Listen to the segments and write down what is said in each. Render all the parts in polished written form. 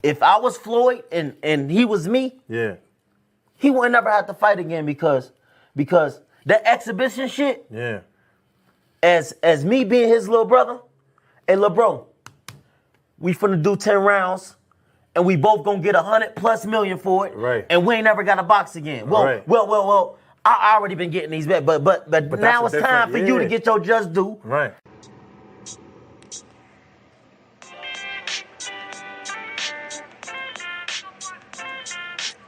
If I was Floyd and he was me, Yeah. he wouldn't never have to fight again because that exhibition shit, Yeah. as me being his little brother, hey, little bro, we finna do 10 rounds and we both gonna get 100+ million for it. Right. And we ain't never got to box again. Well, Right. well, I already been getting these bets, but now it's time for you to get your just due. Right.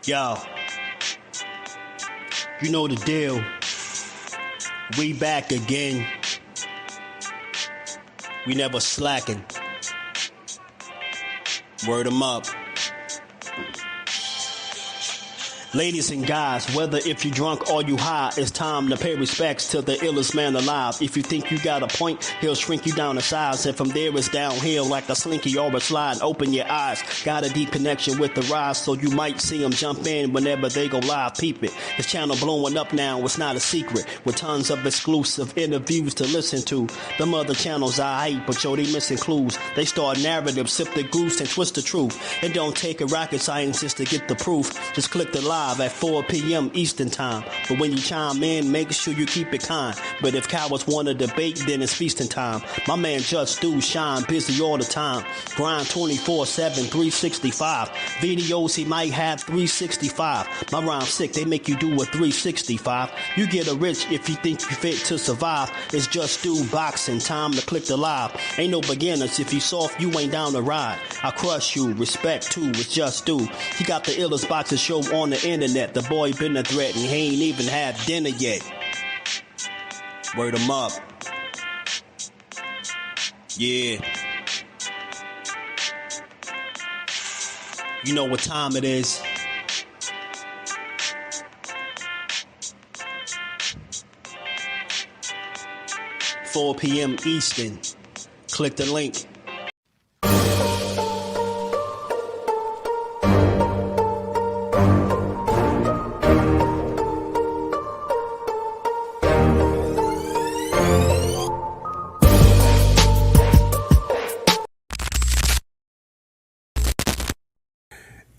Yo, you know the deal. We back again. We never slacking. Word 'em up. Ladies and guys, whether if you drunk or you high, it's time to pay respects to the illest man alive. If you think you got a point, he'll shrink you down to size. And from there it's downhill like a slinky or a slide. Open your eyes. Got a deep connection with the rise, so you might see them jump in whenever they go live. Peep it. This channel blowing up now, it's not a secret. With tons of exclusive interviews to listen to. Them other channels I hate, but yo, they missing clues. They start narratives, sip the goose and twist the truth. It don't take a rocket scientist to get the proof. Just click the live at 4 p.m. Eastern time. But when you chime in, make sure you keep it kind. But if cowards want to debate, then it's feasting time. My man Jusdu shine busy all the time. Grind 24/7, 365. Videos he might have 365. My rhyme sick, they make you do a 365. You get a rich if you think you fit to survive. It's Jusdueboxing, time to click the live. Ain't no beginners, if you soft, you ain't down to ride. I crush you, respect too, it's Jusdu. He got the illest boxing show on the internet. The boy been a threat and he ain't even had dinner yet. Word 'em up. Yeah. You know what time it is. $4 p.m. Eastern. Click the link.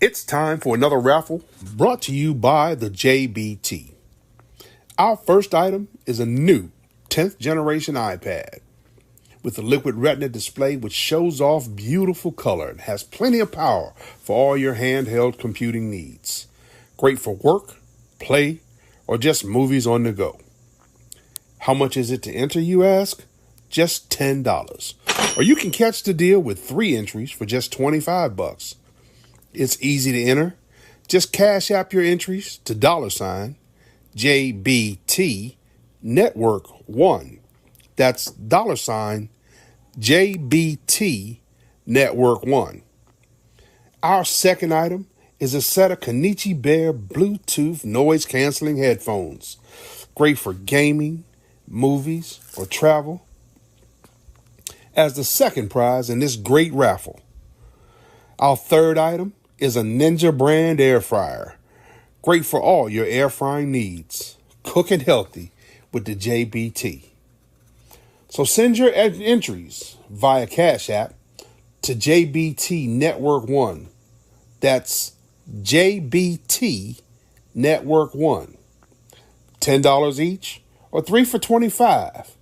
It's time for another raffle brought to you by the JBT. Our first item is a new 10th generation iPad with a liquid retina display which shows off beautiful color and has plenty of power for all your handheld computing needs. Great for work, play, or just movies on the go. How much is it to enter, you ask? Just $10. Or you can catch the deal with 3 entries for just $25. It's easy to enter. Just cash app your entries to $JBT Network 1. That's $JBT Network 1. Our second item is a set of Kenichi Bear Bluetooth noise canceling headphones. Great for gaming, movies, or travel. As the second prize in this great raffle. Our third item is a Ninja brand air fryer. Great for all your air frying needs. Cooking healthy with the JBT. So send your entries via Cash App to JBT Network 1. That's JBT Network 1. $10 each or 3 for $25.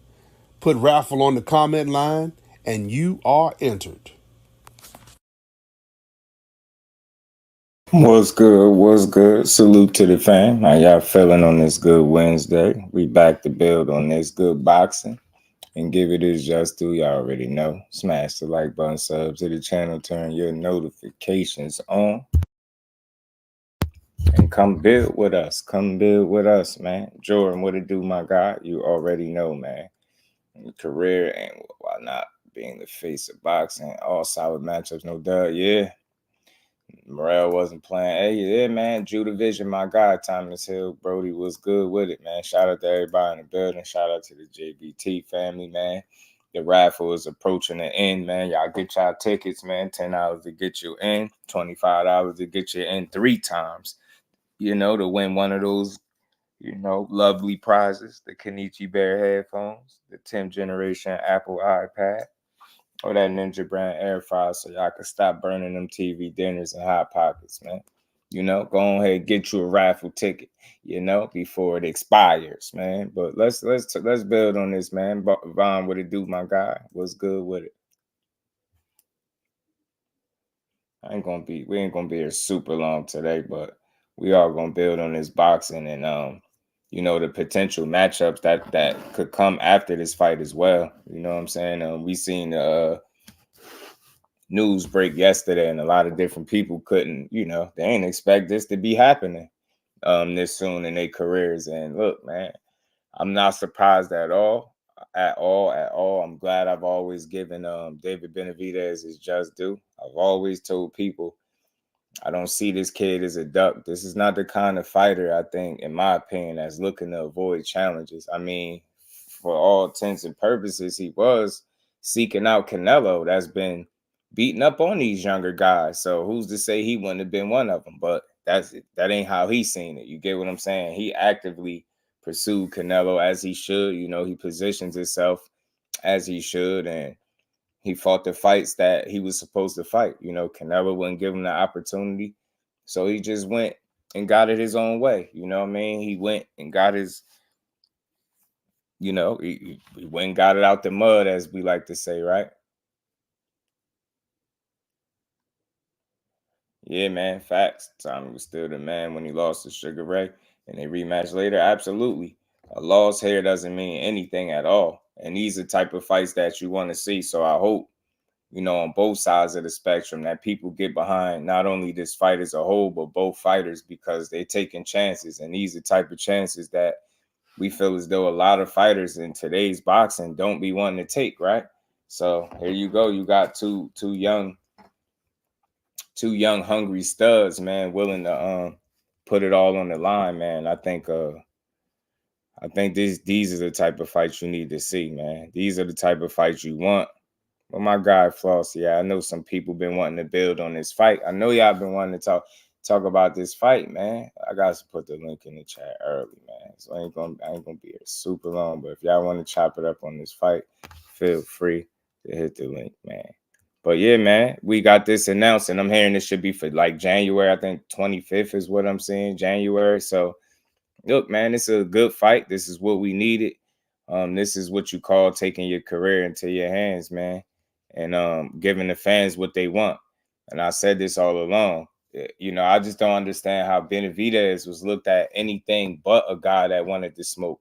Put raffle on the comment line and you are entered. What's good? What's good? Salute to the fam. How y'all feeling on this good Wednesday? We back to build on this good boxing and give it his just due. Y'all already know. Smash the like button, sub to the channel, turn your notifications on, and come build with us. Come build with us, man. Jordan, what it do, my guy? You already know, man. Your career and why not being the face of boxing, all solid matchups, no doubt. Yeah. Morrell wasn't playing. Hey, yeah, man. Drew Division, my guy. Thomas Hill, Brody was good with it, man. Shout out to everybody in the building. Shout out to the JBT family, man. The raffle is approaching the end, man. Y'all get y'all tickets, man. $10 to get you in, $25 to get you in 3 times, to win one of those, lovely prizes. The Kenichi Bear headphones, the 10th generation Apple iPad, or that Ninja brand air fryer so y'all can stop burning them TV dinners and Hot Pockets, man. You know, go ahead and get you a raffle ticket, you know, before it expires, man. But let's build on this, man. Vaughn, what it do, my guy? What's good with it? We ain't gonna be here super long today, but we are gonna build on this boxing and you know, the potential matchups that could come after this fight as well. You know what I'm saying? We seen news break yesterday, and a lot of different people couldn't, you know, they ain't expect this to be happening this soon in their careers. And look, man, I'm not surprised at all. I'm glad I've always given David Benavidez his just due. I've always told people I don't see this kid as a duck. This is not the kind of fighter, I think, in my opinion, that's looking to avoid challenges. I mean, for all intents and purposes, he was seeking out Canelo. That's been beating up on these younger guys. So who's to say he wouldn't have been one of them? But that ain't how he's seen it. You get what I'm saying? He actively pursued Canelo as he should. You know, he positions himself as he should, and he fought the fights that he was supposed to fight. You know, Canelo wouldn't give him the opportunity. So he just went and got it his own way. You know what I mean? He went and got his, you know, he went and got it out the mud, as we like to say, right? Yeah, man, facts. Tommy was still the man when he lost to Sugar Ray and they rematched later. Absolutely. A loss here doesn't mean anything at all. And these are the type of fights that you want to see. So I hope, you know, on both sides of the spectrum that people get behind not only this fight as a whole, but both fighters, because they're taking chances. And these are the type of chances that we feel as though a lot of fighters in today's boxing don't be wanting to take, right? So here you go. You got two young hungry studs, man, willing to put it all on the line, man. I think these are the type of fights you need to see, man. These are the type of fights you want. But my guy Floss, yeah, I know some people been wanting to build on this fight. I know y'all been wanting to talk about this fight, man. I got to put the link in the chat early, man. So I ain't gonna be here super long. But if y'all want to chop it up on this fight, feel free to hit the link, man. But yeah, man, we got this announced, and I'm hearing this should be for like January. I think 25th is what I'm seeing, January. So look, man, it's a good fight. This is what we needed. This is what you call taking your career into your hands, man, and giving the fans what they want. And I said this all along. You know, I just don't understand how Benavidez was looked at anything but a guy that wanted to smoke.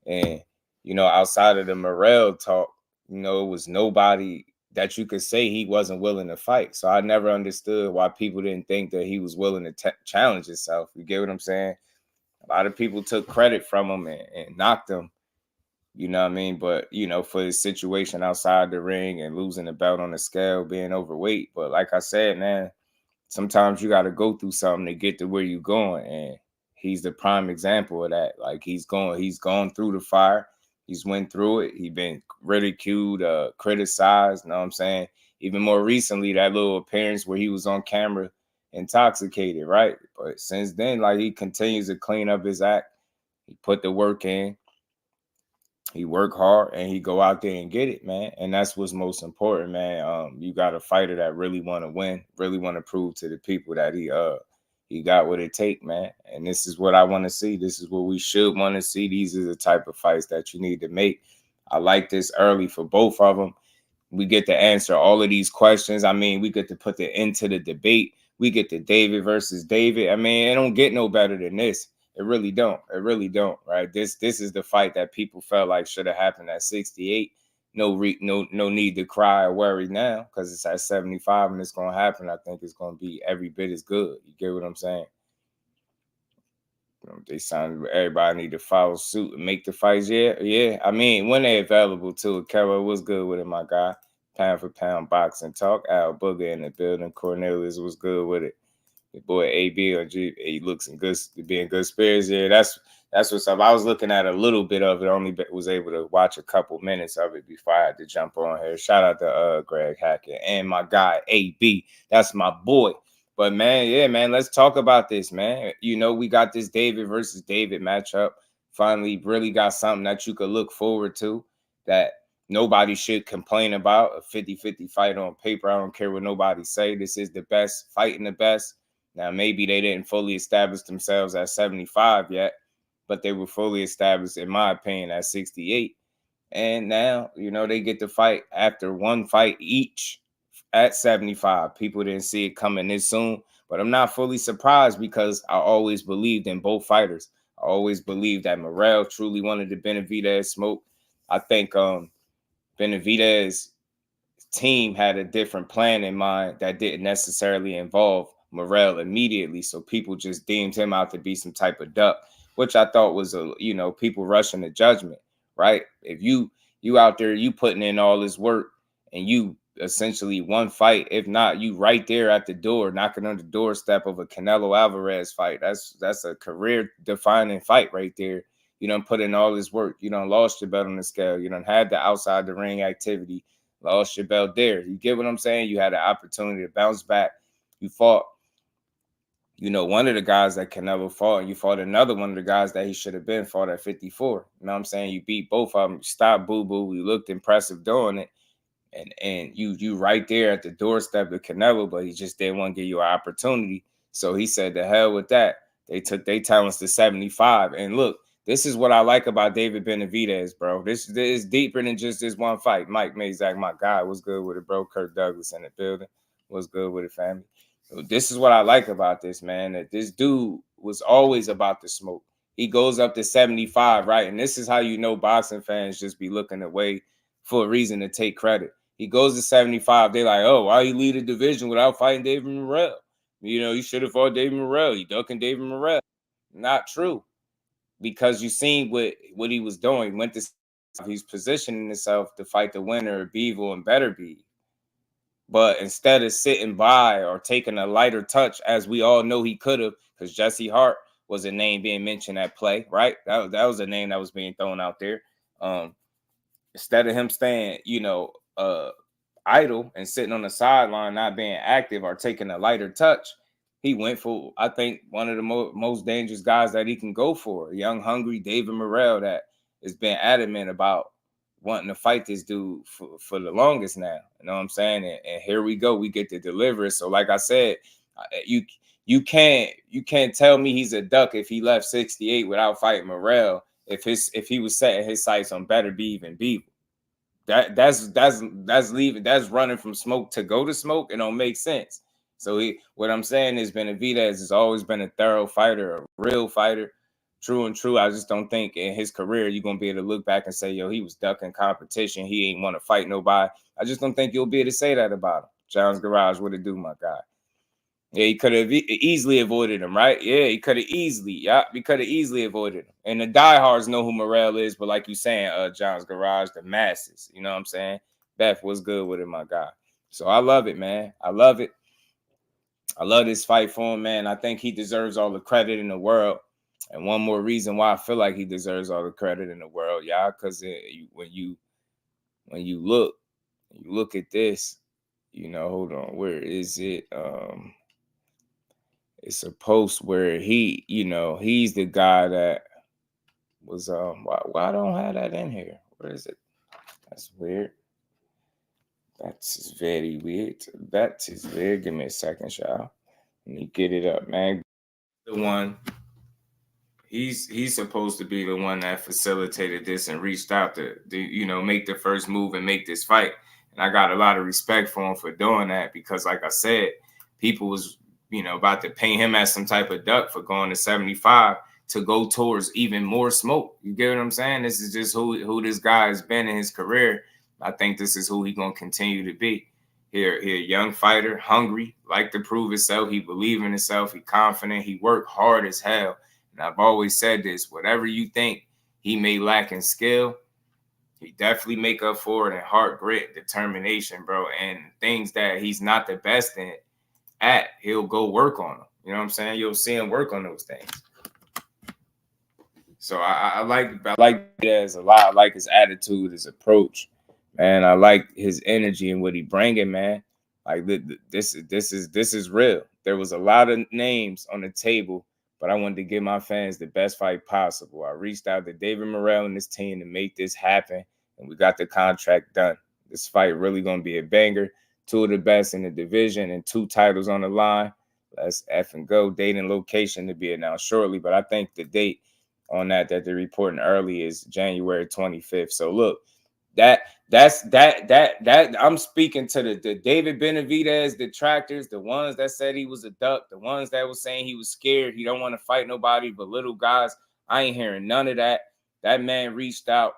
And, you know, outside of the Morrell talk, you know, it was nobody that you could say he wasn't willing to fight. So I never understood why people didn't think that he was willing to challenge himself. You get what I'm saying? A lot of people took credit from him and knocked him. You know what I mean? But, you know, for his situation outside the ring and losing the belt on the scale, being overweight. But like I said, man, sometimes you got to go through something to get to where you're going. And he's the prime example of that. Like he's gone through the fire. He's went through it. He's been ridiculed, criticized. You know what I'm saying? Even more recently, that little appearance where he was on camera intoxicated, right? But since then, like he continues to clean up his act. He put the work in. He work hard and he go out there and get it, man. And that's what's most important, man. You got a fighter that really want to win, really want to prove to the people that he got what it take, man. And this is what I want to see. This is what we should want to see. These are the type of fights that you need to make. I like this early for both of them. We get to answer all of these questions. I mean, we get to put the end to the debate. We get to David versus David. I mean, it don't get no better than this. It really don't. It really don't, right? This is the fight that people felt like should have happened at 68. No need to cry or worry now because it's at 75 and it's going to happen. I think it's going to be every bit as good. You get what I'm saying? You know, they sound everybody need to follow suit and make the fights. Yeah. I mean, when they available too. Kara was good with it, my guy. Pound for pound boxing talk. Al Booger in the building. Cornelius was good with it. Your boy AB or G, he looks in good, being good spirits. Yeah, that's what's up. I was looking at a little bit of it, only was able to watch a couple minutes of it before I had to jump on here. Shout out to Greg Hackett and my guy AB. That's my boy. But man, yeah, man, let's talk about this, man. You know, we got this David versus David matchup. Finally, really got something that you could look forward to. That nobody should complain about a 50-50 fight on paper. I don't care what nobody say. This is the best fighting the best. Now, maybe they didn't fully establish themselves at 75 yet, but they were fully established, in my opinion, at 68. And now, you know, they get to fight after one fight each at 75. People didn't see it coming this soon, but I'm not fully surprised because I always believed in both fighters. I always believed that Morrell truly wanted the Benavidez smoke. I think Benavidez team had a different plan in mind that didn't necessarily involve Morrell immediately. So people just deemed him out to be some type of duck, which I thought was people rushing to judgment, right? If you out there, you putting in all this work and you essentially one fight, if not, you right there at the door, knocking on the doorstep of a Canelo Alvarez fight. That's a career defining fight right there. You done put in all this work. You done lost your belt on the scale. You done had the outside the ring activity. Lost your belt there. You get what I'm saying? You had an opportunity to bounce back. You fought, one of the guys that Canelo fought, and you fought another one of the guys that he should have been fought at 54. You know what I'm saying? You beat both of them. Stop boo-boo. You looked impressive doing it. And you right there at the doorstep of Canelo, but he just didn't want to give you an opportunity. So he said, the hell with that. They took their talents to 75. And look, this is what I like about David Benavidez, bro. This is deeper than just this one fight. Mike Mazak, my guy, what's good with it, bro? Kirk Douglas in the building. What's good with it, family? So this is what I like about this, man, that this dude was always about the smoke. He goes up to 75, right? And this is how you know boxing fans just be looking away for a reason to take credit. He goes to 75. They're like, oh, why you lead a division without fighting David Morrell? You should have fought David Morrell. You ducking David Morrell. Not true. Because you seen what he was doing. He went to, he's positioning himself to fight the winner of Bivol and Beterbiev. But instead of sitting by or taking a lighter touch, as we all know he could have, because Jesse Hart was a name being mentioned at play, right? That was a name that was being thrown out there. Instead of him staying, idle and sitting on the sideline, not being active or taking a lighter touch, he went for, I think, one of the most dangerous guys that he can go for, a young, hungry David Morrell that has been adamant about wanting to fight this dude for the longest now. You know what I'm saying? And here we go. We get to deliver it. So like I said, you can't tell me he's a duck if he left 68 without fighting Morrell, if he was setting his sights on Beterbiev and Bivol. That's leaving, that's running from smoke to go to smoke. It don't make sense. So what I'm saying is Benavidez has always been a thorough fighter, a real fighter, true and true. I just don't think in his career you're gonna be able to look back and say, yo, he was ducking competition. He ain't want to fight nobody. I just don't think you'll be able to say that about him. John's Garage, what it do, my guy? Yeah, he could have easily avoided him, right? Yeah, he could have easily. Yeah, he could have easily avoided him. And the diehards know who Morrell is, but like you saying, John's Garage, the masses, you know what I'm saying? Beth, what's good with it, my guy? So I love it, man. I love it. I love this fight for him, man. I think he deserves all the credit in the world. And one more reason why I feel like he deserves all the credit in the world, y'all, because when you look at this, hold on, where is it? It's a post where he, he's the guy that was why I don't have that in here? Where is it? That's weird. That's very weird. That is weird. Give me a second, y'all. Let me get it up, man. The one, he's supposed to be the one that facilitated this and reached out to make the first move and make this fight. And I got a lot of respect for him for doing that because, like I said, people was about to pay him as some type of duck for going to 75 to go towards even more smoke. You get what I'm saying? This is just who this guy has been in his career. I think this is who he's going to continue to be. Here, young fighter, hungry, like to prove himself. He believe in himself. He confident. He worked hard as hell. And I've always said this, whatever you think he may lack in skill, he definitely make up for it in heart, grit, determination, bro. And things that he's not the best in he'll go work on them. You know what I'm saying? You'll see him work on those things. So I like Dez a lot. I like his attitude, his approach, man. I like his energy and what he bringing, man. Like this is real. There was a lot of names on the table, but I wanted to give my fans the best fight possible. I reached out to David Morrell and his team to make this happen, and we got the contract done. This fight really going to be a banger. 2 of the best in the division and 2 titles on the line. Let's effing go. Date and location to be announced shortly, but I think the date on that they're reporting early is January 25th. So look, that's I'm speaking to the David Benavidez detractors, the ones that said he was a duck, the ones that was saying he was scared, he don't want to fight nobody but little guys. I ain't hearing none of that. That man reached out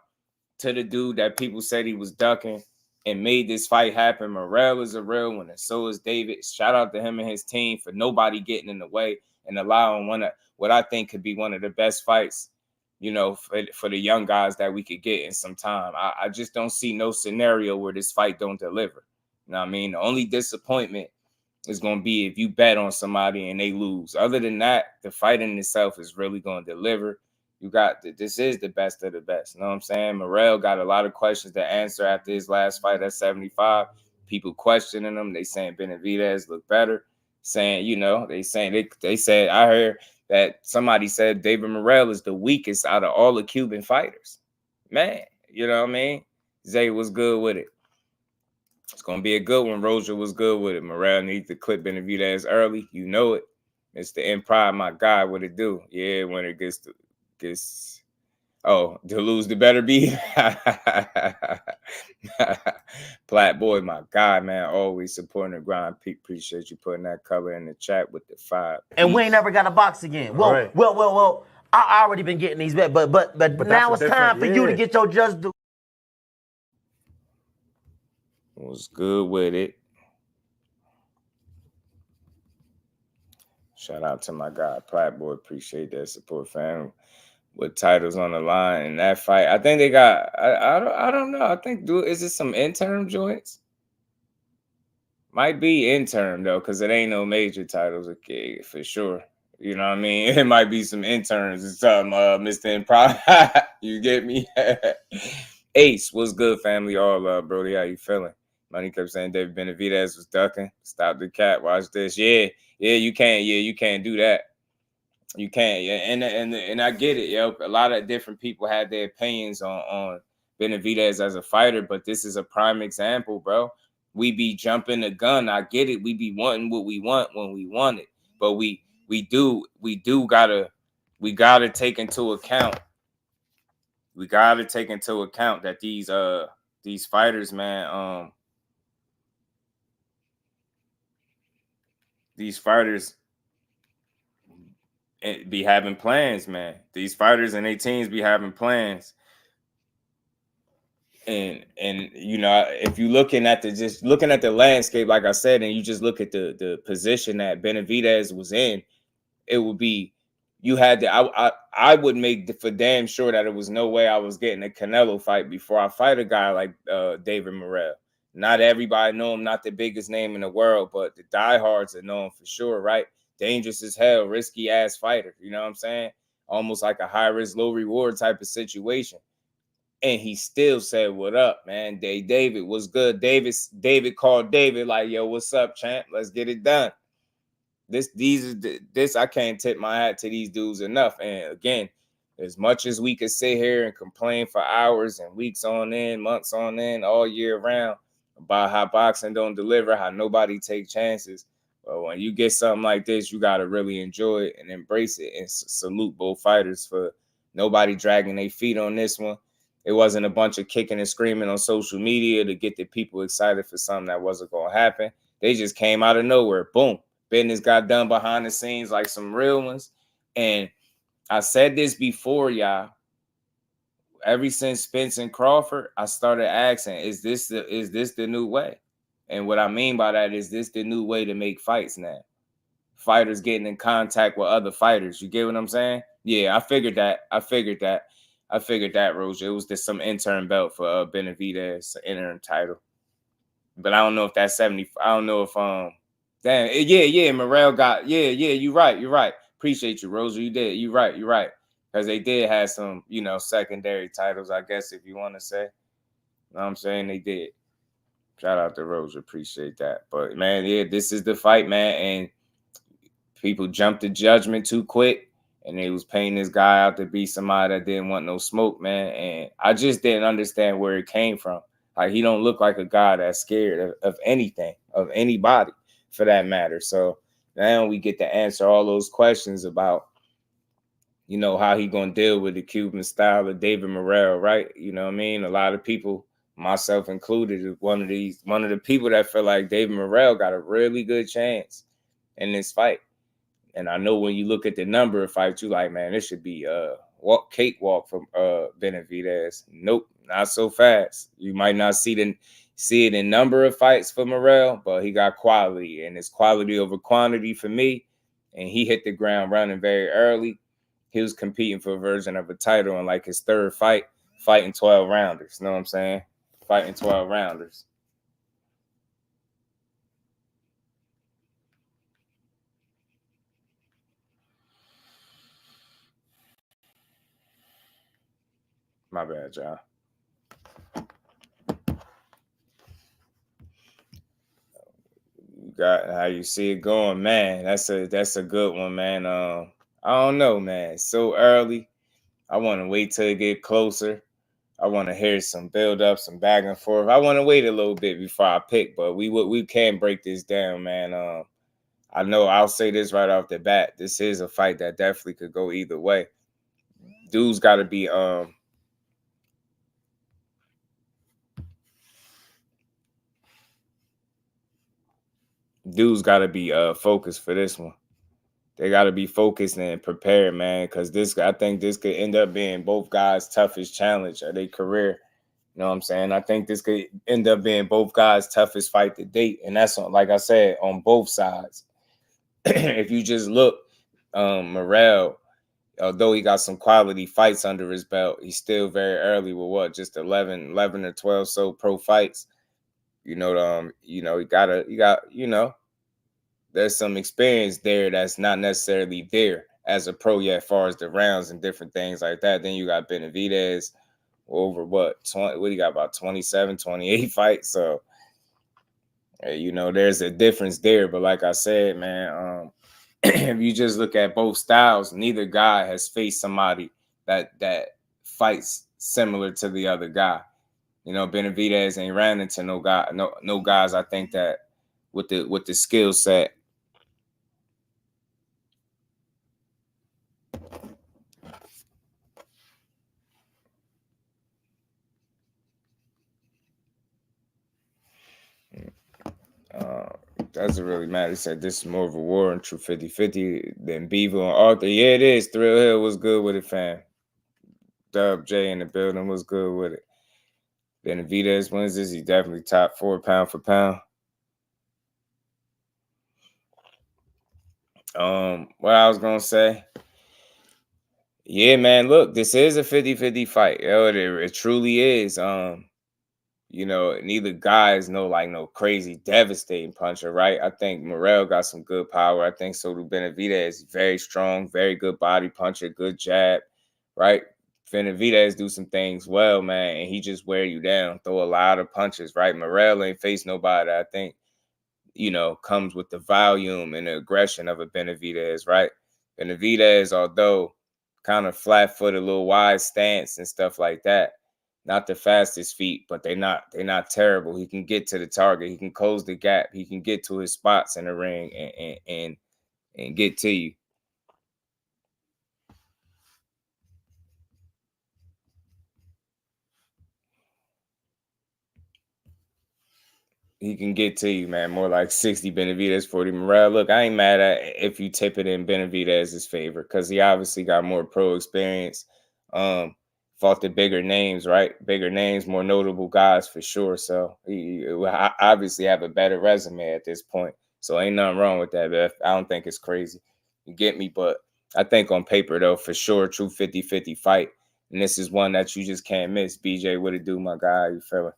to the dude that people said he was ducking and made this fight happen. Morrell is a real one, and so is David. Shout out to him and his team for nobody getting in the way and allowing what I think could be one of the best fights, you know, for the young guys that we could get in some time. I just don't see no scenario where this fight don't deliver. You know what I mean? The only disappointment is going to be if you bet on somebody and they lose. Other than that, the fight in itself is really going to deliver. You got this is the best of the best. You know what I'm saying? Morrell got a lot of questions to answer after his last fight at 75. People questioning him. They saying Benavidez look better. Saying, you know, they said, I heard that somebody said David Morrell is the weakest out of all the Cuban fighters. Man, you know what I mean? Zay was good with it. It's going to be a good one. Roger was good with it. Morrell needs to clip Benavidez early. You know it. It's the Empire, my guy. What it do? Yeah, when it gets to lose, the better be. Black boy, my guy, man. Always supporting the grind. Appreciate you putting that color in the chat with the 5. And we ain't never got a box again. Well, Right. well. I already been getting these bets, but now it's time for you to get your just do. Was good with it. Shout out to my guy, Platboy. Appreciate that support, fam. With titles on the line in that fight, I think they got. I don't know. I think is it some interim joints? Might be interim though, because it ain't no major titles. Okay, for sure. You know what I mean? It might be some interns or something. Mr. Improv. You get me? Ace, what's good, family? All love, Brody. How you feeling? Money kept saying David Benavidez was ducking. Stop the cat. Watch this. Yeah, you can't. Yeah, you can't do that. You can't. Yeah, and I get it, yo. A lot of different people had their opinions on Benavidez as a fighter, but this is a prime example, bro. We be jumping the gun. I get it. We be wanting what we want when we want it, but we gotta take into account. We gotta take into account that these fighters, man, these fighters be having plans, man. These fighters and their teams be having plans. And you know, if you looking at the landscape, like I said, and you just look at the position that Benavidez was in, it would be you had to. I would make for damn sure that it was no way I was getting a Canelo fight before I fight a guy like David Morrell. Not everybody know him, not the biggest name in the world, but the diehards that know him for sure, right? Dangerous as hell, risky ass fighter. You know what I'm saying? Almost like a high risk, low reward type of situation. And he still said, "What up, man? David, what's good?" David called David like, "Yo, what's up, champ? Let's get it done." This I can't tip my hat to these dudes enough. And again, as much as we could sit here and complain for hours and weeks on end, months on end, all year round about how boxing don't deliver, how nobody take chances. But when you get something like this, you got to really enjoy it and embrace it and salute both fighters for nobody dragging their feet on this one. It wasn't a bunch of kicking and screaming on social media to get the people excited for something that wasn't going to happen. They just came out of nowhere. Boom. Business got done behind the scenes like some real ones. And I said this before, y'all. Ever since Spence and Crawford, I started asking, is this the new way? And what I mean by that is this the new way to make fights now? Fighters getting in contact with other fighters. You get what I'm saying? Yeah, I figured that, Roger. It was just some interim belt for Benavidez, interim title. But I don't know if that's 70. I don't know if Morrell got you're right. Appreciate you, Roger. You did. You're right. Because they did have some, secondary titles, I guess, if you want to say. You know what I'm saying? They did. Shout out to Roger. Appreciate that. But man, yeah, this is the fight, man. And people jump to judgment too quick. and they was painting this guy out to be somebody that didn't want no smoke, man. And I just didn't understand where it came from. Like, he don't look like a guy that's scared of anything, of anybody for that matter. So now we get to answer all those questions about, you know, how he gonna deal with the Cuban style of David Morrell, right? You know what I mean? A lot of people, myself included, is one of the people that feel like David Morrell got a really good chance in this fight. And I know when you look at the number of fights, you like, man, this should be cakewalk from Benavidez. Nope, not so fast. You might not see it in number of fights for Morrell, but he got quality, and it's quality over quantity for me. And he hit the ground running very early. He was competing for a version of a title in like his third fight, fighting 12 rounders. You know what I'm saying? Fighting 12 rounders. My bad, y'all. You got how you see it going, man. That's a good one, man. I don't know, man. It's so early. I want to wait till it get closer. I want to hear some build up, some back and forth. I want to wait a little bit before I pick, but we can break this down, man. I know I'll say this right off the bat. This is a fight that definitely could go either way. Dude's got to be focused for this one. They got to be focused and prepared, man, because I think this could end up being both guys' toughest challenge of their career. You know what I'm saying? I think this could end up being both guys' toughest fight to date, and that's like I said, on both sides. If you just look, Morrell, although he got some quality fights under his belt, he's still very early with just 11 or 12 so pro fights. You know, there's some experience there that's not necessarily there as a pro yet, as far as the rounds and different things like that. Then you got Benavidez over 20, what he got, about 27, 28 fights. So, you know, there's a difference there. But like I said, man, if you just look at both styles, neither guy has faced somebody that fights similar to the other guy. You know, Benavidez ain't ran into no guys, I think, that with the skill set. Doesn't really matter. He said this is more of a war in true 50-50 than Bivol and Artur. Yeah, it is. Thrill Hill was good with it, fam. Dub J in the building was good with it. Benavidez wins this. He definitely top 4 pound for pound. What I was gonna say. Yeah, man, look, this is a 50-50 fight. It truly is. You know, neither guy is no crazy devastating puncher, right? I think Morrell got some good power. I think so do Benavidez. Very strong, very good body puncher, good jab, right? Benavidez do some things well, man, and he just wear you down, throw a lot of punches, right? Morrell ain't faced nobody, I think, you know, comes with the volume and the aggression of a Benavidez, right? Benavidez, although kind of flat-footed, little wide stance and stuff like that, not the fastest feet, but they're not terrible. He can get to the target. He can close the gap. He can get to his spots in the ring and get to you. He can get to you, man. More like 60 Benavidez, 40 Morrell. Look, I ain't mad at if you tip it in Benavidez's favor because he obviously got more pro experience. Fought the bigger names, right? Bigger names, more notable guys for sure. So he obviously have a better resume at this point. So ain't nothing wrong with that, Beth. I don't think it's crazy. You get me? But I think on paper, though, for sure, true 50-50 fight. And this is one that you just can't miss. BJ, what it do, my guy? You feeling?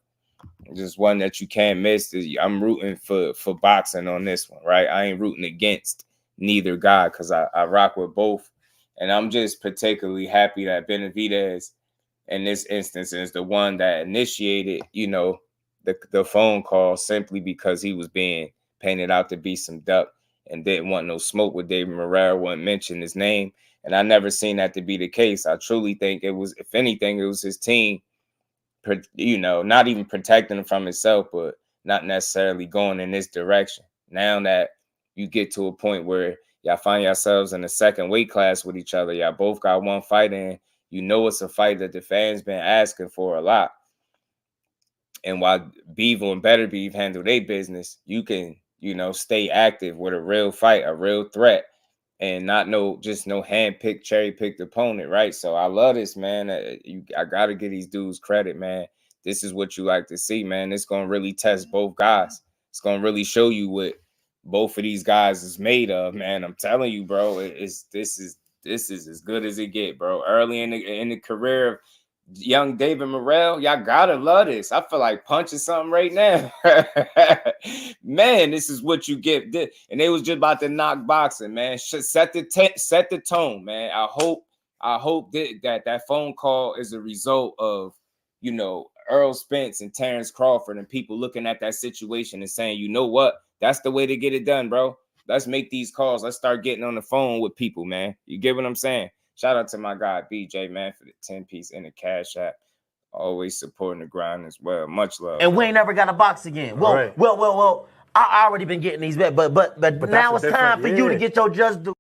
Just one that you can't miss. I'm rooting for boxing on this one, right? I ain't rooting against neither guy because I rock with both. And I'm just particularly happy that Benavidez in this instance is the one that initiated, you know, the phone call simply because he was being painted out to be some duck. and didn't want no smoke with David Morrell, wouldn't mention his name. And I never seen that to be the case. I truly think it was, if anything, it was his team, you know, not even protecting him from himself, but not necessarily going in this direction. Now that you get to a point where y'all find yourselves in the second weight class with each other, y'all both got one fight in, you know it's a fight that the fans been asking for a lot. And while Bivol and Beterbiev handle their business, you can, you know, stay active with a real fight, a real threat, and not just no hand-picked, cherry-picked opponent, right? So I love this, man. I got to give these dudes credit, man. This is what you like to see, man. It's going to really test both guys. It's going to really show you what both of these guys is made of, man. I'm telling you, bro, this is as good as it get, bro. Early in the career of young David Morrell, y'all gotta love this. I feel like punching something right now. Man, this is what you get. And they was just about to knock boxing, man. Set the tone, man. I hope that phone call is a result of, you know, Earl Spence and Terrence Crawford and people looking at that situation and saying, you know what, that's the way to get it done, bro. Let's make these calls. Let's start getting on the phone with people, man. You get what I'm saying? Shout out to my guy, BJ, man, for the 10-piece in the Cash App. Always supporting the grind as well. Much love. And we ain't never got a box again. Well, Right. well. I already been getting these bet, but now it's time for you to get your just do.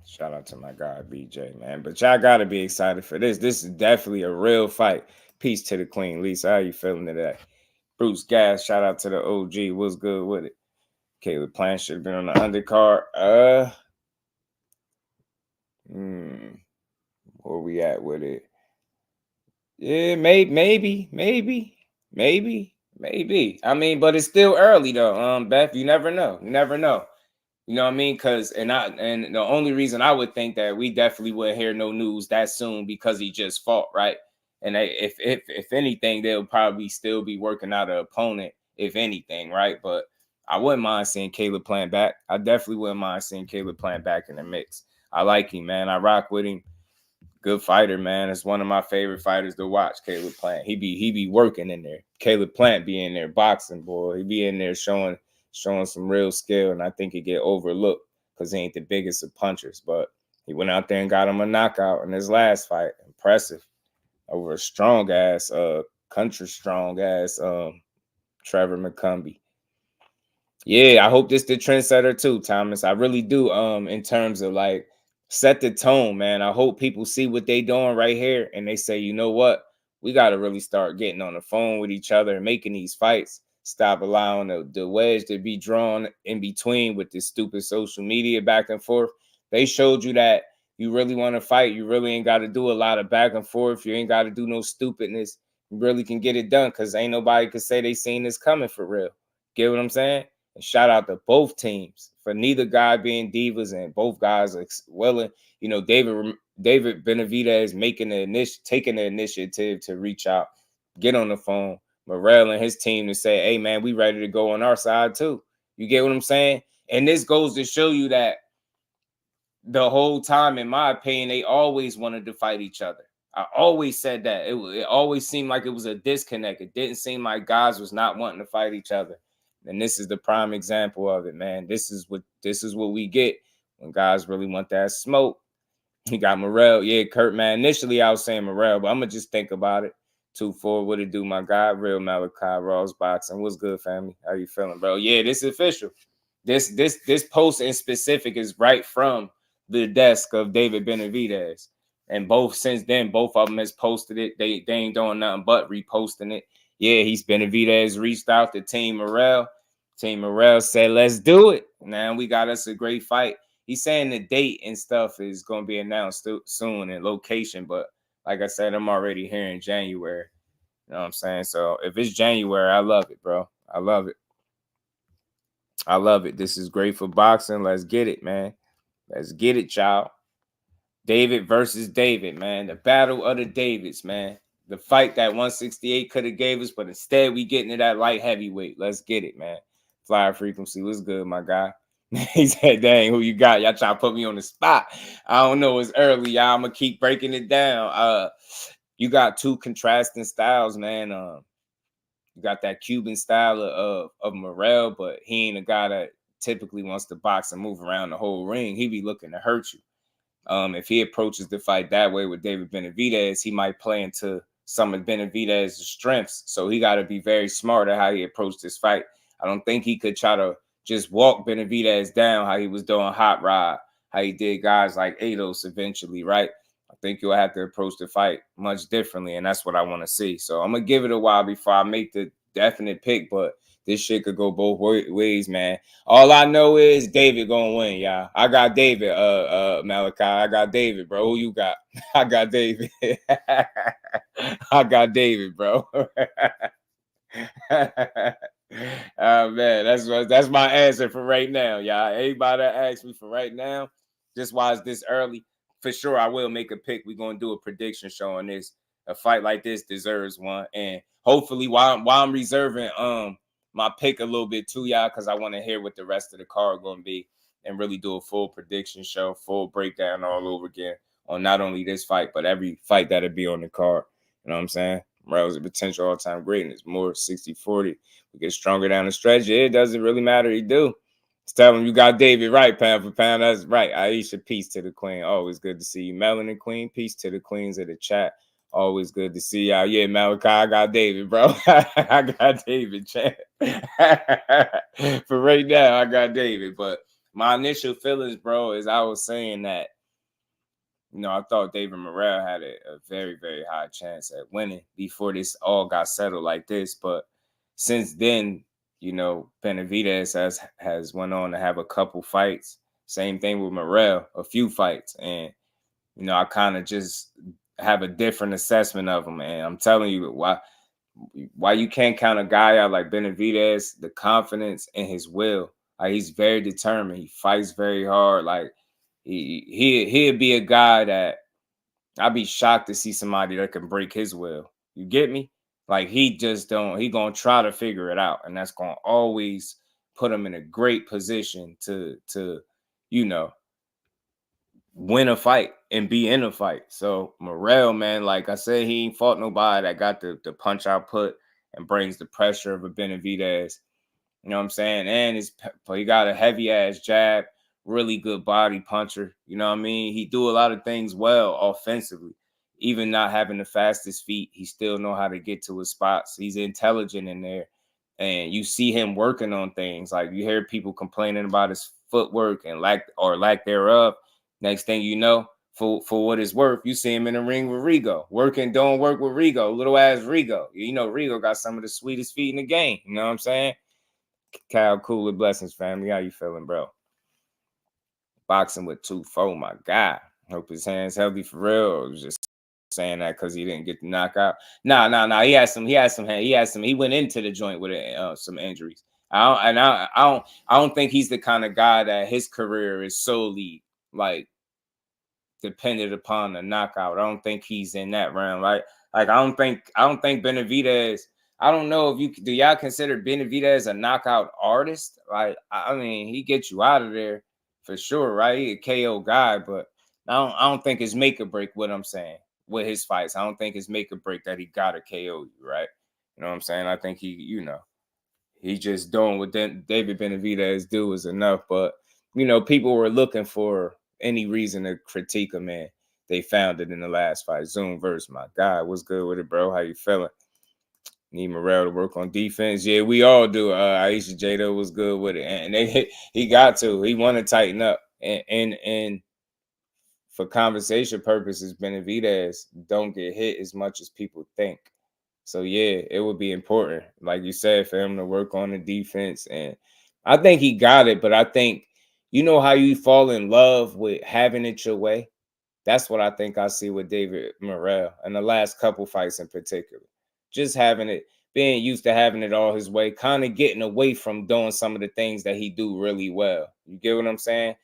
Shout out to my guy, BJ, man. But y'all got to be excited for this. This is definitely a real fight. Peace to the Queen. Lisa, how you feeling today? Bruce Gas, shout out to the OG. What's good with it? Caleb Plant should have been on the undercard. Where we at with it? Yeah, maybe. I mean, but it's still early though. Beth, you never know. You know what I mean? And the only reason I would think that we definitely wouldn't hear no news that soon because he just fought, right? And if anything, they'll probably still be working out an opponent, if anything, right? But I wouldn't mind seeing Caleb Plant back. I definitely wouldn't mind seeing Caleb Plant back in the mix. I like him, man. I rock with him. Good fighter, man. It's one of my favorite fighters to watch, Caleb Plant. He be working in there. Caleb Plant be in there boxing, boy. He be in there showing some real skill, and I think he get overlooked because he ain't the biggest of punchers. But he went out there and got him a knockout in his last fight. Impressive. Over a strong-ass, country strong-ass Trevor McCumbee. Yeah, I hope this the trendsetter too, Thomas. I really do. In terms of like set the tone, man. I hope people see what they doing right here and they say, you know what, we got to really start getting on the phone with each other and making these fights. Stop allowing the wedge to be drawn in between with this stupid social media back and forth. They showed you that you really want to fight. You really ain't got to do a lot of back and forth. You ain't got to do no stupidness. You really can get it done because ain't nobody could say they seen this coming for real. Get what I'm saying? And shout out to both teams for neither guy being divas and both guys are willing. You know, David Benavidez taking the initiative to reach out, get on the phone. Morrell and his team to say, hey, man, we ready to go on our side too. You get what I'm saying? And this goes to show you that the whole time, in my opinion, they always wanted to fight each other. I always said that. It always seemed like it was a disconnect. It didn't seem like guys was not wanting to fight each other. And this is the prime example of it, man. This is what we get when guys really want that smoke. He got Morrell. Yeah, Kurt, man. Initially, I was saying Morrell, but I'm going to just think about it. 2-4, what it do, my guy? Real Malachi, Raw's Boxing. What's good, family? How you feeling, bro? Yeah, this is official. This post in specific is right from the desk of David Benavidez. And since then, both of them has posted it. They ain't doing nothing but reposting it. Yeah, Benavidez reached out to Team Morrell. Team Morrell said, let's do it. Now we got us a great fight. He's saying the date and stuff is going to be announced soon and location. But like I said, I'm already here in January. You know what I'm saying? So if it's January, I love it, bro. I love it. I love it. This is great for boxing. Let's get it, man. Let's get it, y'all. David versus David, man. The battle of the Davids, man. The fight that 168 could have gave us, but instead we getting to that light heavyweight. Let's get it, man. Flyer Frequency, what's good, my guy? He said, dang, who you got? Y'all trying to put me on the spot. I don't know. It's early, y'all. I'm going to keep breaking it down. You got two contrasting styles, man. You got that Cuban style of Morrell, but he ain't a guy that typically wants to box and move around the whole ring. He be looking to hurt you. If he approaches the fight that way with David Benavidez, he might play into some of Benavidez's strengths. So he got to be very smart at how he approached this fight. I don't think he could try to just walk Benavidez down how he was doing Hot Rod, how he did guys like Ados eventually, right? I think you'll have to approach the fight much differently, and that's what I want to see. So I'm going to give it a while before I make the definite pick, but this shit could go both ways, man. All I know is David gonna win, y'all. I got David, Malachi. I got David, bro. Who you got? I got David. I got David, bro. Oh man, that's my answer for right now, y'all. Anybody that asks me for right now, just why it's this early, for sure I will make a pick. We're gonna do a prediction show on this. A fight like this deserves one, and hopefully while I'm reserving my pick a little bit too, y'all, because I want to hear what the rest of the card going to be and really do a full prediction show, full breakdown all over again on not only this fight, but every fight that'll be on the card. You know what I'm saying? Morrell's a potential all-time greatness, more 60-40. We get stronger down the stretch. Yeah, it doesn't really matter. He do. Just tell him you got David right, pound for pound. That's right. Aisha, peace to the queen. Always good to see you. Melanin Queen, peace to the queens of the chat. Always good to see y'all. Yeah, Malachi, I got David, bro. I got David, champ. For right now, I got David. But my initial feelings, bro, is I was saying that, you know, I thought David Morrell had a very, very high chance at winning before this all got settled like this. But since then, you know, Benavidez has went on to have a couple fights. Same thing with Morrell, a few fights. And, you know, I kind of just have a different assessment of him. And I'm telling you why you can't count a guy out like Benavidez, the confidence in his will. Like, he's very determined. He fights very hard. Like, he'd be a guy that I'd be shocked to see somebody that can break his will. You get me? Like, he gonna try to figure it out. And that's gonna always put him in a great position to you know, win a fight and be in a fight. So Morrell, man, like I said, he ain't fought nobody that got the punch output and brings the pressure of a Benavidez. You know what I'm saying? And he got a heavy ass jab, really good body puncher. You know what I mean? He do a lot of things well offensively. Even not having the fastest feet, he still know how to get to his spots. He's intelligent in there. And you see him working on things. Like, you hear people complaining about his footwork and lack thereof. Next thing you know, for what it's worth, you see him in the ring with Rigo, doing work with Rigo, little ass Rigo. You know, Rigo got some of the sweetest feet in the game. You know what I'm saying? Kyle Cooler, blessings, family. How you feeling, bro? Boxing with 2-4, my God. Hope his hands healthy for real. I was just saying that because he didn't get the knockout. Nah. He went into the joint with some injuries. I don't think he's the kind of guy that his career is solely like dependent upon a knockout. I don't think he's in that round, right? Like, I don't think Benavidez. I don't know if do y'all consider Benavidez a knockout artist? Like, I mean, he gets you out of there for sure, right? He a KO guy, but I don't think it's make or break what I'm saying with his fights. I don't think it's make or break that he got to KO you, right? You know what I'm saying? I think he just doing what David Benavidez do is enough. But, you know, people were looking for any reason to critique him, man. They found it in the last fight. Zoom verse, my God, what's good with it, bro? How you feeling? Need Morrell to work on defense. Yeah, we all do. Aisha Jada was good with it, and he got to. He want to tighten up, and for conversation purposes, Benavidez don't get hit as much as people think. So yeah, it would be important, like you said, for him to work on the defense, and I think he got it. But I think, you know how you fall in love with having it your way. That's what I think I see with David Morrell in the last couple fights in particular. Just being used to having it all his way, kind of getting away from doing some of the things that he do really well. You get what I'm saying?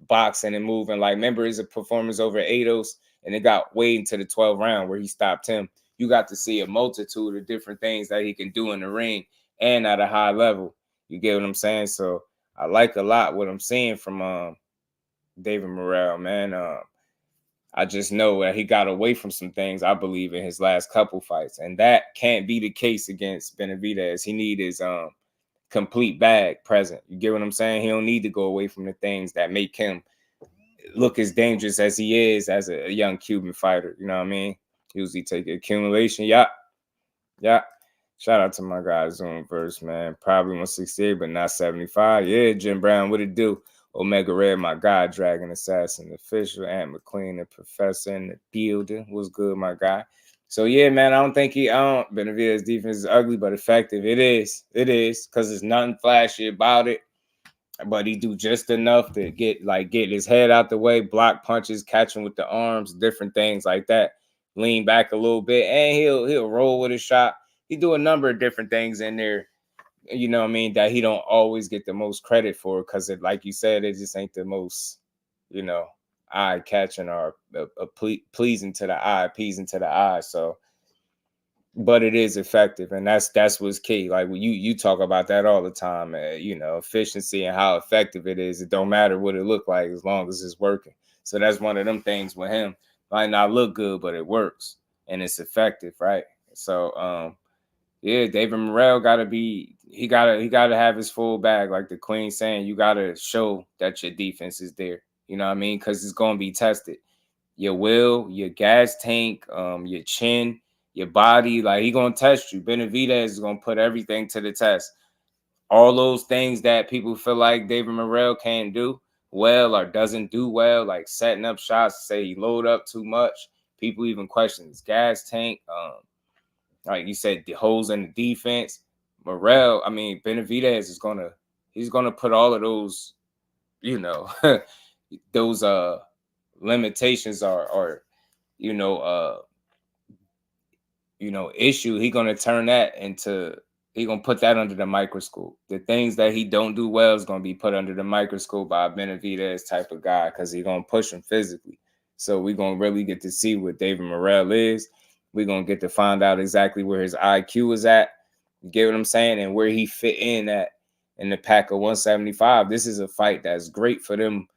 Boxing and moving. Like, remember his performance over Ados, and it got way into the 12th round where he stopped him. You got to see a multitude of different things that he can do in the ring and at a high level. You get what I'm saying? So I like a lot what I'm seeing from David Morrell, man. I just know that he got away from some things, I believe, in his last couple fights. And that can't be the case against Benavidez. He need his complete bag present. You get what I'm saying? He don't need to go away from the things that make him look as dangerous as he is as a young Cuban fighter. You know what I mean? Usually take accumulation. Yeah. Shout out to my guy Zoom Verse, man. Probably 168, but not 75. Yeah, Jim Brown, what it do? Omega Red, my guy, Dragon Assassin, Official, Ant McQueen, the Professor in the building. What's good, my guy? So yeah, man, Benavidez defense is ugly, but effective. It is, because there's nothing flashy about it. But he do just enough to get his head out the way, block punches, catch him with the arms, different things like that. Lean back a little bit, and he'll roll with a shot. He do a number of different things in there, you know what I mean, that he don't always get the most credit for, because it, like you said, it just ain't the most, you know, eye-catching or pleasing to the eye, appeasing to the eye. So, but it is effective, and that's what's key. Like you talk about that all the time, you know, efficiency and how effective it is. It don't matter what it look like as long as it's working. So that's one of them things with him. Might not look good, but it works and it's effective, right? So yeah, David Morrell gotta have his full bag. Like the Queen saying, you gotta show that your defense is there. You know what I mean? Because it's gonna be tested. Your will, your gas tank, your chin, your body, like he gonna test you. Benavidez is gonna put everything to the test. All those things that people feel like David Morrell can't do well or doesn't do well, like setting up shots, say he load up too much. People even question his gas tank. Like you said, the holes in the defense. Benavidez is gonna put all of those, you know, those limitations or issue. He gonna turn that into, he gonna put that under the microscope. The things that he don't do well is gonna be put under the microscope by a Benavidez type of guy, because he gonna push him physically. So we're gonna really get to see what David Morrell is. We're gonna get to find out exactly where his IQ is at. You get what I'm saying? And where he fit in at in the pack of 175. This is a fight that's great for them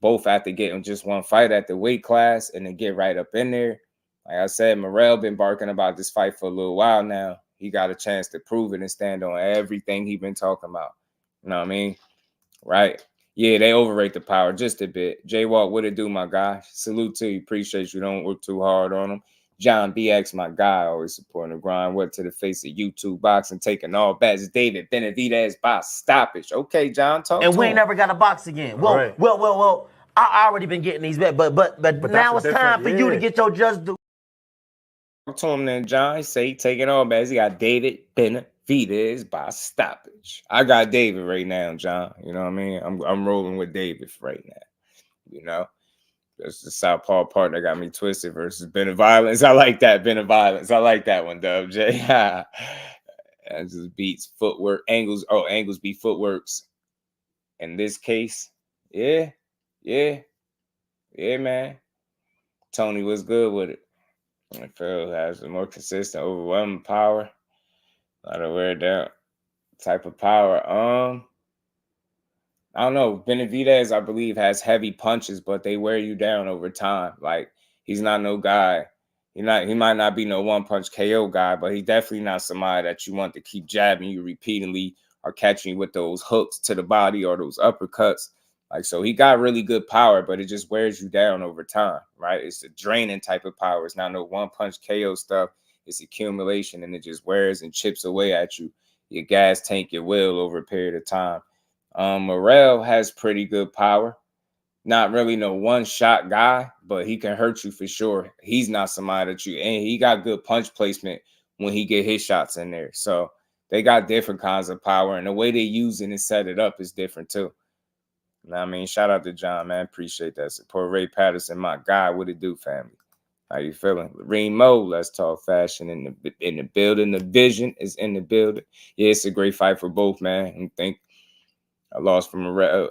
both after getting just one fight at the weight class and then get right up in there. Like I said, Morrell been barking about this fight for a little while now. He got a chance to prove it and stand on everything he been talking about. You know what I mean? Right? Yeah, they overrate the power just a bit. J-Walk, what it do, my guy? Salute to you. Appreciate you. Don't work too hard on him. John BX, my guy, always supporting the grind. What to the face of YouTube boxing, taking all bets. David Benavidez by stoppage. Okay, John, talk and to we him. ain't never got to box again. Well, Right. well. I already been getting these bets, but now it's time for you to get your just do. Talk to him then, John. He say he taking all bets. He got David Benavidez by stoppage. I got David right now, John. You know what I mean? I'm rolling with David right now. You know? That's the southpaw part that got me twisted versus Benavidez. I like that, Benavidez. I like that one, Dub J. That just beats footwork. Angles beat footworks. In this case, yeah, man. Tony was good with it. I feel has a more consistent, overwhelming power. Not a wear down type of power. I don't know. Benavidez, I believe, has heavy punches, but they wear you down over time. Like, he's not no guy. He might not be no one-punch KO guy, but he's definitely not somebody that you want to keep jabbing you repeatedly or catching you with those hooks to the body or those uppercuts. Like, so he got really good power, but it just wears you down over time, right? It's a draining type of power. It's not no one-punch KO stuff. It's accumulation, and it just wears and chips away at you, your gas tank, your will over a period of time. Morrell has pretty good power. Not really no one-shot guy, but he can hurt you for sure. He's not somebody that and he got good punch placement when he get his shots in there. So they got different kinds of power, and the way they use it and set it up is different too. You know what I mean? Shout out to John, man. Appreciate that support. Ray Patterson, my guy. What it do, family? How you feeling? Remo, let's talk fashion in the building. The vision is in the building. Yeah, it's a great fight for both, man. I think a loss from Morrell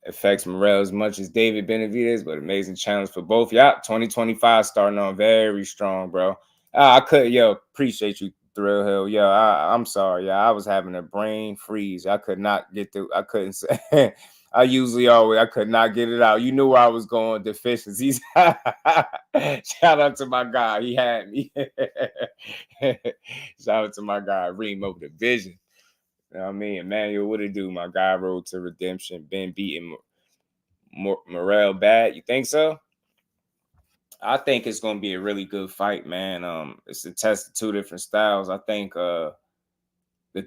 affects Morrell as much as David Benavidez, but amazing challenge for both. Yeah, 2025 starting on very strong, bro. Appreciate you, Thrill Hill. Yo, I'm sorry. Yeah, I was having a brain freeze. I could not get through. I couldn't say. I could not get it out. You knew where I was going. Deficiencies. Shout out to my guy. He had me. Shout out to my guy, Remo, the vision. You know what I mean? Emmanuel, what it do? My guy, road to redemption. Been beating Morrell bad. You think so? I think it's gonna be a really good fight, man. It's a test of two different styles. I think the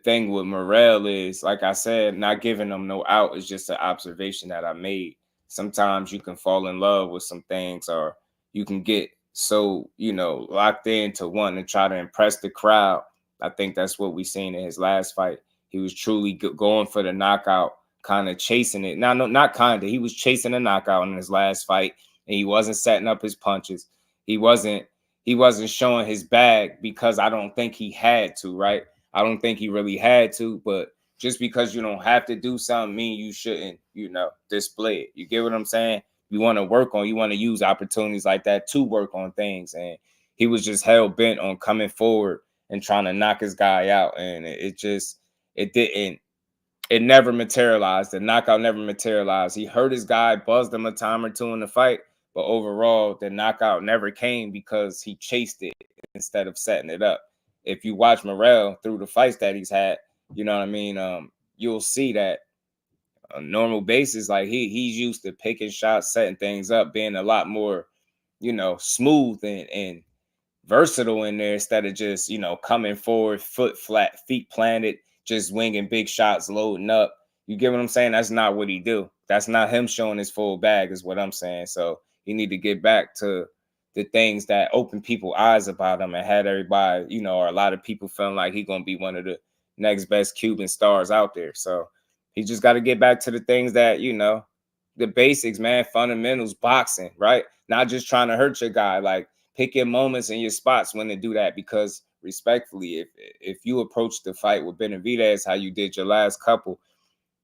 thing with Morrell is, like I said, not giving them no out is just an observation that I made. Sometimes you can fall in love with some things, or you can get so, locked into one and try to impress the crowd. I think that's what we seen in his last fight. He was truly going for the knockout, kind of chasing it. No, not kind of. He was chasing a knockout in his last fight, and he wasn't setting up his punches. He wasn't showing his bag because I don't think he had to, right? I don't think he really had to, but just because you don't have to do something mean you shouldn't, display it. You get what I'm saying? You want to use opportunities like that to work on things. And he was just hell bent on coming forward and trying to knock his guy out. And it never materialized. The knockout never materialized. He hurt his guy, buzzed him a time or two in the fight. But overall, the knockout never came because he chased it instead of setting it up. If you watch Morrell through the fights that he's had, you know what I mean? You'll see that on a normal basis, like he's used to picking shots, setting things up, being a lot more, smooth and versatile in there instead of just, coming forward, foot flat, feet planted, just winging big shots, loading up. You get what I'm saying? That's not what he do. That's not him showing his full bag is what I'm saying. So you need to get back to the things that open people's eyes about him and had everybody, or a lot of people feeling like he's going to be one of the next best Cuban stars out there. So he just got to get back to the things that, the basics, man, fundamentals, boxing, right? Not just trying to hurt your guy. Like, pick your moments and your spots when to do that, because respectfully, if you approach the fight with Benavidez how you did your last couple,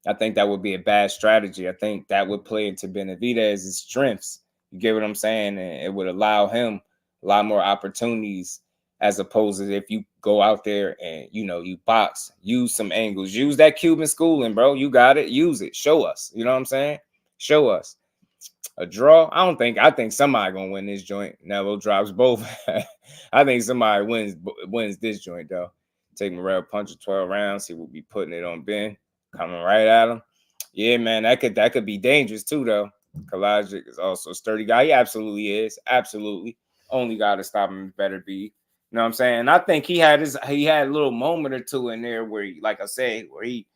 I think that would be a bad strategy. I think that would play into Benavidez's strengths. You get what I'm saying? And it would allow him a lot more opportunities, as opposed to if you go out there and, you box, use some angles, use that Cuban schooling, bro. You got it. Use it. Show us. You know what I'm saying? Show us. A draw? I think somebody gonna win this joint. Neville drops both. I think somebody wins this joint, though. Take Morrell punch of 12 rounds. He will be putting it on Ben, coming right at him. Yeah, man, that could be dangerous too, though. Kalajic is also a sturdy guy. He absolutely is. Absolutely. Only guy to stop him better be. You know what I'm saying? And I think he had a little moment or two in there where he, like I said, where he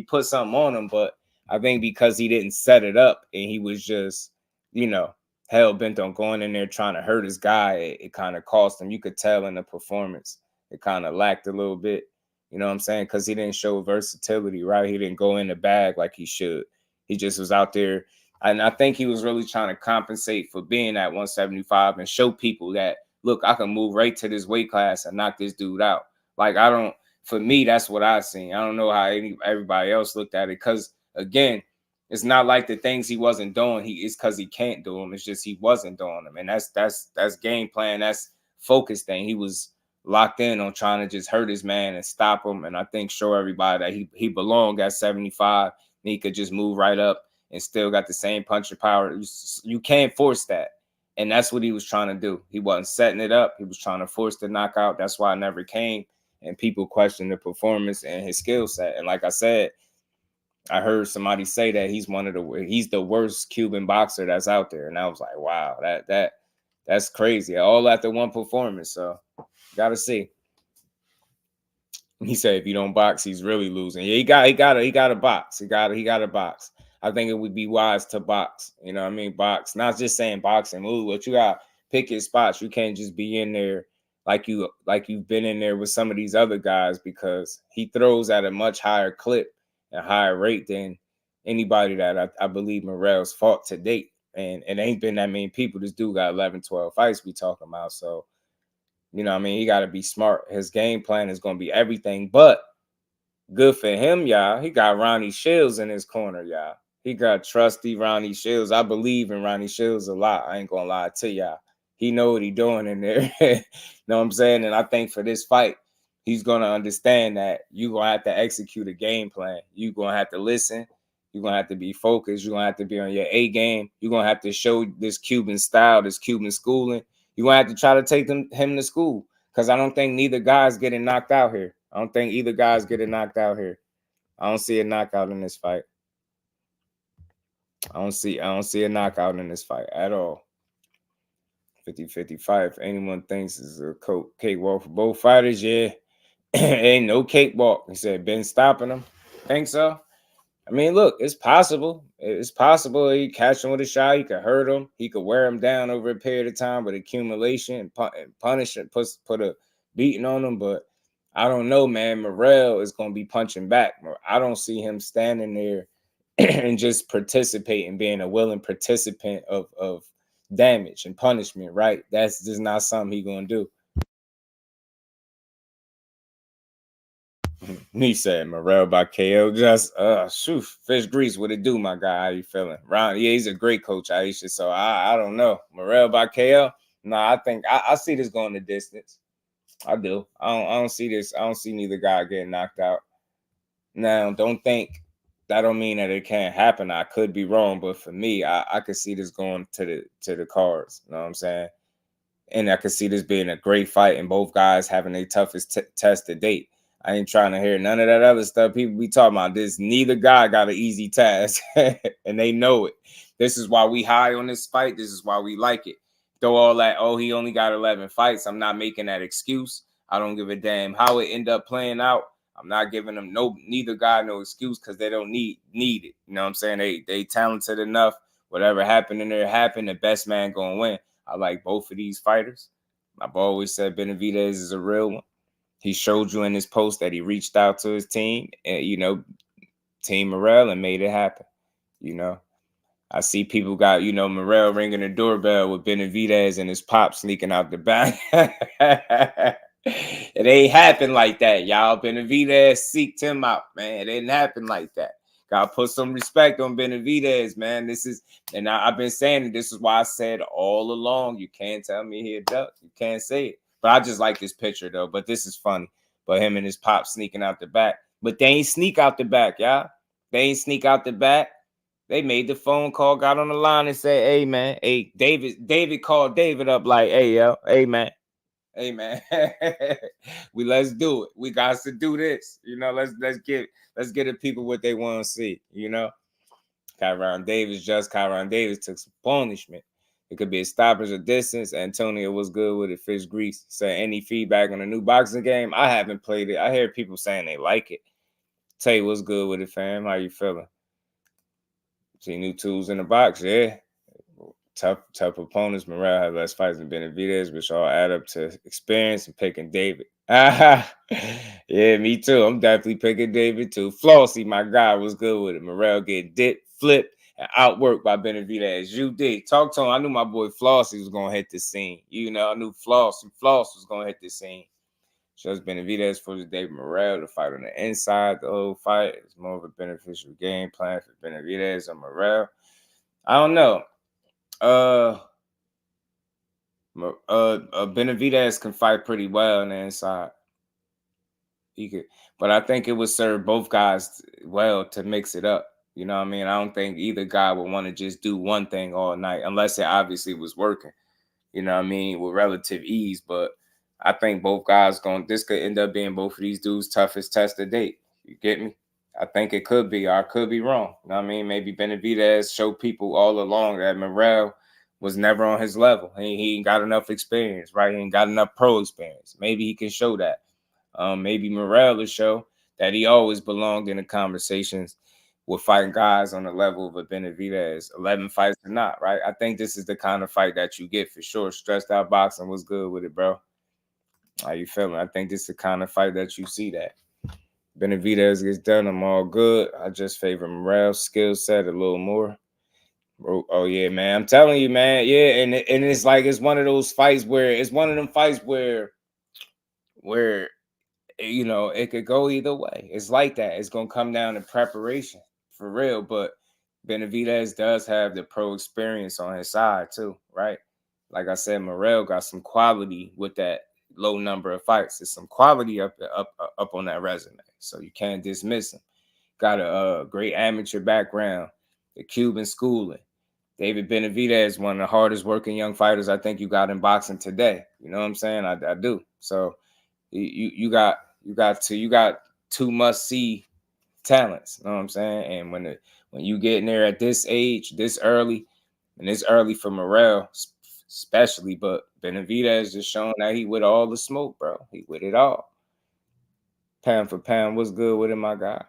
put something on him, but I think because he didn't set it up and he was just, hell bent on going in there trying to hurt his guy, it kind of cost him. You could tell in the performance, it kind of lacked a little bit. You know what I'm saying? Because he didn't show versatility, right? He didn't go in the bag like he should. He just was out there. And I think he was really trying to compensate for being at 175 and show people that, look, I can move right to this weight class and knock this dude out. Like, for me, that's what I seen. I don't know how everybody else looked at it. Because, again, it's not like the things he wasn't doing, it's because he can't do them. It's just he wasn't doing them. And that's game plan. That's focus thing. He was locked in on trying to just hurt his man and stop him. And I think show everybody that he belonged at 75. And he could just move right up and still got the same punching power. You can't force that. And that's what he was trying to do. He wasn't setting it up. He was trying to force the knockout. That's why it never came. And people questioned the performance and his skill set. And like I said, I heard somebody say that he's the worst Cuban boxer that's out there. And I was like, wow, that's crazy. All after one performance. So gotta see. He said if you don't box, he's really losing. Yeah, he got a box. He got a box. I think it would be wise to box. You know what I mean? Box. Not just saying boxing. Move, but you got pick your spots. You can't just be in there like you've been in there with some of these other guys, because he throws at a much higher clip and higher rate than anybody that I believe Morrell's fought to date. And it ain't been that many people. This dude got 11, 12 fights we talking about. So, you know what I mean? He got to be smart. His game plan is going to be everything. But good for him, y'all. He got Ronnie Shields in his corner, y'all. He got trusty Ronnie Shields. I believe in Ronnie Shields a lot. I ain't going to lie to y'all. He know what he doing in there. Know what I'm saying? And I think for this fight, he's going to understand that you're going to have to execute a game plan. You're going to have to listen. You're going to have to be focused. You're going to have to be on your A game. You're going to have to show this Cuban style, this Cuban schooling. You're going to have to try to take him to school, because I don't think neither guy's getting knocked out here. I don't think either guy's getting knocked out here. I don't see a knockout in this fight. I don't see a knockout in this fight at all. 50-50 fight. If anyone thinks it's a cakewalk for both fighters, yeah. Ain't no cakewalk. He said, been stopping him. Think so? I mean, look, it's possible. It's possible he catch him with a shot. He could hurt him. He could wear him down over a period of time with accumulation and punish and put a beating on him. But I don't know, man. Morrell is going to be punching back. I don't see him standing there and just participating, being a willing participant of damage and punishment, right? That's just not something he's going to do. He said Morrell by KO. Just shoot, fish grease. What it do, my guy? How you feeling? Ron, yeah, he's a great coach, Aisha. So I don't know. Morrell by KO. No, I think I see this going the distance. I do. I don't see this. I don't see neither guy getting knocked out. Now, don't think that don't mean that it can't happen. I could be wrong, but for me, I could see this going to the cards. You know what I'm saying? And I could see this being a great fight and both guys having their toughest test to date. I ain't trying to hear none of that other stuff people be talking about. This neither guy got an easy task, and they know it. This is why we high on this fight. This is why we like it. Though all that, oh, he only got 11 fights. I'm not making that excuse. I don't give a damn how it end up playing out. I'm not giving them neither guy no excuse because they don't need it. You know what I'm saying? They talented enough. Whatever happened in there happened. The best man gonna win. I like both of these fighters. I've always said Benavidez is a real one. He showed you in his post that he reached out to his team, and, Team Morrell, and made it happen. I see people got, Morrell ringing the doorbell with Benavidez and his pop sneaking out the back. It ain't happen like that, y'all. Benavidez seeked him out, man. It didn't happen like that. Gotta put some respect on Benavidez, man. I've been saying it. This is why I said all along, you can't tell me he a duck. You can't say it. But I just like this picture, though. But this is funny. But him and his pop sneaking out the back. But they ain't sneak out the back, y'all. They ain't sneak out the back. They made the phone call, got on the line and said, hey, man. Hey, David called David up like, hey, yo. Hey, man. Hey, man. Let's do it. We got to do this. Let's get the people what they want to see, Kyron Davis took some punishment. It could be a stoppage or distance. Antonio was good with it. Fish grease. Say any feedback on the new boxing game? I haven't played it. I hear people saying they like it. Tell you what's good with it, fam. How you feeling? See new tools in the box, yeah. Tough opponents. Morrell had less fights than Benavidez, which all add up to experience and picking David. Yeah, me too. I'm definitely picking David too. Flossy, my guy, was good with it. Morrell get dipped, flipped, and outworked by Benavidez. You did. Talk to him. I knew my boy Flossy was going to hit the scene. I knew Floss was going to hit the scene. Shows Benavidez for the David Morrell to fight on the inside. The whole fight is more of a beneficial game plan for Benavidez or Morrell. I don't know. Benavidez can fight pretty well on the inside. He could, but I think it would serve both guys well to mix it up. You know what I mean? I don't think either guy would want to just do one thing all night unless it obviously was working. You know what I mean? With relative ease. But I think both guys this could end up being both of these dudes' toughest test to date. You get me? I think it could be, or I could be wrong. You know what I mean? Maybe Benavidez showed people all along that Morrell was never on his level. He ain't got enough experience, right? He ain't got enough pro experience. Maybe he can show that. Maybe Morrell will show that he always belonged in the conversations with fighting guys on the level of a Benavidez, 11 fights or not, right? I think this is the kind of fight that you get for sure. Stressed out boxing was good with it, bro. How you feeling? I think this is the kind of fight that you see that. Benavidez gets done, I'm all good. I just favor Morrell's skill set a little more. Oh yeah, man. I'm telling you, man. Yeah, and it's like it's one of those fights where it could go either way. It's like that. It's gonna come down to preparation for real. But Benavidez does have the pro experience on his side too, right? Like I said, Morrell got some quality with that low number of fights. There's some quality up on that resume, so you can't dismiss him. Got a great amateur background, the Cuban schooling. David Benavidez, one of the hardest working young fighters I think you got in boxing today. You know what I'm saying? I do. So you got two must see talents. You know what I'm saying? And when you get in there at this age, this early, and it's early for Morrell, especially, but Benavidez just showing that he with all the smoke, bro. He with it all. Pound for pound, what's good with him, my guy?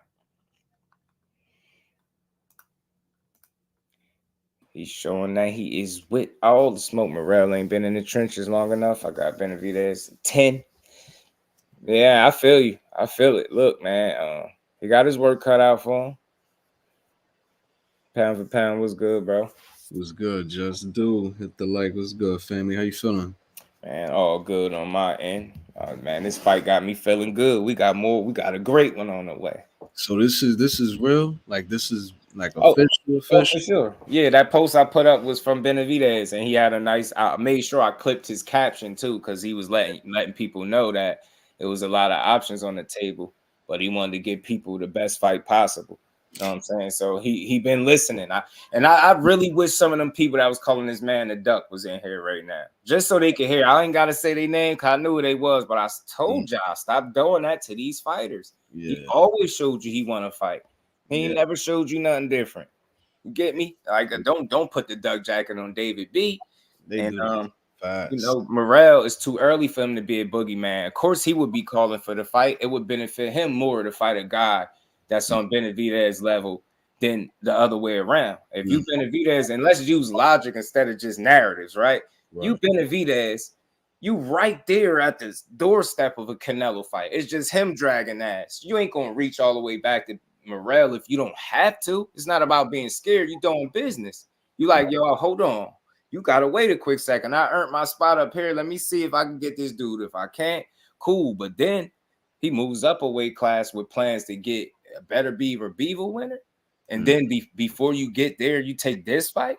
He's showing that he is with all the smoke. Morrell ain't been in the trenches long enough. I got Benavidez 10. Yeah, I feel you. I feel it. Look, man, he got his work cut out for him. Pound for pound, what's good, bro? What's good, Just Do? Hit the like. What's good, family? How you feeling? Man, all good on my end. Man, this fight got me feeling good. We got more. We got a great one on the way. So this is real. Like this is like Oh, official. for sure. Yeah, that post I put up was from Benavidez, and he had a nice. I made sure I clipped his caption too, because he was letting people know that it was a lot of options on the table, but he wanted to give people the best fight possible. You know what I'm saying? So he been listening. I really wish some of them people that was calling this man the duck was in here right now, just so they could hear. I ain't gotta say their name because I knew who they was, but I told y'all stop doing that to these fighters. Yeah. He always showed you he want to fight. He ain't never showed you nothing different. You get me? Like don't put the duck jacket on David B. They And do fast. you know, Morrell is too early for him to be a boogeyman. Of course, he would be calling for the fight. It would benefit him more to fight a guy that's on Benavidez level than the other way around. If you Benavidez, and let's use logic instead of just narratives, right? You Benavidez, you right there at the doorstep of a Canelo fight. It's just him dragging ass. You ain't gonna reach all the way back to Morrell if you don't have to. It's not about being scared. You doing business. You like, yo, hold on. You gotta wait a quick second. I earned my spot up here. Let me see if I can get this dude. If I can't, cool. But then he moves up a weight class with plans to get a better Bivol winner. And then before you get there, you take this fight.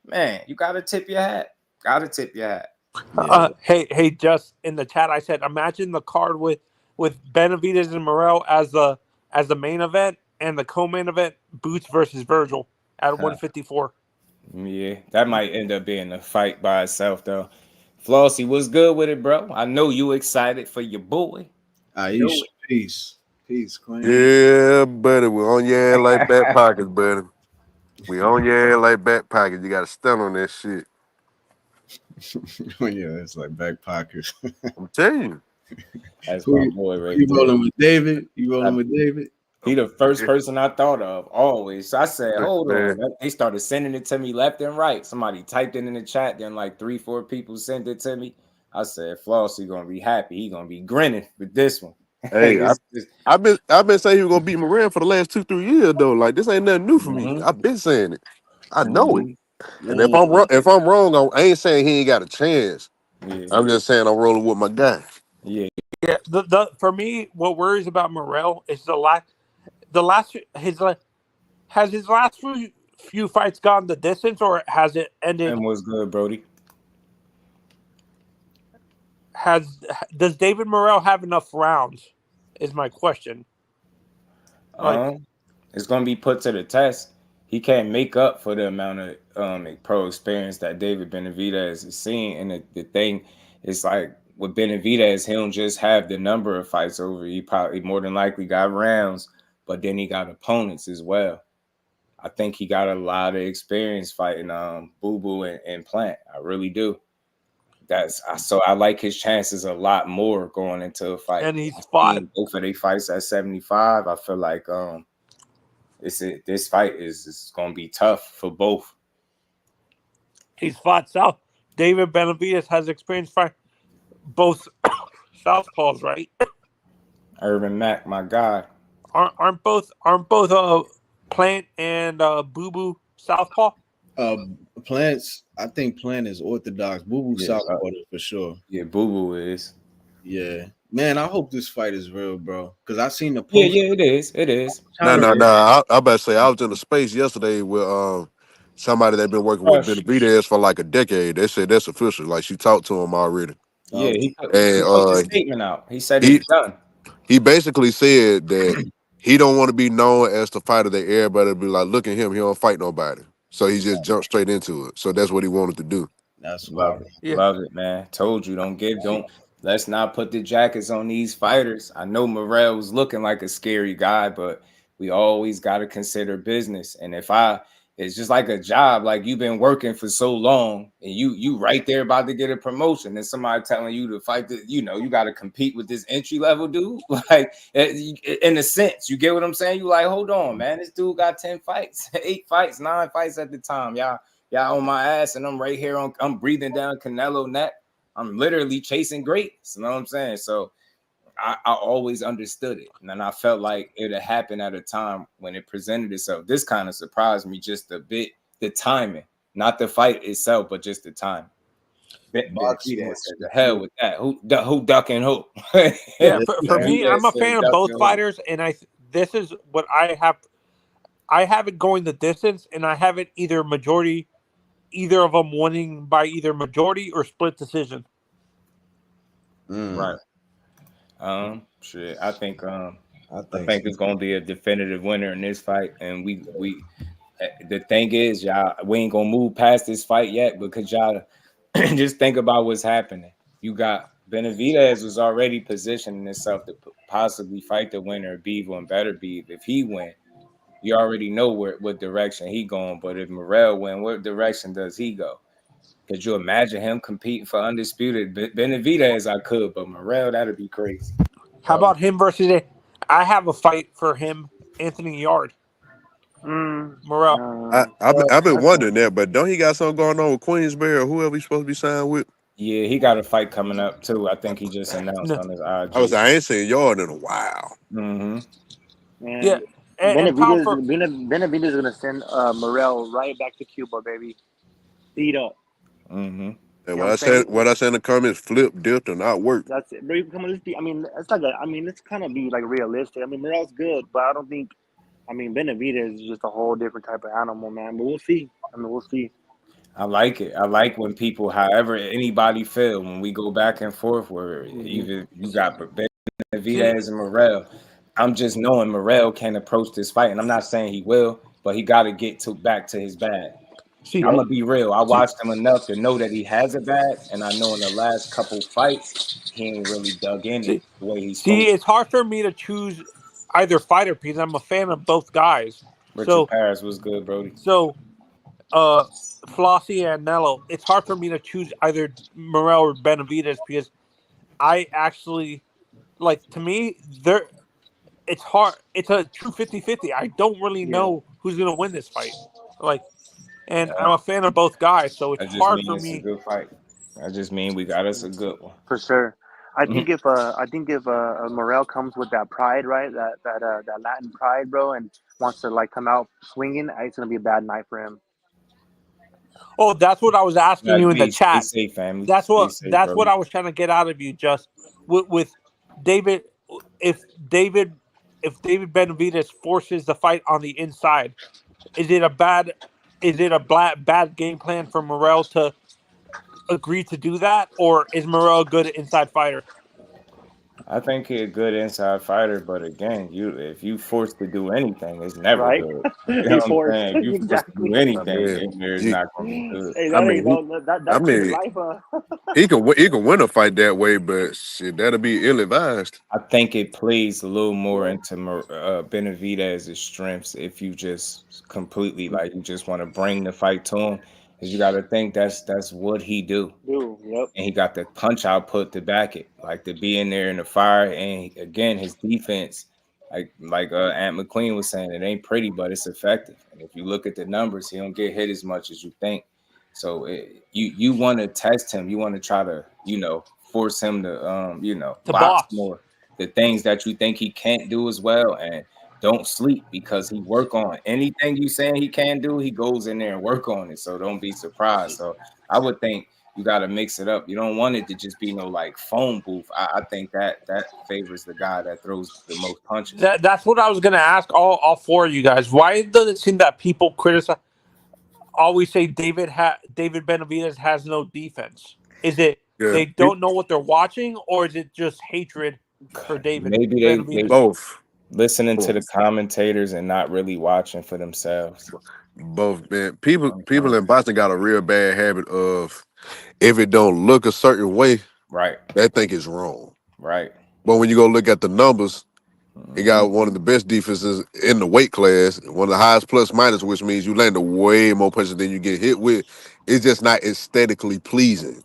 Man, you gotta tip your hat. Gotta tip your hat. Yeah. Hey, just in the chat, I said, imagine the card with Benavidez and Morrell as the main event, and the co-main event, Boots versus Virgil at 154. Yeah, that might end up being a fight by itself, though. Flossie, what's good with it, bro? I know you excited for your boy. Aish, peace, Queen. Yeah, buddy, we on your ass like back pockets, buddy. We on your ass like back pockets. You got to stand on that shit. Yeah, it's like back pockets. I'm telling you. That's my boy right You there. rolling with David? You rolling with David? He the first person I thought of always. So I said, hold Man. on. They started sending it to me left and right. Somebody typed it in the chat. Then like 3-4 people sent it to me. I said, Flossie gonna be happy. He gonna be grinning with this one. Hey, I've been saying he was gonna beat Morrell for the last 2-3 years though. Like this ain't nothing new for me. I've been saying it. I know it. And if I'm wrong, I ain't saying he ain't got a chance. Yeah. I'm just saying I'm rolling with my guy. Yeah. Yeah, for me, what worries about Morrell is has his last few fights gone the distance, or has it ended? And what's good, Brody? Does David Morrell have enough rounds? Is my question. It's gonna be put to the test. He can't make up for the amount of pro experience that David Benavidez is seeing. And the thing is, like with Benavidez, he don't just have the number of fights over. He probably more than likely got rounds, but then he got opponents as well. I think he got a lot of experience fighting Boo Boo and Plant. I really do. So I like his chances a lot more going into a fight. And he's fought both of their fights at 75. I feel like this fight is going to be tough for both. He's fought South. David Benavidez has experience fighting both southpaws, right? Urban Mac, my guy. Aren't both Plant and Boo Boo southpaw? Plants. I think Plant is orthodox. Boo Boo southpaw for sure. Yeah, Boo Boo is. Yeah, man. I hope this fight is real, bro. Because I seen the post. Yeah, it is. It is. No. I about to say I was in a space yesterday with somebody that been working with Benavidez for like a decade. They said that's official. Like she talked to him already. Yeah, he put a statement out. He said it's done. He basically said that he don't want to be known as the fighter that everybody be like, look at him, he don't fight nobody. So he just jumped straight into it. So that's what he wanted to do. That's love it, man. Told you, let's not put the jackets on these fighters. I know Morrell was looking like a scary guy, but we always got to consider business. And it's just like a job, like you've been working for so long and you right there about to get a promotion and somebody telling you to fight you got to compete with this entry level dude. Like, in a sense, you get what I'm saying? You like, hold on, man, this dude got 10 fights, 8 fights, 9 fights at the time. Y'all on my ass, and I'm right here I'm breathing down Canelo neck. I'm literally chasing greats. You know what I'm saying? So I always understood it. And then I felt like it had happened at a time when it presented itself. This kind of surprised me just a bit, the timing, not the fight itself, but just the time. Benavidez said, the hell with that. Who ducking who? Yeah, for me, I'm a fan of both fighters, and this is what I have. I have it going the distance, and I have it either of them winning by either majority or split decision. Right. Shit. I think it's gonna be a definitive winner in this fight, and we the thing is, y'all, we ain't gonna move past this fight yet because y'all just think about what's happening. You got Benavidez was already positioning himself to possibly fight the winner of Bivol and Beterbiev. If he win, you already know what direction he going. But if Morrell win, what direction does he go? Could you imagine him competing for undisputed? Benavidez, I could, but Morrell, that'd be crazy. How about him versus? I have a fight for him, Anthony Yard. Morrell. I've been wondering that, but don't he got something going on with Queensberry or whoever he's supposed to be signed with? Yeah, he got a fight coming up too. I think he just announced on his IG. I ain't seen Yard in a while. Yeah. Benavidez is gonna send Morrell right back to Cuba, baby. Beat up. And what I said in the comments, flip, dipped, and not work. That's it. Come on, let's kind of be like realistic. I mean, Morrell's good, but I don't think. I mean, Benavidez is just a whole different type of animal, man. But we'll see. We'll see. I like it. I like when people, however anybody feel, when we go back and forth, where even you got Benavidez and Morrell. I'm just knowing Morrell can approach this fight, and I'm not saying he will, but he got to get back to his bag. I'm gonna be real. I watched him enough to know that he has a bag, and I know in the last couple fights he ain't really dug in it the way he's. It's hard for me to choose either fighter because I'm a fan of both guys. Richard Paris was good, Brody. So, Flossie and Nello, it's hard for me to choose either Morrell or Benavidez because I actually to me it's hard. It's a true 50-50. I don't really know who's gonna win this fight. And I'm a fan of both guys, so it's hard for me. It's a good fight. I just mean we got us a good one for sure. I think if Morrell comes with that pride, right, that Latin pride, bro, and wants to come out swinging, it's gonna be a bad night for him. Oh, that's what I was asking you in the chat. Safe, family. That's what I was trying to get out of you. Just with David, if David Benavidez forces the fight on the inside, is it a bad game plan for Morrell to agree to do that, or is Morrell a good inside fighter? I think he's a good inside fighter, but again, if you forced to do anything, it's never good. You know what I'm saying? If you forced to do anything, it's not going to be good. He can win a fight that way, but shit, that'll be ill-advised. I think it plays a little more into Benavidez's strengths if you just completely you just want to bring the fight to him. Because you got to think that's what he do. Yep. And he got the punch output to back it, to be in there in the fire. And again, his defense, like Ant McQueen was saying, it ain't pretty, but it's effective. And if you look at the numbers, he don't get hit as much as you think. So you want to test him. You want to try to, force him to box more. The things that you think he can't do as well. And don't sleep because he work on anything you saying he can do. He goes in there and work on it. So don't be surprised. So I would think you got to mix it up. You don't want it to just be no phone booth. I think that favors the guy that throws the most punches. That's what I was going to ask all four of you guys. Why does it seem that people criticize? Always say David Benavidez has no defense. Is it they don't know what they're watching, or is it just hatred for David? Maybe they both. Listening to the commentators and not really watching for themselves. Both, man. People in boxing got a real bad habit of if it don't look a certain way, right, they think it's wrong. Right. But when you go look at the numbers, He got one of the best defenses in the weight class, one of the highest plus minus, which means you land way more punches than you get hit with. It's just not aesthetically pleasing.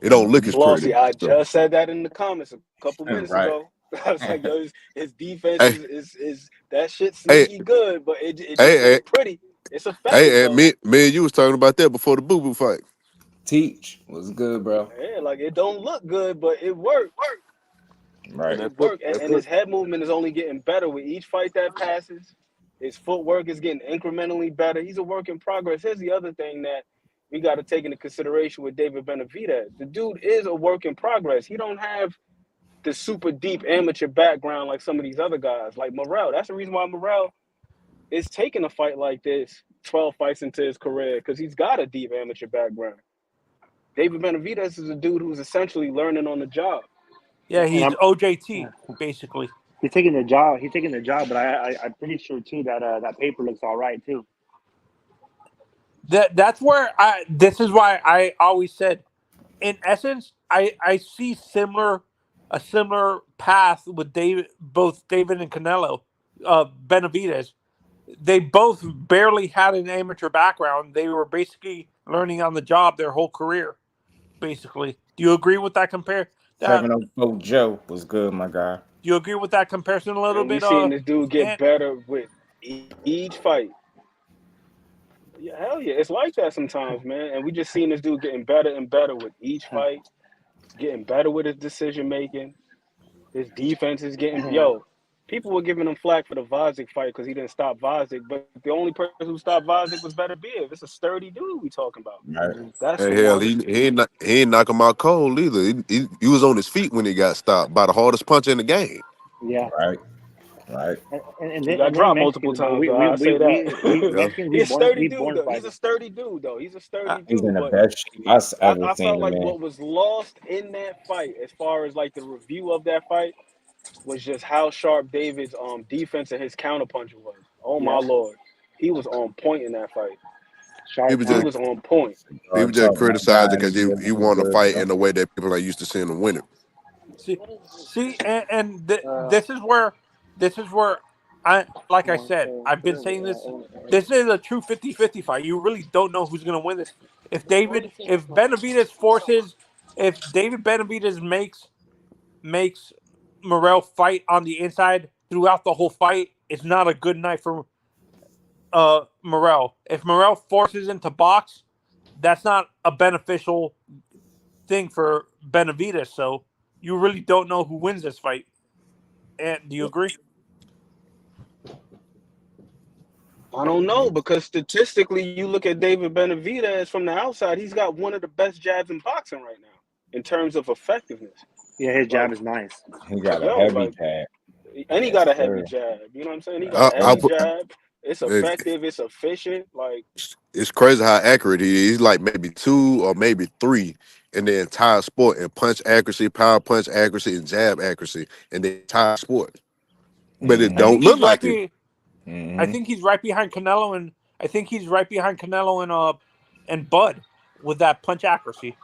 It don't look as Flossie, pretty. I So, just said that in the comments a couple minutes Right. ago. I was like, yo, his defense hey, is that shit hey, sneaky good, but it just hey, ain't pretty. It's effective hey, though. me and you was talking about that before the Boo Boo fight. Teach was good, bro. Yeah, like it don't look good, but it worked. Right. It worked, and his head movement is only getting better with each fight that passes. His footwork is getting incrementally better. He's a work in progress. Here's the other thing that we got to take into consideration with David Benavidez. The dude is a work in progress. He don't have the super deep amateur background like some of these other guys, like Morrell. That's the reason why Morrell is taking a fight like this 12 fights into his career, because he's got a deep amateur background. David Benavidez is a dude who's essentially learning on the job. Yeah, he's I'm- OJT basically. He's taking the job. But I'm pretty sure too that that paper looks all right too. That's where this is why I always said, in essence, I see a similar path with both David and Canelo, Benavidez. They both barely had an amateur background. They were basically learning on the job their whole career, basically. Do you agree with that 704 Joe was good, my guy. Do you agree with that comparison a little And we bit? seen this dude get Ant? better with each fight. Yeah, hell yeah. It's like that sometimes, man. And we just seen this dude getting better and better with each fight, getting better with his decision making. His defense is getting people were giving him flack for the Vazic fight because he didn't stop Vazic, but the only person who stopped Vazic was Beterbiev. It's a sturdy dude we talking about. Right. That's Hey, who hell, won. he ain't knock him out cold either. He was on his feet when he got stopped by the hardest puncher in the game. Yeah. Right. And He got dropped multiple times, though. I say that. Mexicans, He's a sturdy dude, born though. He's fighters. a sturdy dude, though. He's a sturdy He's dude. in the But best shape I've ever I seen felt him like in. what was lost in that fight, as far as like the review of that fight, was just how sharp David's defense and his counterpuncher was. Oh my lord, he was on point in that fight. He was He just was on point. criticizing because he won the fight in a way that people are used to seeing him win it. See, this is where like I said, I've been saying this. This is a true 50-50 fight. You really don't know who's going to win this. If David Benavidez makes Morrell fight on the inside throughout the whole fight, it's not a good night for Morrell. If Morrell forces him to box, that's not a beneficial thing for Benavidez. So you really don't know who wins this fight. And do you agree? I don't know, because statistically, you look at David Benavidez from the outside, he's got one of the best jabs in boxing right now in terms of effectiveness. Yeah, his jab is nice. He got a heavy jab. And he got a heavy jab. You know what I'm saying? He got a heavy jab. It's effective. It's efficient. Like, it's crazy how accurate he is. He's like maybe 2 or maybe 3 in the entire sport in punch accuracy, power punch accuracy, and jab accuracy in the entire sport. But it don't look like it. I think he's right behind Canelo, and I think he's right behind Canelo and Bud with that punch accuracy,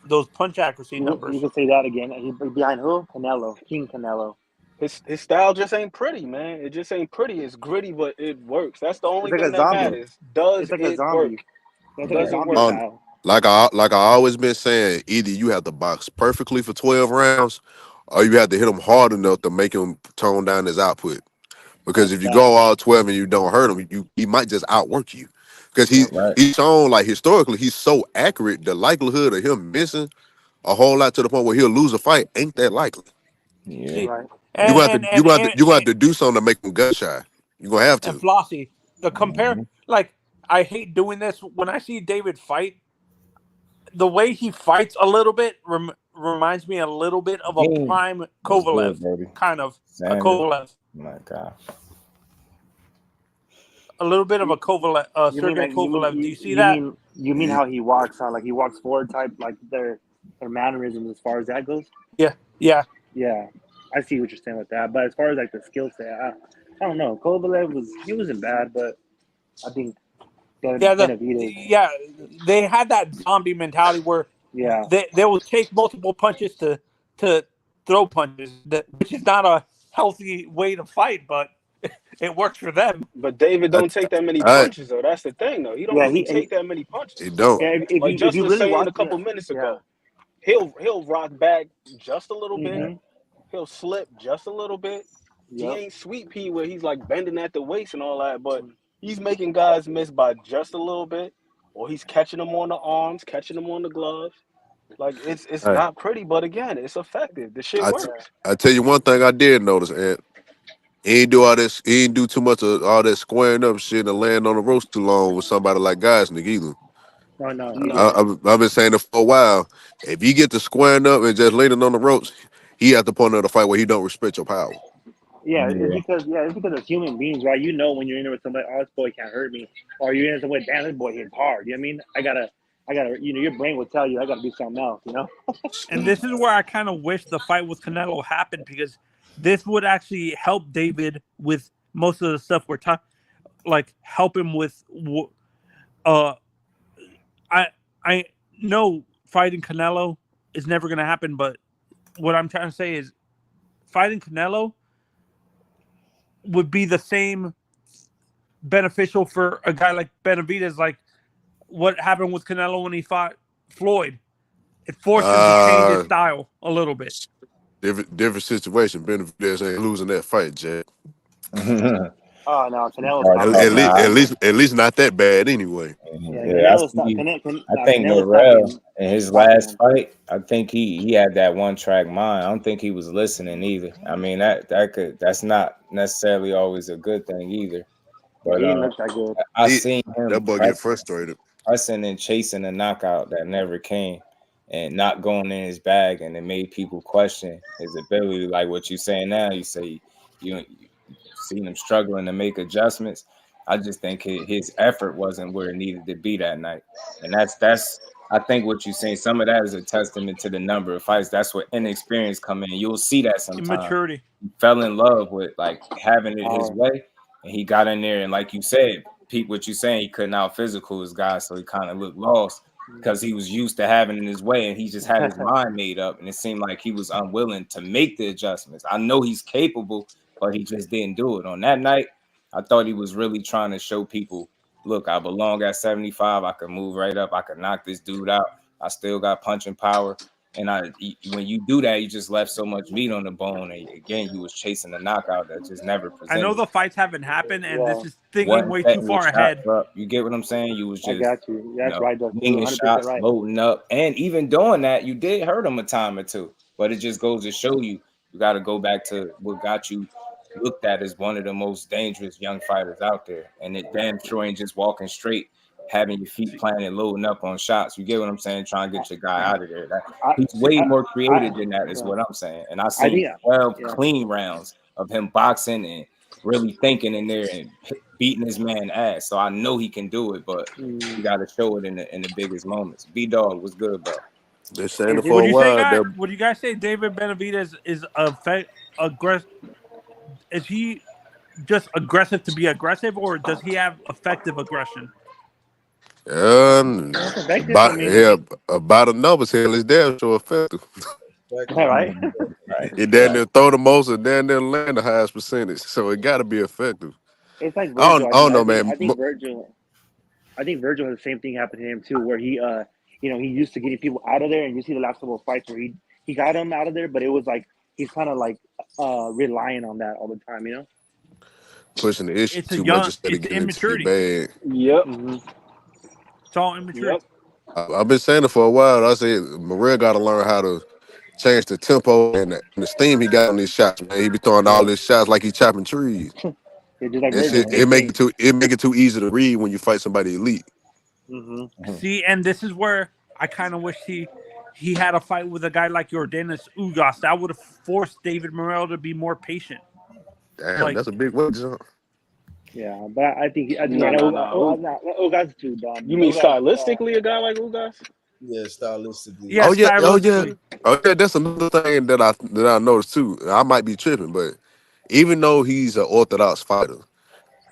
those punch accuracy numbers. You can say that again. He's behind who? Canelo, King Canelo. His style just ain't pretty, man. It just ain't pretty. It's gritty, but it works. That's the only It's like thing a that zombie. matters. Does It's like it a zombie. work? It's like Does a it zombie work? style. Like I always been saying, either you have to box perfectly for 12 rounds, or you have to hit him hard enough to make him tone down his output. Because if you go all 12 and you don't hurt him, he might just outwork you. Because he's shown, like, historically, he's so accurate, the likelihood of him missing a whole lot to the point where he'll lose a fight ain't that likely. Yeah. See, Right. You're gonna have to do something to make him gun shy. You're gonna have to. And Flossie, like, I hate doing this when I see David fight. The way he fights a little bit reminds me a little bit of a prime Kovalev, kind of a Kovalev. My God. A little bit of a Kovalev, Sergey Kovalev. Do you see that? You mean how he walks? Like he walks forward type, like their mannerisms as far as that goes? Yeah. Yeah. I see what you're saying with that. But as far as like the skill set, I don't know. Kovalev wasn't bad, but I think they had that zombie mentality where they will take multiple punches to throw punches, which is not a healthy way to fight, but it works for them. But David I, don't take that many I, punches though. That's the thing though. He don't Yeah, really take that many he punches. don't. yeah. Like If Justin you was really saying watch, a couple minutes yeah. ago, he'll rock back just a little bit. Mm-hmm. He'll slip just a little bit. He Yep. ain't Sweet Pea where he's like bending at the waist and all that, but he's making guys miss by just a little bit, or he's catching them on the arms, catching them on the gloves. Like it's Hey, not pretty, but again, it's effective. The shit works. I tell you one thing I did notice, and he ain't do all this. He ain't do too much of all that squaring up shit and laying on the ropes too long with somebody like Geisnick either. No, he No. didn't. I've been saying it for a while. If you get to squaring up and just leaning on the ropes, he at the point of the fight where he don't respect your power. Yeah, Yeah. it's because as human beings, right? You know when you're in there with somebody, oh, this boy can't hurt me, or you're in there with, damn, this boy hits hard. You know what I mean? I gotta, your brain will tell you I gotta do something else. And this is where I kind of wish the fight with Canelo happened, because this would actually help David with most of the stuff we're talking, like help him with. I know fighting Canelo is never going to happen, but what I'm trying to say is fighting Canelo would be the same beneficial for a guy like Benavidez, like what happened with Canelo when he fought Floyd. It forced him to change his style a little bit. Different situation. Benavidez ain't losing that fight, Jack. Oh no, Canelo's At least not that bad anyway. Yeah, I think Morrell in his last fight, I think he had that one track mind. I don't think he was listening either. I mean that's not necessarily always a good thing either. But he didn't look that good. I seen him that boy get frustrated, pressing and chasing a knockout that never came, and not going in his bag, and it made people question his ability. Like what you saying now, you say you seen him struggling to make adjustments. I just think his effort wasn't where it needed to be that night, and that's I think what you're saying. Some of that is a testament to the number of fights. That's where inexperience come in. You'll see that sometimes. Immaturity. He fell in love with like having it his way, and he got in there, and like you said, Pete, what you saying, he couldn't out physical his guy, so he kind of looked lost because he was used to having it his way, and he just had his mind made up, and it seemed like he was unwilling to make the adjustments. I know he's capable, but he just didn't do it. On that night, I thought he was really trying to show people, look, I belong at 75. I can move right up. I can knock this dude out. I still got punching power. And when you do that, you just left so much meat on the bone. And again, you was chasing the knockout that just never presented. I know the fights haven't happened, and this is thinking way too far ahead. You get what I'm saying? You was just, I got you. That's right. winging shots, right. Loading up. And even doing that, you did hurt him a time or two. But it just goes to show you got to go back to what got you looked at as one of the most dangerous young fighters out there. And it damn sure ain't just walking straight, having your feet planted, loading up on shots. You get what I'm saying? Trying to get your guy out of there. He's way more creative than that is what I'm saying. And I see 12 clean rounds of him boxing and really thinking in there and beating his man ass. So I know he can do it, but you got to show it in the biggest moments. B-Dog was good, bro. They're saying it for a while. What do you guys say? David Benavidez is aggressive. Is he just aggressive to be aggressive, or does he have effective aggression? About a numbers here. It's damn sure effective. Right. It damn near throw the most and damn near land the highest percentage. So it got to be effective. It's like Virgil. I don't know, man. I think Virgil had the same thing happen to him too, where he he used to getting people out of there, and you see the last couple of fights where he got them out of there, but it was like he's kind of like relying on that all the time, pushing the issue too much instead of getting immaturity. Bad. Yep. Mm-hmm. It's all immaturity. Yep. I've been saying it for a while. I said Morrell got to learn how to change the tempo and the steam he got on these shots, man. He be throwing all these shots like he chopping trees. It make it too easy to read when you fight somebody elite. Mm-hmm. See, and this is where I kind of wish he had a fight with a guy like Yordenis Ugas. That would have forced David Morrell to be more patient. Damn, that's a big weight jump. Yeah, but I think Ugas too dumb. You mean stylistically a guy like Ugas? Yeah, stylistically. Yeah, oh yeah. That's another thing that I noticed too. I might be tripping, but even though he's an orthodox fighter,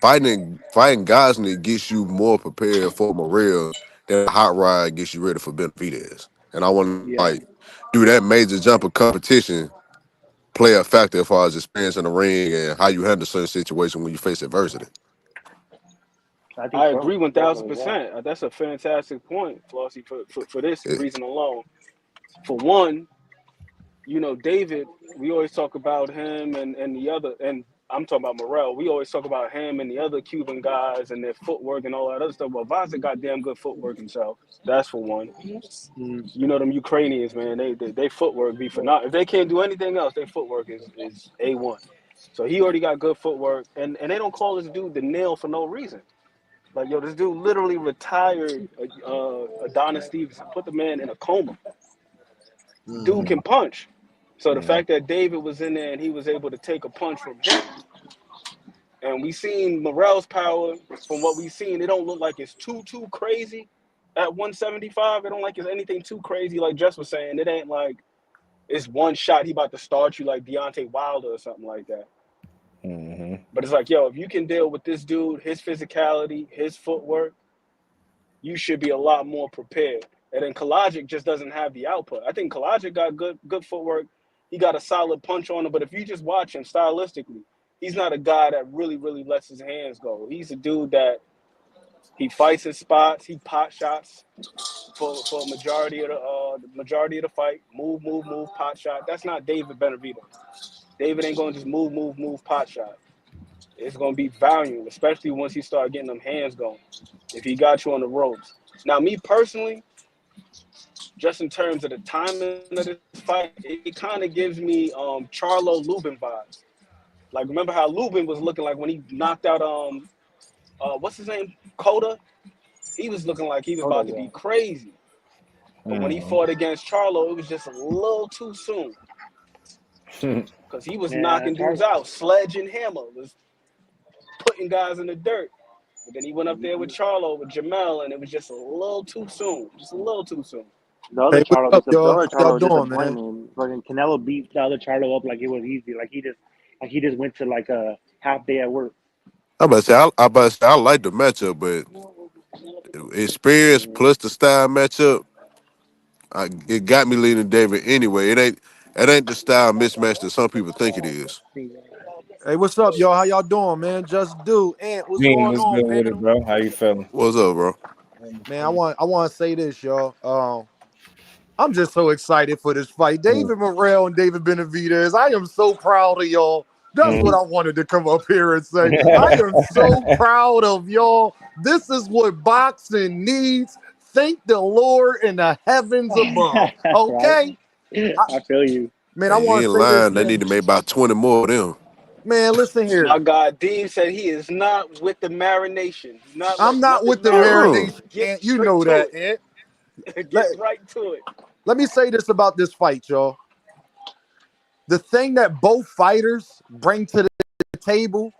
fighting Gosney gets you more prepared for Morrell than a hot rod gets you ready for Benavidez. And I want to do that major jump of competition play a factor as far as experience in the ring and how you handle certain situations when you face adversity. I think I so. agree Definitely, yeah. 1,000%. That's a fantastic point, Flossie, for this It, reason alone. For one, David, we always talk about him and the other, and I'm talking about Morrell. We always talk about him and the other Cuban guys and their footwork and all that other stuff. Well, Vaza got damn good footwork himself. That's for one. Mm. Them Ukrainians, man, they footwork be phenomenal. If they can't do anything else, their footwork is A1. So he already got good footwork, and they don't call this dude the nail for no reason. Like, yo, this dude literally retired Adonis Stevenson, put the man in a coma. Dude can punch. So the fact that David was in there and he was able to take a punch from him, and we seen Morrell's power. From what we seen, it don't look like it's too crazy at 175. It don't like it's anything too crazy. Like Jess was saying, it ain't like it's one shot he about to start you like Deontay Wilder or something like that. But it's like, yo, if you can deal with this dude, his physicality, his footwork, you should be a lot more prepared. And then Kalajic just doesn't have the output. I think Kalajic got good footwork. He got a solid punch on him. But if you just watch him stylistically, he's not a guy that really lets his hands go. He's a dude that he fights in spots. He pot shots for a majority of the fight. Move, pot shot. That's not David Benavidez. David ain't going to just move, pot shot. It's going to be volume, especially once he start getting them hands going. If he got you on the ropes. Now, me personally, just in terms of the timing of this fight, it kind of gives me Charlo Lubin vibes. Like, remember how Lubin was looking like when he knocked out what's his name, Coda? He was looking like he was about to be crazy. But when he fought against Charlo, it was just a little too soon. Because he was knocking dudes out. Sledge and Hammer was putting guys in the dirt. But then he went up there with Charlo, with Jamel, and it was just a little too soon. Just a little too soon. The other Charlo, what's up, the y'all? other How y'all Charlo doing, man? disappointing. Fucking Canelo beat the other Charlo up like it was easy. Like he just went to like a half day at work. I like the matchup, but experience plus the style matchup, it got me leaning David anyway. It ain't the style mismatch that some people think it is. Hey, what's up, y'all? How y'all doing, man? Just do. Ant, what's Dean, going what's on, good with it, man? bro? How you feeling? What's up, bro? Man, I want to say this, y'all. I'm just so excited for this fight. David Morrell and David Benavidez. I am so proud of y'all. That's what I wanted to come up here and say. I am so proud of y'all. This is what boxing needs. Thank the Lord in the heavens above. Okay? I feel you. Man, I Hey, he want to ain't say this, lying. They man. need to make about 20 more of them. Man, listen here. My God, Dean said he is not with the marination. He's not I'm letting not nothing with the marinate. marination, Get Ant. You straight know to that, it. Ant. Get right to it. Let me say this about this fight, y'all. The thing that both fighters bring to the table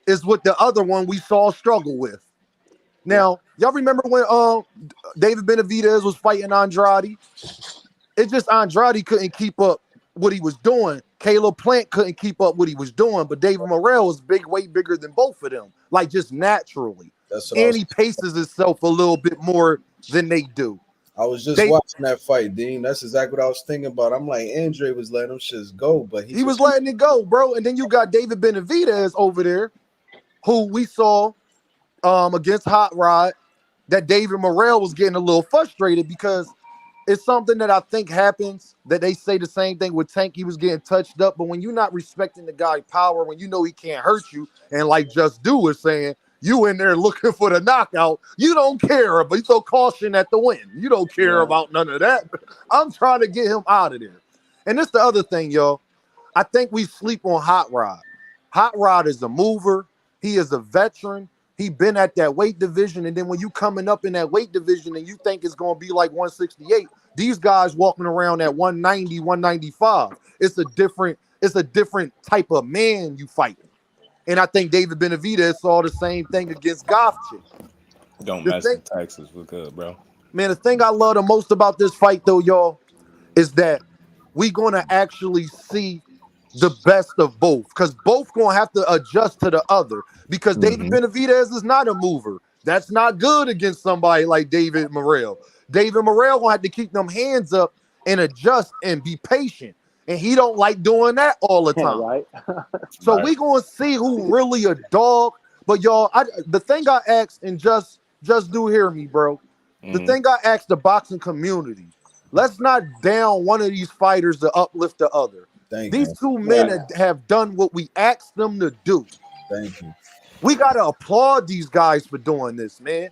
is what the other one we saw struggle with. Now, y'all remember when David Benavidez was fighting Andrade? It's just Andrade couldn't keep up what he was doing. Caleb Plant couldn't keep up what he was doing, but David Morrell was way bigger than both of them, like just naturally. That's what And he paces himself a little bit more than they do. I was just watching that fight, Dean. That's exactly what I was thinking about. I'm like, Andre was letting them shits go, but he was letting it go, bro. And then you got David Benavidez over there, who we saw against Hot Rod, that David Morrell was getting a little frustrated because it's something that I think happens, that they say the same thing with Tank. He was getting touched up, but when you're not respecting the guy's power, when you know he can't hurt you, and like Just Do was saying, you in there looking for the knockout, you don't care, but you throw caution at the wind. You don't care about none of that. I'm trying to get him out of there. And this the other thing, y'all. I think we sleep on Hot Rod. Hot Rod is a mover. He is a veteran. He been at that weight division, and then when you coming up in that weight division and you think it's going to be like 168, these guys walking around at 190, 195. It's a different type of man you fighting. And I think David Benavidez saw the same thing against Goffchick. Don't mess with Texas. We're good, bro. Man, the thing I love the most about this fight, though, y'all, is that we going to actually see the best of both, because both going to have to adjust to the other, because David Benavidez is not a mover. That's not good against somebody like David Morrell. David Morrell going to have to keep them hands up and adjust and be patient. and he don't like doing that all the time. right. So we gonna see who really a dog. But y'all, the thing I asked, and just do hear me, bro. The thing I asked the boxing community, let's not down one of these fighters to uplift the other. These two men have done what we asked them to do. Thank you. We gotta applaud these guys for doing this, man.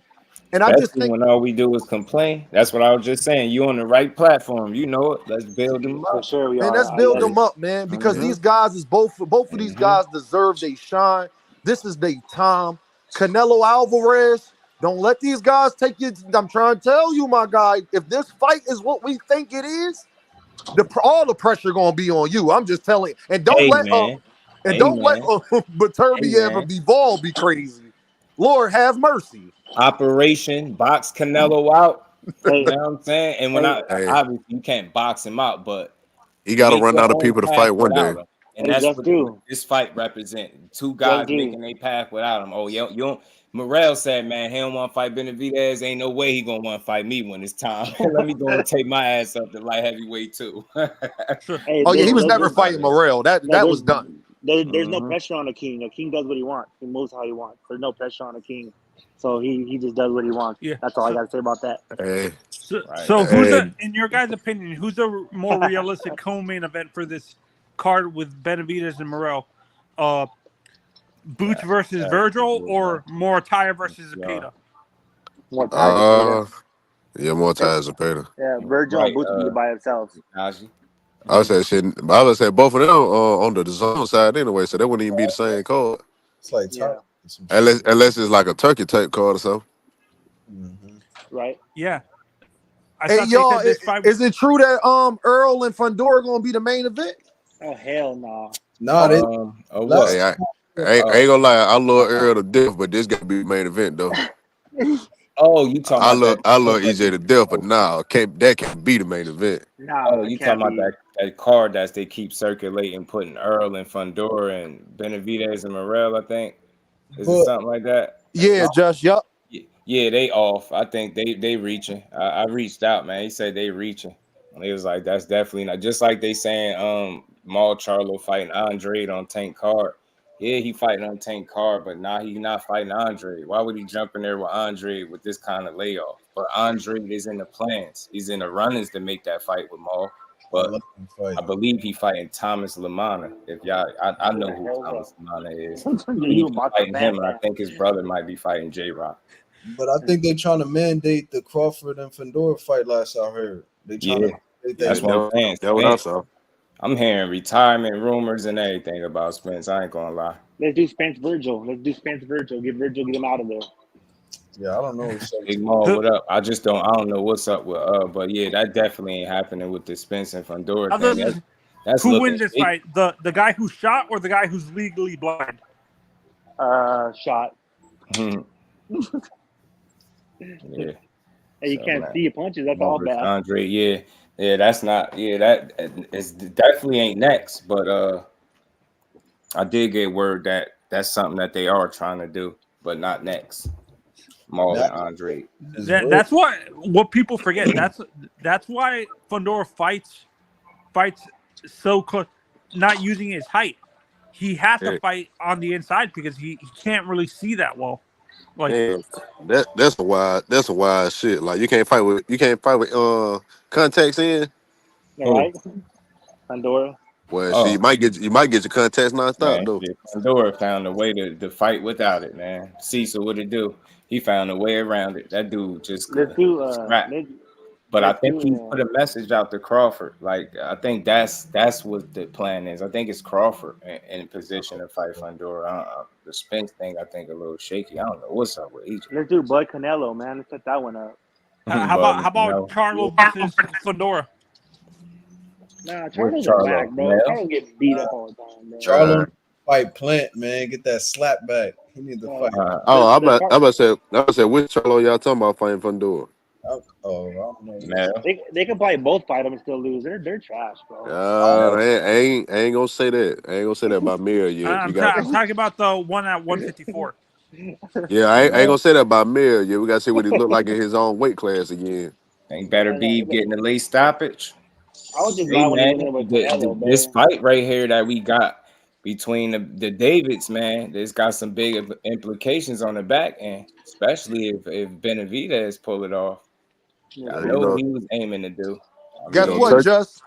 And I Especially just think when all we do is complain. That's what I was just saying. You on the right platform. You know it. Let's build them For up. sure we and are. let's build them up, man, because these guys is both of these guys deserve they shine. This is their time. Canelo Alvarez, don't let these guys take you. I'm trying to tell you, my guy, if this fight is what we think it is, all the pressure gonna be on you. I'm just telling you. And don't let Beterbiev and Bivol be crazy. Lord have mercy. Operation box Canelo out. Hey. You know what I'm saying? And when obviously you can't box him out, but he got to run out of people to fight one day. him. And that's what this fight represents. Two guys making a path without him. Oh, you don't. Morrell said, man, he don't want to fight Benavidez. Ain't no way he gonna want to fight me when it's time. Let me go and take my ass up to light heavyweight too. He was never fighting Morrell. That was done. There's no pressure on a king. A king does what he wants. He moves how he wants. There's no pressure on a king. So he just does what he wants. Yeah. That's all I got to say about that. So who's in your guys' opinion, who's a more realistic co-main event for this card with Benavidez and Morrell? Boots versus Virgil or Morataya versus Zepeda? Morataya. Yeah, Morataya Zepeda. Yeah, Virgil and Boots be by themselves. I would say both of them on the zone side anyway, so that wouldn't even be the same card. It's like unless it's like a turkey type card or something. Right? Yeah. Hey y'all, is it true that Earl and Fundora gonna be the main event? Oh hell no. I ain't gonna lie, I love Earl to death, but this gotta be the main event though. You talking about I love EJ to death, but that can't be the main event. You talking about that card that they keep circulating, putting Earl and Fundora and Benavidez and Morrell, I think. Is it something like that? Yeah, Josh, yup. Yeah, they off. I think they reaching. I reached out, man. He said they reaching. And he was like, that's definitely not just like they saying Maul Charlo fighting Andre on Tank Card. Yeah, he fighting on Tank Card, but now he's not fighting Andre. Why would he jump in there with Andre with this kind of layoff? But Andre is in the plans. He's in the runnings to make that fight with Maul. But I believe he fighting Thomas Lamana. If y'all, I know who Thomas Lamana is. He's fighting him, and I think his brother might be fighting J-Rock. But I think they're trying to mandate the Crawford and Fundora fight. Last I heard, they trying to. That's what I'm saying. That's what I saw. I'm hearing retirement rumors and everything about Spence. I ain't gonna lie. Let's do Spence Virgil. Get him out of there. Yeah, I don't know. Big Maul, what up? I don't know what's up with but yeah, that definitely ain't happening with the Spence and Fundora thing. That's who wins this fight? The guy who shot or the guy who's legally blind? Shot. Yeah. And you can't see your punches. That's all bad. Andre, yeah, that's not. Yeah, that is definitely ain't next. But I did get word that that's something that they are trying to do, but not next. Maul and Andre. That's what people forget. That's why Fundora fights so close, not using his height. He has to fight on the inside because he can't really see that well. Like that's a wild shit. Like you can't fight with contacts in. Right, Fundora. Well, see, you might get your contacts knocked out though. Fundora found a way to fight without it, man. Cecil, what it do? He found a way around it. That dude just But I think he put a message out to Crawford. Like I think that's what the plan is. I think it's Crawford in a position to fight Fundora. The Spence thing, I think, a little shaky. I don't know what's up with Egypt. Let's do Bud Canelo, man. Let's set that one up. How about Charlo versus Fundora? Nah, Charlo's a whack, bro. Charlo gets beat up all the time, bro. Charlo fight Plant, man. Get that slap back. He needs to fight. I'm about to say which Charlo y'all talking about fighting Fundora? I don't know. They can probably both fight them and still lose. They're trash, bro. I ain't gonna say that. I ain't gonna say that about Mir yet. I'm talking about the one at 154. Yeah, I ain't gonna say that about Mir. Yeah, we gotta see what he look like in his own weight class again. Ain't better be getting the late stoppage. I was just Hey glad when he man, went in with Canelo, this bro. fight right here that we got between the Davids, man, there's got some big implications on the back end, especially if Benavidez pull it off. I You know know, what he was aiming to do. I you Guess know, what, mean, Just?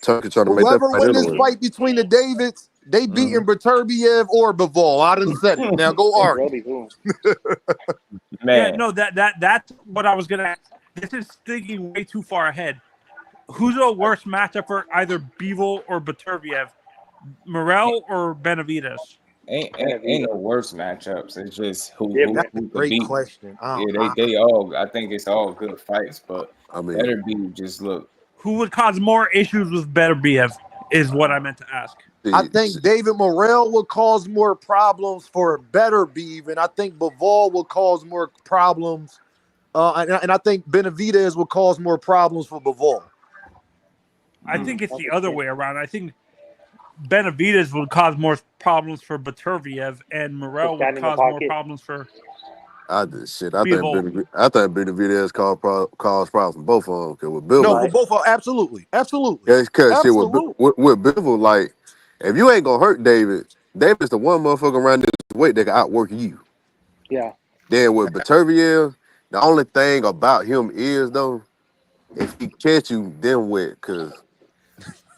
Turkey trying to make that Whoever fight win this anyway. fight between the Davids, they beating mhm. Beterbiev or Bivol. I done said it. Now go argue. Roby, cool. Yeah, Man, no, that's what I was gonna ask. This is thinking way too far ahead. Who's a worse matchup for either Bivol or Beterbiev? Morrell or Benavidez? ain't no worse matchups. It's just Yeah, who That's a could great beat. question. Yeah, they all. I think it's all good fights, but I mean, Beterbiev just look. Who would cause more issues with Beterbiev is what I meant to ask. I see, think David Morrell will cause more problems for Beterbiev, and I think Bivol will cause more problems. And I think Benavidez will cause more problems for Bivol. I think it's that's the a other shit. way around. I think Benavidez would cause more problems for Beterbiev, and Morrell would Stand in the cause more pocket. problems for I just shit. I think Bivol. Benavidez caused problems for both of them. Cause with No, Bivol, for Right. both, absolutely, absolutely, yeah, cause shit absolutely. with Bivol, like if you ain't gonna hurt David's the one motherfucker around this weight that can outwork you. Yeah. Then with Beterbiev, the only thing about him is though, if he catch you, then what? Cause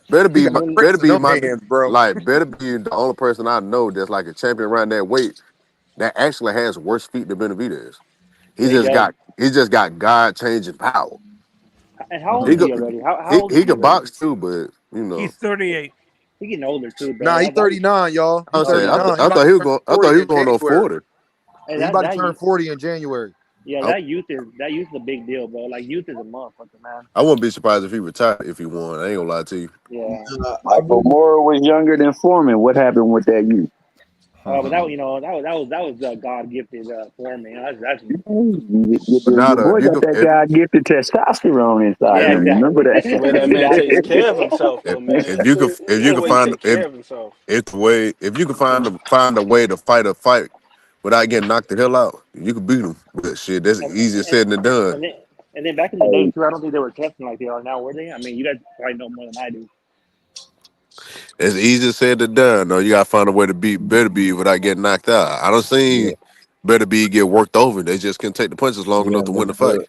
He got And then, tricks in them hands, bro. better be the only person I know that's like a champion around that weight that actually has worse feet than Benavidez. yeah, he does. He just got God changing power. And how old He is go he already? How old is he he can already? box too, but you know. He's 38. He getting older too, bro. Nah, he 39, y'all. I He was Oh, saying, yeah. 39. He I about thought to he was turn going. I 40 thought he was in going on January. 40. Hey, He about to turn 40 in January. yeah, I, that youth is a big deal, bro. Like youth is a motherfucker, man. I wouldn't be surprised if he retired if he won. I ain't gonna lie to you. Yeah. I Michael really, Moore was younger than Foreman. What happened with that youth? But that was God gifted for me. That's But now Your though, boy got that guy gifted testosterone inside yeah, him. Remember exactly. that? That's the way that man takes Exactly. care of himself, though, man. if That's you the could way he find takes care of himself. if you could find a way to fight a fight without getting knocked the hell out, you could beat him. But shit, that's and, easier and said than done. and then and then back in the day Hey, too, I don't think they were testing like they are now, were they? I mean, you guys probably know more than I do. It's easier said than done. No, you gotta find a way to beat Beterbiev without getting knocked out. I don't yeah, see Beterbiev get worked over. They just can take the punches long enough yeah, to win the fight.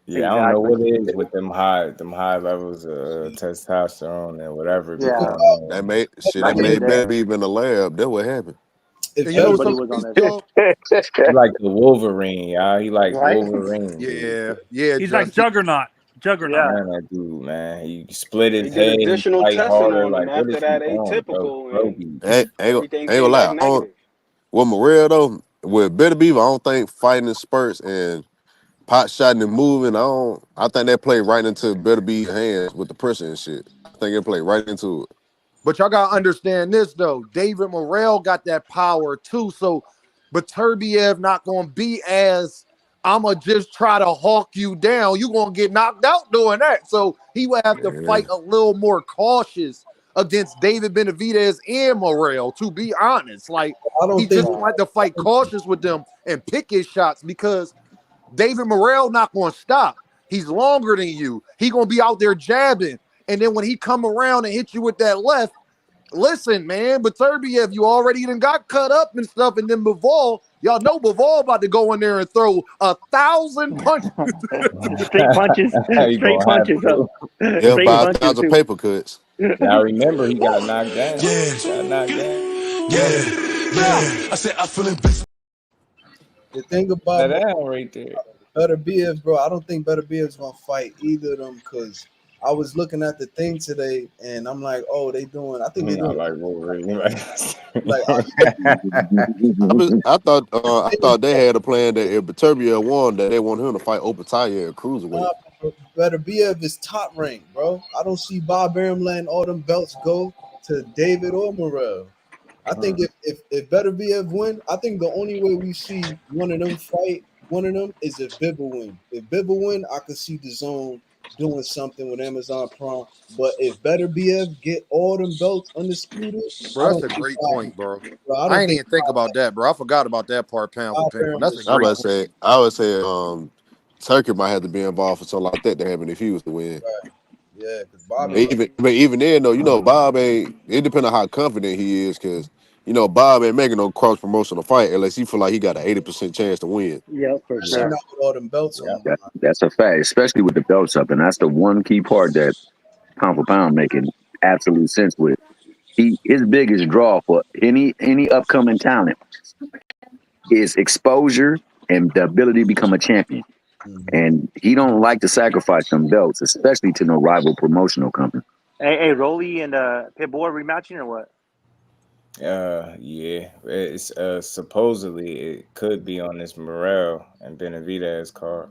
I don't know Exactly. what it is with them high levels of testosterone and whatever be think Yeah. going about That on. made shit. That Back in the made day, Beterbiev in the lab. That's what happened. if And you know better what's everybody so was on crazy, that shit, y'all? He like the Wolverine, y'all. He like right? Wolverine, dude. Yeah, yeah, He's like Justin. Juggernaut. Juggernaut. Yeah. Man, that dude, man. He split They his did head. He additional fight testing harder. on him Like, what after is he that doing, bro? atypical, Bro, and be everything Ain't gonna came back lie. negative. With Morrell though, with Beterbiev, I don't think fighting in spurts and pot shotting and moving. I think that played right into Beterbiev's hands with the pressure and shit. I think it played right into it. But y'all gotta understand this though. David Morrell got that power too. So Beterbiev not gonna be as I'ma just try to hawk you down. You gonna get knocked out doing that. So he would have to Yeah. fight a little more cautious against David Benavidez and Morrell, to be honest. Like I he don't think just gonna have to fight cautious with them and pick his shots because David Morrell not gonna stop. He's longer than you. He gonna be out there jabbing. And then when he come around and hit you with that left, listen, man, but Beterbiev, you already done got cut up and stuff. And then Bivol, y'all know Bivol about to go in there and throw 1,000 punches. Straight punches, he straight gonna have punches, to. Yeah, straight by punches 1,000 too. paper cuts. Now remember, he got knocked down. Got knocked down. the thing about Knocked down right there. Beterbiev, bro. I don't think Beterbiev's gonna fight either of them because I was looking at the thing today and I'm like, oh, they doing. I think they Not doing like Wolverine. like I thought they had a plan that if Beterbiev won, that they want him to fight Opataya at cruiserweight. Beterbiev is top ranked, bro. I don't see Bob Arum letting all them belts go to David or Morrell. I think if Beterbiev win, I think the only way we see one of them fight one of them is if Bivol win. If Bivol win, I could see the zone doing something with Amazon Prime. But if Beterbiev get all them belts undisputed, Bro, that's a great point, bro. I I don't ain't think even think about that, bro. I forgot about that part pound for Bob pound. Arum That's a is great point. I would say Turkey might have to be involved for something like that to happen if he was to win. Yeah, because Bobby. Even then though, you know, Bob ain't. It depends on how confident he is, because you know Bob ain't making no cross promotional fight unless he feel like he got an 80% chance to win. Yeah, for Especially sure. not with all them belts on. That's a fact, especially with the belts up, and that's the one key part that pound for pound making absolute sense with. His biggest draw for any upcoming talent is exposure and the ability to become a champion. And he don't like to sacrifice them belts, especially to no rival promotional company. Hey, Rolly and Pitbull are rematching or what? Yeah, it's supposedly it could be on this Morrell and Benavidez card.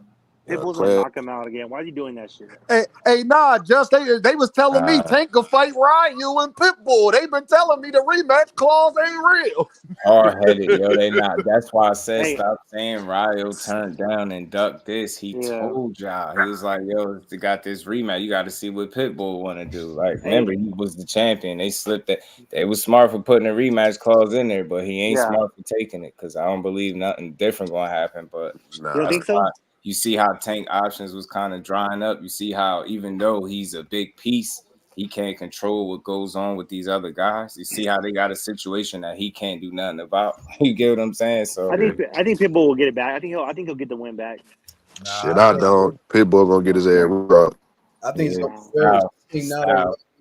Pitbull's gonna knock him out again. Why are you doing that shit? Hey, nah, just they was telling me Tank could fight Ryu and Pitbull. They've been telling me the rematch clause ain't real. Hard-headed, yo, they not. That's why I said Hey. stop saying Ryo turned down and ducked this. He told y'all. He was like, yo, they got this rematch. You got to see what Pitbull want to do. Like, remember, he was the champion. They slipped that. They was smart for putting a rematch clause in there, but he ain't smart for taking it, because I don't believe nothing different going to happen. But you don't think so? You see how Tank options was kind of drying up. You see how even though he's a big piece, he can't control what goes on with these other guys. You see how they got a situation that he can't do nothing about. You get what I'm saying? So I think Pitbull will get it back. I think he'll get the win back. Shit, I don't. Pitbull gonna get his ass rocked. I think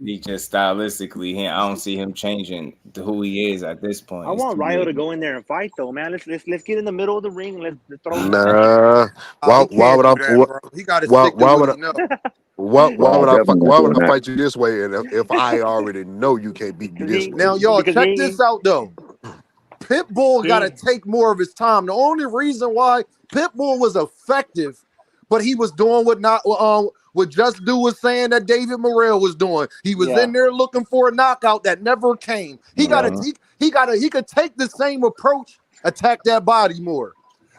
he just stylistically, I don't see him changing who he is at this point. I want Ryo to go in there and fight though, man. Let's get in the middle of the ring. Let's throw. Nah. Why would I? He got to stick to what he know. Why would I fight you this way? And if I already know you can't beat me this way. Now, y'all, check this out though. Pitbull got to take more of his time. The only reason why Pitbull was effective, but he was doing what Just Do was saying that David Morrell was doing. He was in there looking for a knockout that never came. He could take the same approach, attack that body more,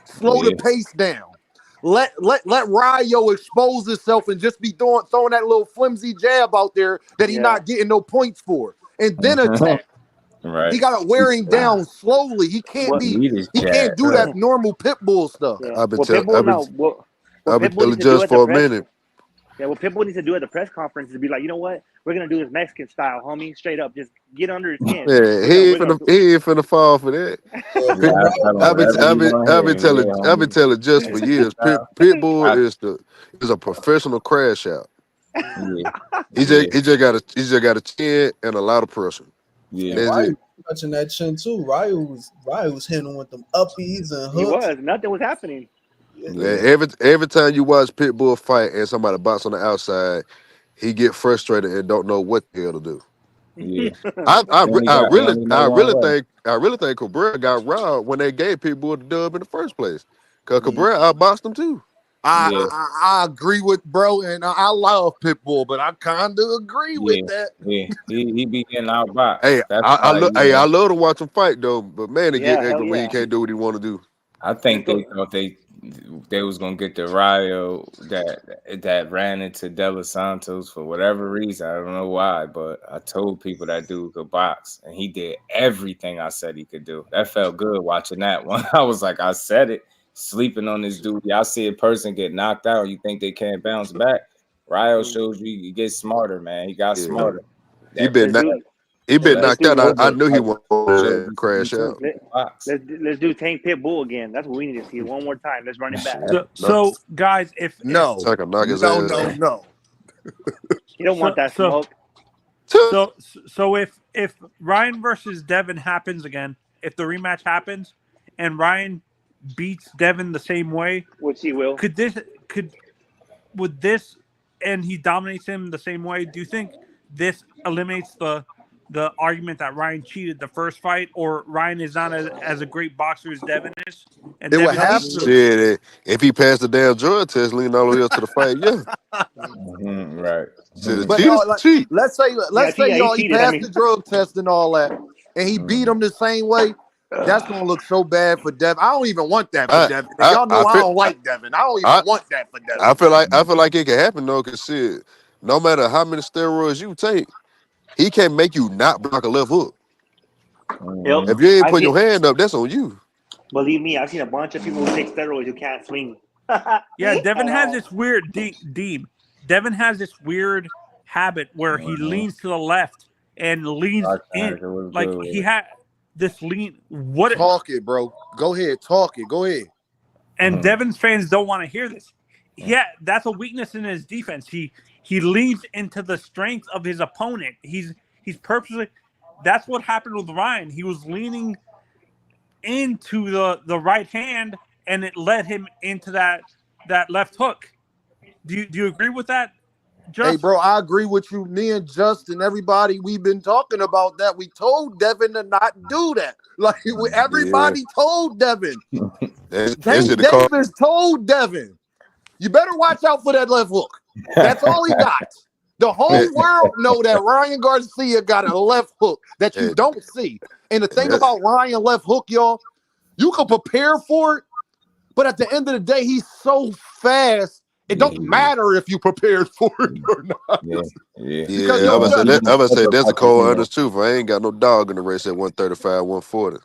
slow the pace down. Let Ryo expose himself and just be throwing that little flimsy jab out there that he's not getting no points for, and then attack. Right. He got to wear him down slowly. He can't can't do that normal Pitbull stuff. I've been telling just for a minute. Yeah, what Pitbull needs to do at the press conference is be like, you know what? We're gonna do this Mexican style, homie. Straight up, just get under his skin. Yeah, he ain't finna fall for that. I've been telling just for years. Pitbull is a professional crash out. Yeah. He just got a chin and a lot of pressure. Yeah, Ryu touching that chin too. Ryu was hitting with them uppies and hooks. Nothing was happening. Yeah, every time you watch Pitbull fight and somebody bounce on the outside, he get frustrated and don't know what the hell to do. Yeah, I really think Cabrera got robbed when they gave Pitbull the dub in the first place, because Cabrera outboxed him too. I agree with bro, and I love Pitbull, but I kind of agree with that. Yeah, he be getting outboxed. Hey, I love to watch him fight though, but man, he get angry when he can't do what he want to do. I think they thought they was gonna get the Ryo that ran into De Los Santos for whatever reason. I don't know why, but I told people that dude could box, and he did everything I said he could do. That felt good watching that one. I was like, I said it. Sleeping on this dude. Y'all see a person get knocked out, you think they can't bounce back. Ryo shows you get smarter, man. He got smarter. He been knocked out. I knew he wanted to crash out. Let's do Tank Pitbull again. That's what we need to see one more time. Let's run it back. So guys, if you don't want that smoke. So if Ryan versus Devin happens again, if the rematch happens, and Ryan beats Devin the same way, which he will, would this, and he dominates him the same way, do you think this eliminates the argument that Ryan cheated the first fight, or Ryan is not as a great boxer as Devin is? And it would have to. Shit, if he passed the damn drug test leading all the way up to the fight, right. But let's say y'all he passed the drug test and all that, and he beat him the same way. That's gonna look so bad for Devin. I don't even want that for Devin. Y'all know I don't like Devin. I don't even want that for Devin. I feel like it can happen though, because shit, no matter how many steroids you take, he can't make you not block a left hook. If you ain't put your hand up, that's on you. Believe me, I've seen a bunch of people who take steroids who can't swing. Yeah, Devin has this weird Devin has this weird habit where he leans to the left and leans in. Like he had this lean. What? Talk it, bro. Go ahead. Talk it. Go ahead. And Devon's fans don't want to hear this. Yeah, that's a weakness in his defense. He leans into the strength of his opponent. He's purposely. That's what happened with Ryan. He was leaning into the right hand, and it led him into that left hook. Do you agree with that, Just? Hey, bro, I agree with you. Me and Justin, everybody, we've been talking about that. We told Devin to not do that. Like, everybody told Devin. Davis told Devin, you better watch out for that left hook. That's all he got. The whole world know that Ryan Garcia got a left hook that you don't see. And the thing about Ryan left hook, y'all, you can prepare for it, but at the end of the day, he's so fast. It don't matter if you prepared for it or not. I would say that's a cold honest truth. I ain't got no dog in the race at 135, 140.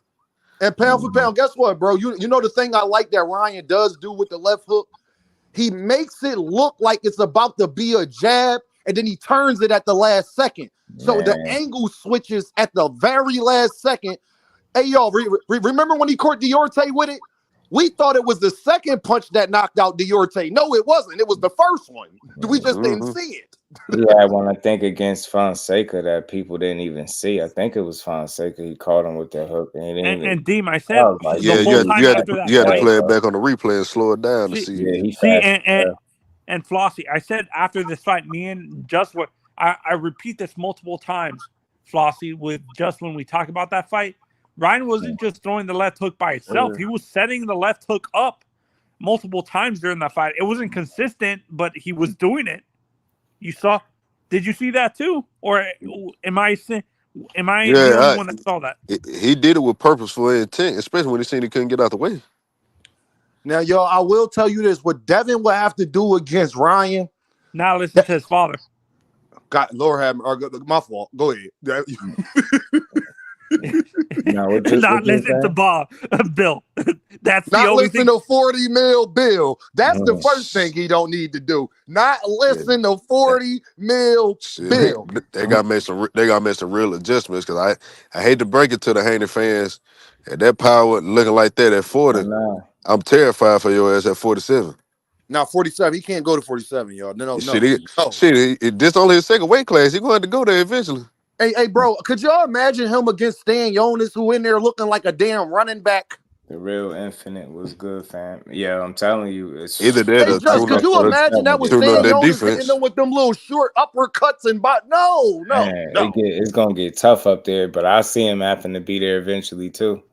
And pound for pound, guess what, bro? You know the thing I like that Ryan does do with the left hook? He makes it look like it's about to be a jab, and then he turns it at the last second. So the angle switches at the very last second. Hey, y'all, remember when he caught Deontay with it? We thought it was the second punch that knocked out Deontay. No, it wasn't. It was the first one. We just didn't see it. Yeah, when I think against Fonseca that people didn't even see. I think it was Fonseca. He caught him with that hook. And Deem, I said, you had to play it back on the replay and slow it down to see. And Flossie, I said after this fight, me and Just what I repeat this multiple times, Flossie, with just when we talk about that fight. Ryan wasn't just throwing the left hook by itself. He was setting the left hook up multiple times during that fight. It wasn't consistent, but he was doing it. You saw? Did you see that too, or am I the only one that saw that? He did it with purposeful intent, especially when he seen he couldn't get out the way. Now, y'all, I will tell you this: what Devin will have to do against Ryan. Now listen to his father. God, Lord have my fault. Go ahead. Not listen to Bob, Bill. That's not the only listen to 40 mil Bill. That's the first thing he don't need to do. Not listen to 40 mil Bill. They got to make some real adjustments because I hate to break it to the Haney fans. At that power looking like that at 40, I'm terrified for your ass at 47. Now 47, he can't go to 47, y'all. No. This only his second weight class. He's going to have to go there eventually. Hey, bro, could y'all imagine him against Stan Jonas, who in there looking like a damn running back? The real Infinite was good, fam. Yeah, I'm telling you. It's either that or could you imagine that was Stan Jonas hitting them with them little short uppercuts and No. It's going to get tough up there, but I see him having to be there eventually, too.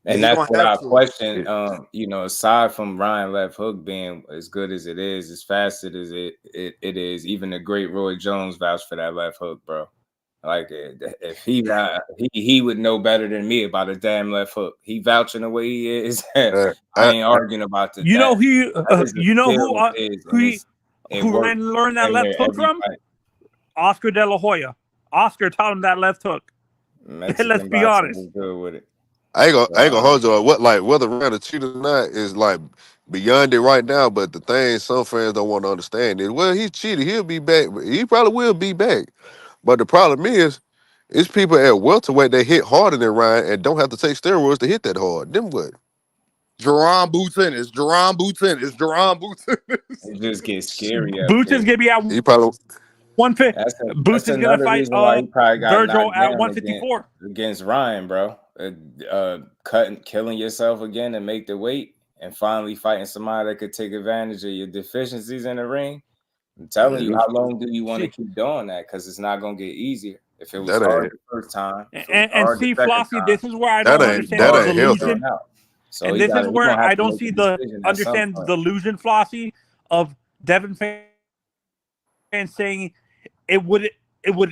And that's what I question. Aside from Ryan left hook being as good as it is, as fast as it is, even the great Roy Jones vouched for that left hook, bro. Like if he would know better than me about a damn left hook. He vouching the way he is. I ain't arguing about it. Who learned that left hook from? Oscar De La Hoya. Oscar taught him that left hook. Let's be honest. Good with it. I ain't gonna hold you on whether Ryan cheated or not is like beyond it right now. But the thing some fans don't want to understand is, well, he cheated. He'll be back. He probably will be back. But the problem is, it's people at welterweight that hit harder than Ryan and don't have to take steroids to hit that hard. Then what? Jerron Bootennis. It just gets scary. Bootennis gonna be out. He probably 150. Bootennis gonna fight Virgil at 154 against Ryan, bro. Killing yourself again and make the weight, and finally fighting somebody that could take advantage of your deficiencies in the ring. I'm telling you, how long do you want to keep doing that? Because it's not going to get easier. If it was hard the first time. And see, Flossie, this is where I don't understand the delusion. So and this is where I don't see understand the delusion, Flossie, of Devin fans saying it would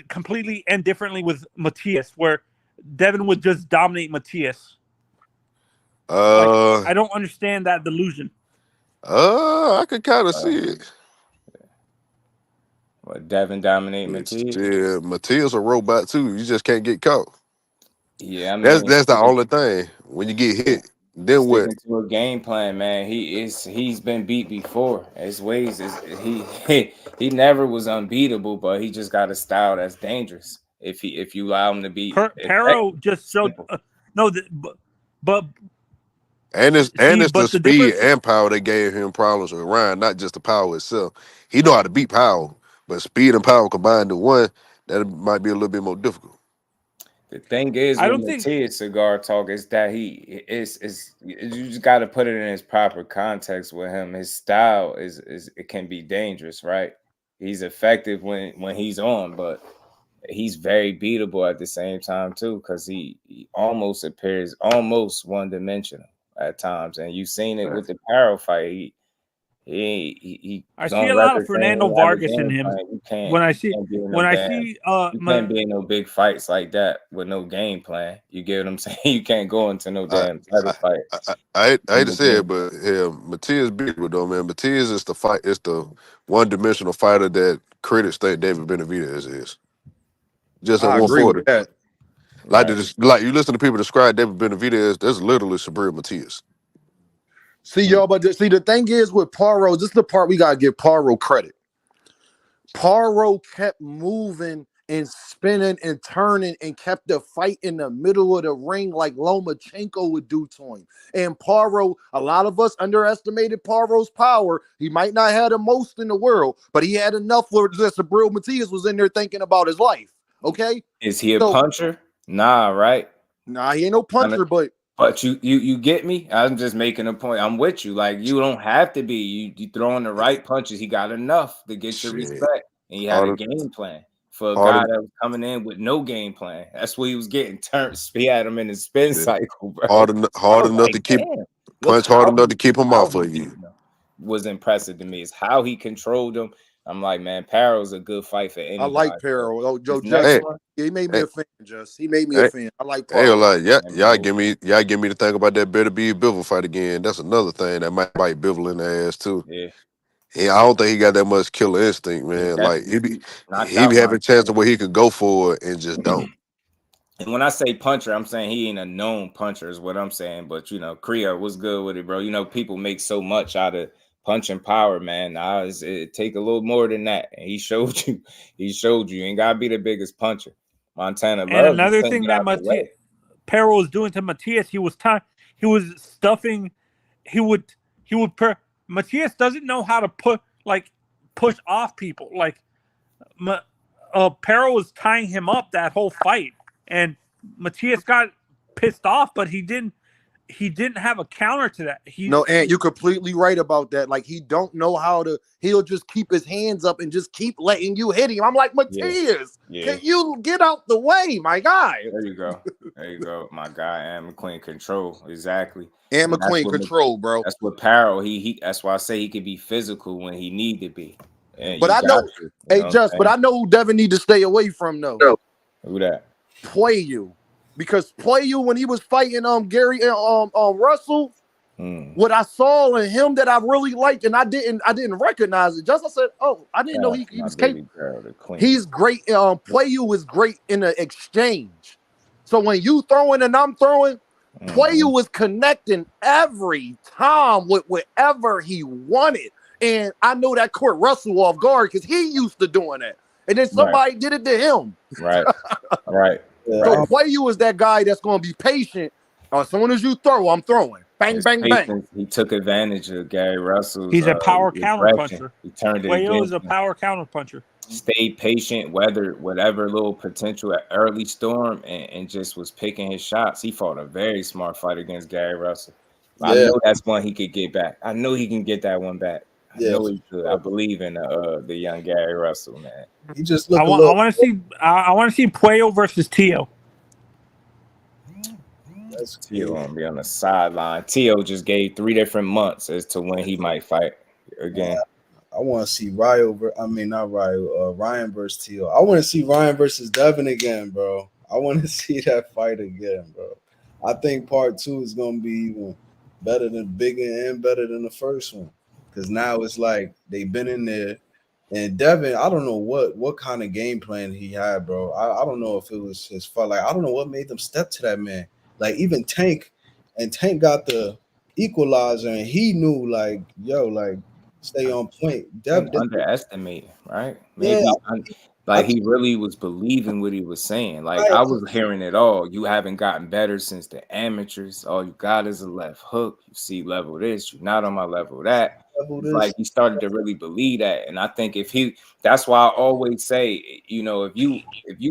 completely end differently with Matias, where Devin would just dominate Matias. I don't understand that delusion. I could kind of see it. What, Devin dominate Matias? Yeah, Matias a robot too. You just can't get caught. Yeah, that's the only thing. When you get hit, Then what? Sticking to a game plan, man. He's been beat before. His ways is he never was unbeatable, but he just got a style that's dangerous. If you allow him to be Pero just showed simple. but And it's see, the but the speed difference. and power that gave him problems with Ryan, not just the power itself. He know how to beat power, but speed and power combined to one, that might be a little bit more difficult. The thing is I with don't think Matias cigar talk is that he is you just got to put it in his proper context with him. His style is it can be dangerous, right? He's effective when he's on, but he's very beatable at the same time too, because he almost appears almost one dimensional at times, and you've seen it with the Paro fight. He's I see on a lot of record saying Fernando he have a Vargas in game him. plan. You When I can't be in no when I damn. see You can't be in no big fights like that with no game plan. You get what I'm saying? You can't go into no I damn title fight. I hate to No say it, game. but yeah, Matias beatable though, man. Matias is the one-dimensional fighter that critics think David Benavidez is. Just at I agree with 140. that. Right. Like you listen to people describe David Benavidez, that's literally Sabrina Matias. See, y'all, but the thing is with Paro, this is the part we gotta give Paro credit. Paro kept moving and spinning and turning and kept the fight in the middle of the ring like Lomachenko would do to him. And Paro, a lot of us underestimated Paro's power. He might not have the most in the world, but he had enough where Sabril Matias was in there thinking about his life. Okay? Is he a So, puncher? Nah, right? nah, he ain't no puncher, but But you get me? I'm just making a point. I'm with you. Like, you don't have to be. You throwing the right punches. He got enough to get your Shit. respect. And he had All a the game plan for a all guy the that was coming in with no game plan. That's what he was getting turned. He had him in his spin shit. cycle, bro. I Hard was enough like, to keep damn, look punch hard how enough to keep him off he of you. beat him. Was impressive to me. Is how he controlled him. I'm like, man, Paro's a good fight for I anybody. like Paro. Oh, Joe This next Just, Hey, one, he made me hey, a fan, Just. He made me a hey, fan. I like hey, Paro. like, man, y'all bro. give me to think about that better be Bivol fight again. That's another thing that might bite Bivol in the ass too. Yeah, I don't think he got that much killer instinct, yeah, man. Like definitely knocked he be out having chance Montana. of where he could go for it and just don't. And when I say puncher, I'm saying he ain't a known puncher, is what I'm saying. But Kriya was good with it, bro. People make so much out of punching power, man. Nah, it take a little more than that. And he showed you. He showed you. You ain't gotta be the biggest puncher. Montana And Love just another couldn't thing get that out the way. Pero was doing to Matias, he was stuffing. Matias doesn't know how to push off people. Like Pero was tying him up that whole fight, and Matias got pissed off, but he didn't have a counter to that. No, and you're completely right about that. Like, he don't know how to. He'll just keep his hands up and just keep letting you hit him. I'm like, Matias, Yeah. can you get out the way, my guy? There you go. There you go, my guy. And McQueen control exactly. And And McQueen control, bro. that's what Parrow. He. That's why I say he could be physical when he need to be. And But you I got know, to. hey, What I'm Just, but saying? I know who Devin need to stay away from though. Who that? Playu, because Playu, when he was fighting Gary and Russell, what I saw in him that I really liked, and I didn't recognize it. Just I said, oh, I didn't know he My was baby capable. girl, the queen. He's great. Playu is great in the exchange. So when you throwing and I'm throwing, Playu was connecting every time with whatever he wanted. And I know that caught Russell off guard because he used to doing that. And then somebody did it to him. Right. Right. So Playu is that guy that's going to be patient. As soon as you throw, I'm throwing. Bang, His bang, patience, bang. he took advantage of Gary Russell's. He's a power counter aggression. puncher. He turned it Playo against is a him. power counter puncher. Stayed patient, weathered whatever little potential at early storm, and just was picking his shots. He fought a very smart fight against Gary Russell. I know that's one he could get back. I know he can get that one back. I know he could. I believe in the young Gary Russell, man. He just I want to see Puello versus Tio. Tio gonna be on the sideline. Tio just gave 3 different months as to when he might fight again. I want to see Ryan versus Tio. I want to see Ryan versus Devin again, bro. I want to see that fight again, bro. I think part 2 is gonna be even better than bigger and better than the first one, because now it's like they've been in there. And Devin, I don't know what kind of game plan he had, bro. I don't know if it was his fault. Like, I don't know what made them step to that man. Like, even Tank, and Tank got the equalizer, and he knew like, yo, like stay on point. Tank underestimated, right? Yeah, Maybe I like he think really was believing what he was saying. Like right. I was hearing it all. You haven't gotten better since the amateurs. All you got is a left hook. You see level this, you're not on my level that. Level It's this. like he started to really believe that. And I think that's why I always say, you know, if you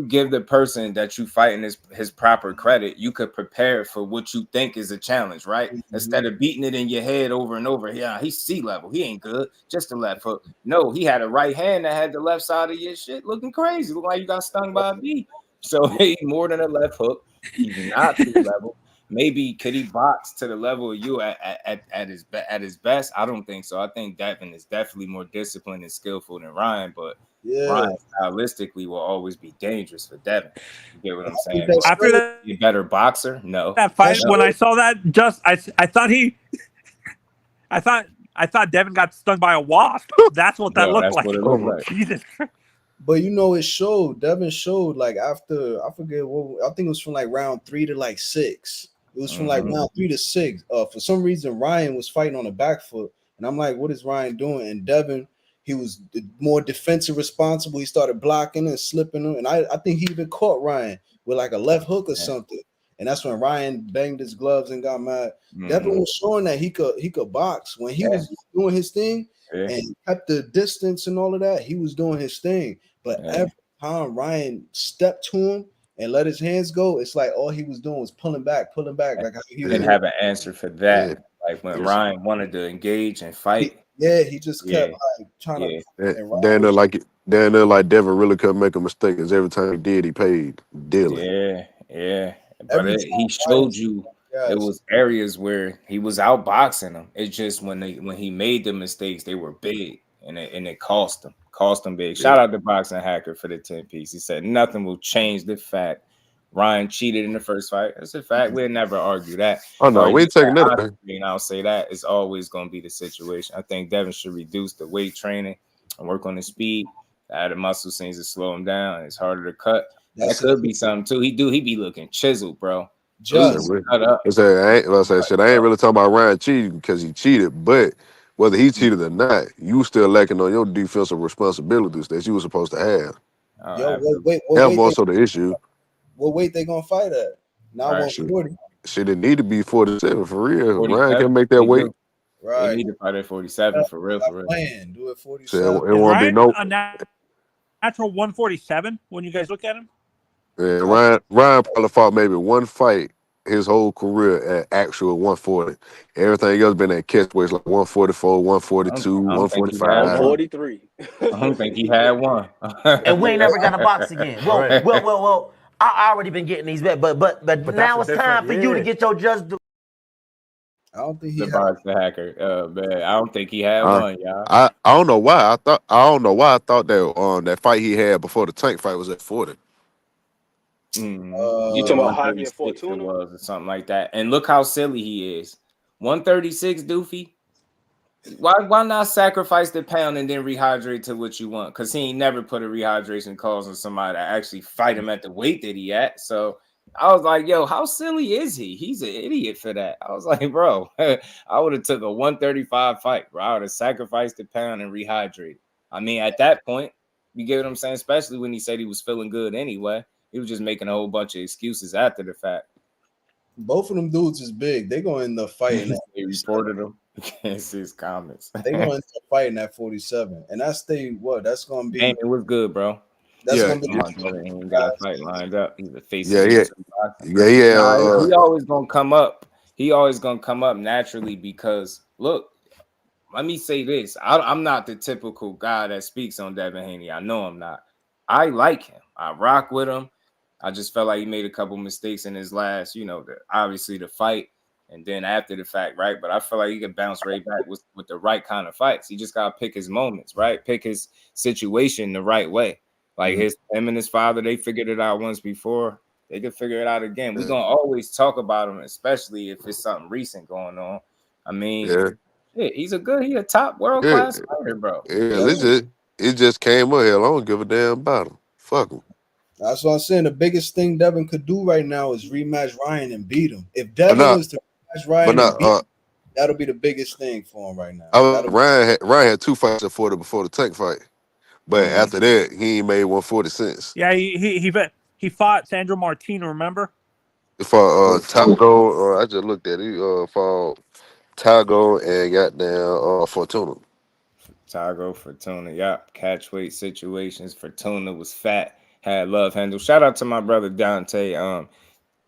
give the person that you fighting his proper credit, you could prepare for what you think is a challenge, right? Instead of beating it in your head over and over. Yeah, he's C level. He ain't good. Just a left hook. No, he had a right hand that had the left side of your shit looking crazy. Look like you got stung by a bee. So he more than a left hook. He's not C level. Maybe could he box to the level of you at his best? I don't think so. I think Devin is definitely more disciplined and skillful than Ryan, but Ryan stylistically will always be dangerous for Devin. You get what I'm saying? After that, you better boxer? No. that fight, when I saw that, I thought Devin got stung by a wasp. That's what that looked like. What it looked like. Jesus. But you know, it showed. Devin showed like after I forget what I think it was from like round 3 to like 6. It was from like round 3 to 6. For some reason, Ryan was fighting on the back foot, and I'm like, "What is Ryan doing?" And Devin, he was more defensive responsible. He started blocking and slipping him, and I think he even caught Ryan with like a left hook or something. And that's when Ryan banged his gloves and got mad. Devin was showing that he could box when he was doing his thing and kept the distance and all of that. He was doing his thing, but every time Ryan stepped to him and let his hands go, it's like all he was doing was pulling back. Like he didn't have an answer for that. Yeah. Like when Ryan wanted to engage and fight. He just kept like trying to. Down there like Devin really couldn't make a mistake, because every time he did, he paid dearly. Yeah. But he showed you it was areas where he was outboxing them. It's just when he made the mistakes, they were big, and it cost him big. Shout out to Boxing Hacker for the 10-piece. He said nothing will change the fact Ryan cheated in the first fight. That's a fact. We'll never argue that. Oh no, we ain't taking that. I'll say that it's always going to be the situation. I think Devin should reduce the weight training and work on his speed. The added muscle seems to slow him down. It's harder to cut. That could be something too. He be looking chiseled, bro. Just cut up. I ain't really talking about Ryan cheating because he cheated, but whether he cheated or not, you still lacking on your defensive responsibilities that you were supposed to have. Wait, that's also the issue. What weight they gonna fight at? Now 140. Shit, it need to be 47 for real. 47, Ryan can make that weight. Right. They need to fight at 47 for real. Do it 47. So it won't be no a natural 147 when you guys look at him. Yeah, Ryan probably fought maybe one fight his whole career at actual 140. Everything else been at catch weights like 144, 142, 145. 143. I don't think he had one. And we ain't never got a box again. Well. I already been getting these back, but now it's time for you to get your Just. I don't think he the Boxing Hacker. Man, I don't think he had one, y'all. I don't know why. I don't know why I thought that that fight he had before the Tank fight was at 40. You talking about Javier Fortuna or something like that? And look how silly he is. 136, Doofy. Why not sacrifice the pound and then rehydrate to what you want? Because he ain't never put a rehydration clause on somebody to actually fight him at the weight that he at. So I was like, yo, how silly is he? He's an idiot for that. I was like, bro, I would have took a 135 fight, bro. I would have sacrificed the pound and rehydrated. I mean, at that point, you get what I'm saying? Especially when he said he was feeling good anyway. He was just making a whole bunch of excuses after the fact. Both of them dudes is big. They gonna end up fighting. They reported him. You can't see his comments. They gonna end up fighting at 47, and that's gonna be. Damn, it was good, bro. That's gonna be. He got a fight lined up. He's a face. Yeah. He always gonna come up. He always gonna come up naturally because look. Let me say this. I'm not the typical guy that speaks on Devin Haney. I know I'm not. I like him. I rock with him. I just felt like he made a couple mistakes in his last, obviously the fight and then after the fact, right? But I feel like he could bounce right back with the right kind of fights. He just got to pick his moments, right? Pick his situation the right way. Like him and his father, they figured it out once before. They could figure it out again. We're going to always talk about him, especially if it's something recent going on. I mean, he's a top world-class fighter, bro. Yeah, it just came up here. I don't give a damn about him. Fuck him. That's what I'm saying. The biggest thing Devin could do right now is rematch Ryan and beat him. If Devin was to That's But Ryan and not beat. That'll be the biggest thing for him right now. Ryan had 2 fights at 40 before the Tank fight. But after that, he ain't made 140 since. Yeah, he fought Sandro Martino, remember? For Tago, I just looked at it. He fought Tago and goddamn Fortuna. Tago, Fortuna, yep. Catch weight situations. Fortuna was fat, had love handle. Shout out to my brother Dante.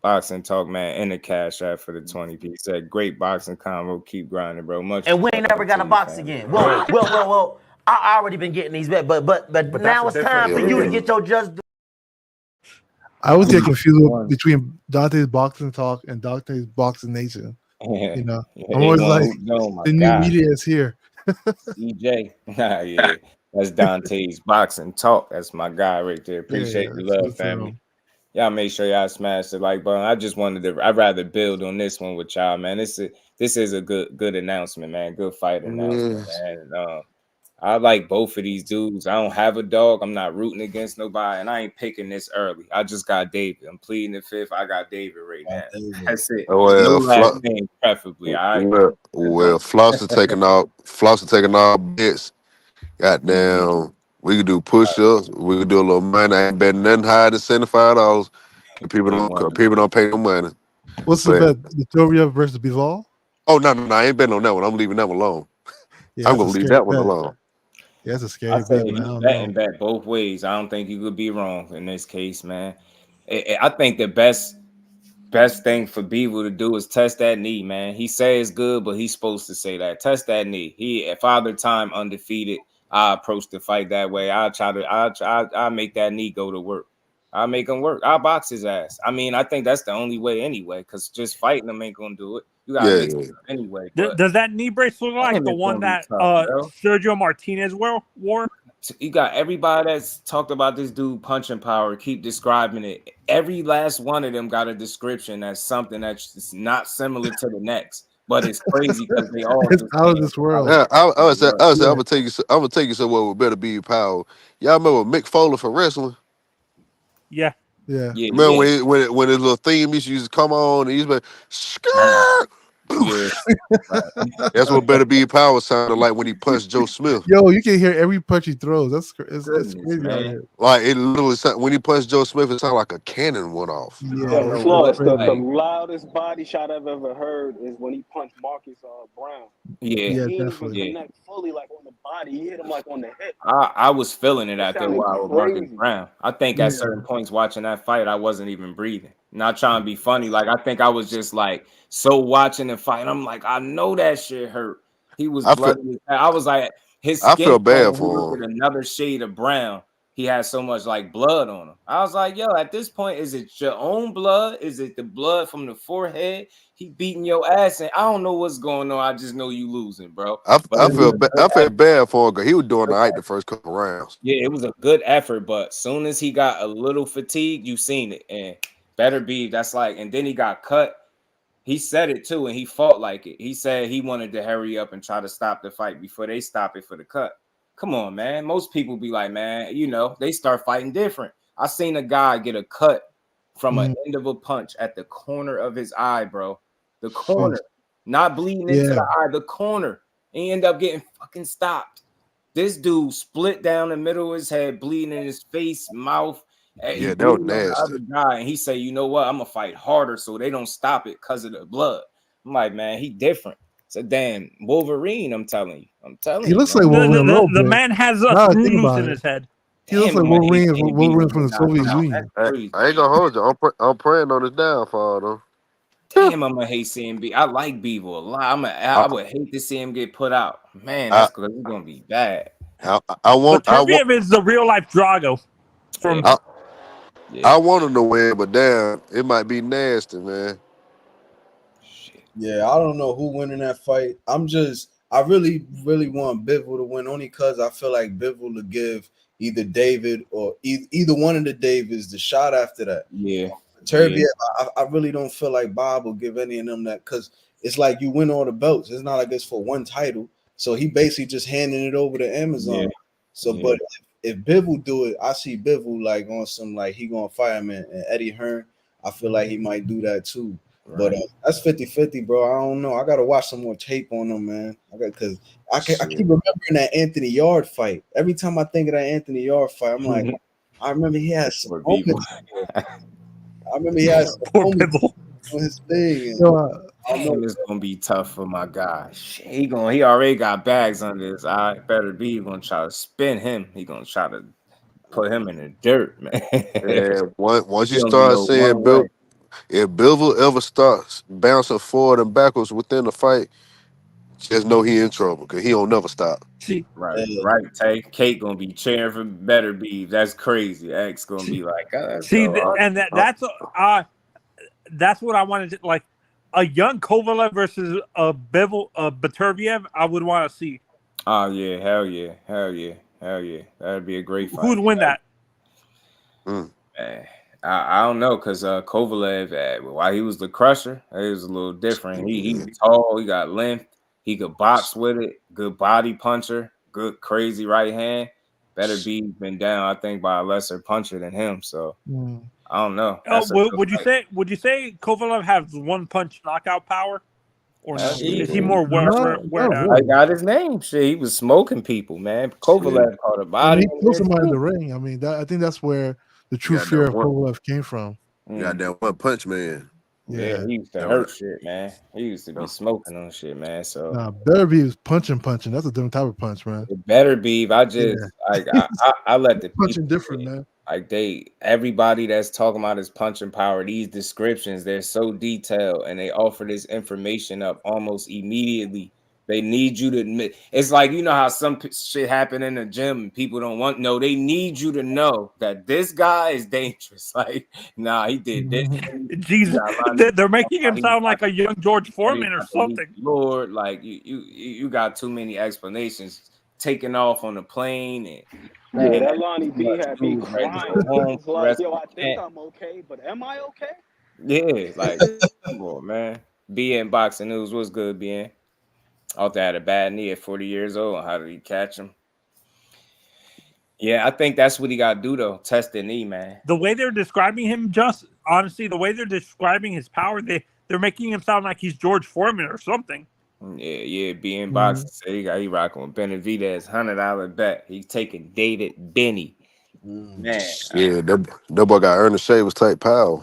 Boxing talk, man, and the cash out for the 20 piece. Said great boxing convo. Keep grinding, bro. Much. And we ain't never got a box again. Well. I already been getting these bets, but now it's time for you to get your just. I always get confused between Dante's Boxing Talk and Dante's Boxing Nation. You know, I'm always like, the new media is here. CJ, yeah, that's Dante's Boxing Talk. That's my guy right there. Appreciate the love, family. Y'all make sure y'all smash the like button. I just wanted to. I'd rather build on this one with y'all, man. This is a good announcement, man. Good fight announcement, man. I like both of these dudes. I don't have a dog. I'm not rooting against nobody, and I ain't picking this early. I just got David. I'm pleading the fifth. I got David right now. That's it. Well, no last name, preferably. All right. Well, Flosser taking all bets. Goddamn, we could do push-ups. We could do a little money. I ain't betting nothing higher than $75. People don't pay no money. What's the bet? Victoria versus Bivol? Oh no, I ain't betting on that one. I'm leaving that one alone. Yeah, I'm gonna leave that one alone. Yeah, that's a scary bet, man. I don't know. Bet both ways. I don't think you could be wrong in this case, man. I think the best thing for Bivol to do is test that knee, man. He says good, but he's supposed to say that. Test that knee. He Father Time undefeated. I approach the fight that way. I make that knee go to work. I'll make him work. I'll box his ass. I mean, I think that's the only way anyway, because just fighting him ain't gonna do it. You gotta mix it up anyway. Does that knee brace look like the one that Sergio Martinez wore? You got everybody that's talked about this dude punching power, keep describing it. Every last one of them got a description that's something that's not similar to the next, but it's crazy because they all it's out of this world. Yeah, I would say I'm gonna take you somewhere with better be power. Y'all remember Mick Foley for wrestling? Yeah. Remember when his little theme used to come on and he's like, Skirt! Yeah. That's what better be power sounded like when he punched Joe Smith. Yo, you can hear every punch he throws. It's crazy. Like it literally when he punched Joe Smith, it sounded like a cannon went off. Yeah, Floyd, the loudest body shot I've ever heard is when he punched Marcus Brown. Yeah, he didn't even connect fully like on the body. He hit him like on the hip. I was feeling it after a while with Marcus Brown. I think at certain points watching that fight, I wasn't even breathing. Not trying to be funny. Like I think I was just like so watching the fight. I'm like, I know that shit hurt. He was bloody. I was like, his skin. I feel bad for him. Another shade of brown. He had so much like blood on him. I was like, yo, at this point, is it your own blood? Is it the blood from the forehead? He beating your ass, and I don't know what's going on. I just know you losing, bro. I feel bad for him because he was doing all right the first couple rounds. Yeah, it was a good effort, but soon as he got a little fatigued, you seen it. And Beterbiev, that's like, and then he got cut. He said it too, and he fought like it. He said he wanted to hurry up and try to stop the fight before they stop it for the cut. Come on, man. Most people be like, man, they start fighting different. I seen a guy get a cut from an end of a punch at the corner of his eye, bro. The corner, not bleeding into the eye, the corner. He ended up getting fucking stopped. This dude split down the middle of his head, bleeding in his face, mouth. Yeah, that was nasty. Other guy, and he said, you know what? I'm gonna fight harder so they don't stop it because of the blood. I'm like, man, he different. It's a damn Wolverine. I'm telling you. He looks like Wolverine. The man has a screw loose in his head. He looks like Wolverine from the Soviet Union. I ain't gonna hold you. I'm praying on his downfall though. Damn, I'm gonna hate seeing I like Bivol a lot. I would hate to see him get put out. Man, that's because it's gonna be bad. Beterbiev is the real life Drago. I want him to win, but damn, it might be nasty, man. Yeah, I don't know who winning that fight. I really, really want Bivol to win only because I feel like Bivol will give either David or either one of the Davids the shot after that. Yeah. Beterbiev, I really don't feel like Bob will give any of them that because it's like you win all the belts. It's not like it's for one title. So he basically just handing it over to Amazon. Yeah. So, but if Bivol do it, I see Bivol like on some like he gonna fire him and Eddie Hearn. I feel like he might do that too. But that's 50-50, bro. I don't know. I gotta watch some more tape on them, man. Because I keep remembering that Anthony Yard fight. Every time I think of that Anthony Yard fight, I'm like, I remember he had some moments. I remember he had some moments on his thing. And it's gonna be tough for my guy. He already got bags under his eye. Better be gonna try to spin him. He gonna try to put him in the dirt, man. And once you start seeing if Bivol ever starts bouncing forward and backwards within the fight, just know he in trouble because he don't never stop. Right, Tay. Kate gonna be cheering for Better Be. That's crazy. X gonna be like, that's what I wanted to like. A young Kovalev versus a Bivol, Beterbiev, I would want to see. Oh yeah, hell yeah. That'd be a great fight. Who would win that? I don't know, because Kovalev, while he was the crusher, it was a little different. He was tall, he got length, he could box with it, good body puncher, good crazy right hand. Better Be been down, I think, by a lesser puncher than him. So I don't know. Would you say Kovalev has one punch knockout power, or no? Is he more wear down? I got his name. Shit, he was smoking people, man. Kovalev caught a body. He killed somebody in the ring. I mean, I think that's where the true fear of Kovalev came from. You got that one punch man. Yeah, he used to hurt shit, man. He used to be smoking on shit, man. So Better Be is punching. That's a different type of punch, man. It Better Be. I let the punching different, man. Like everybody that's talking about his punching power, these descriptions, they're so detailed and they offer this information up almost immediately. They need you to admit. It's like, you know how some shit happen in the gym and people don't want. No, they need you to know that this guy is dangerous. Like, nah, he did this. Jesus, they're making him sound like a young George Foreman or something. Lord, like you got too many explanations. Taking off on the plane and that Lonnie B had me crying. Like, yo, I think I'm okay, but am I okay? Yeah, like, come on, man. BN Boxing News, what's good, BN? Arthur had a bad knee at 40 years old. How did he catch him? Yeah, I think that's what he got to do, though. Test the knee, man. The way they're describing him, honestly, the way they're describing his power, they're making him sound like he's George Foreman or something. Yeah. BN Boxing said he rocking with Benavidez, $100 bet. He's taking David Benny. Man. Yeah, that boy got Ernest Shaver's type power.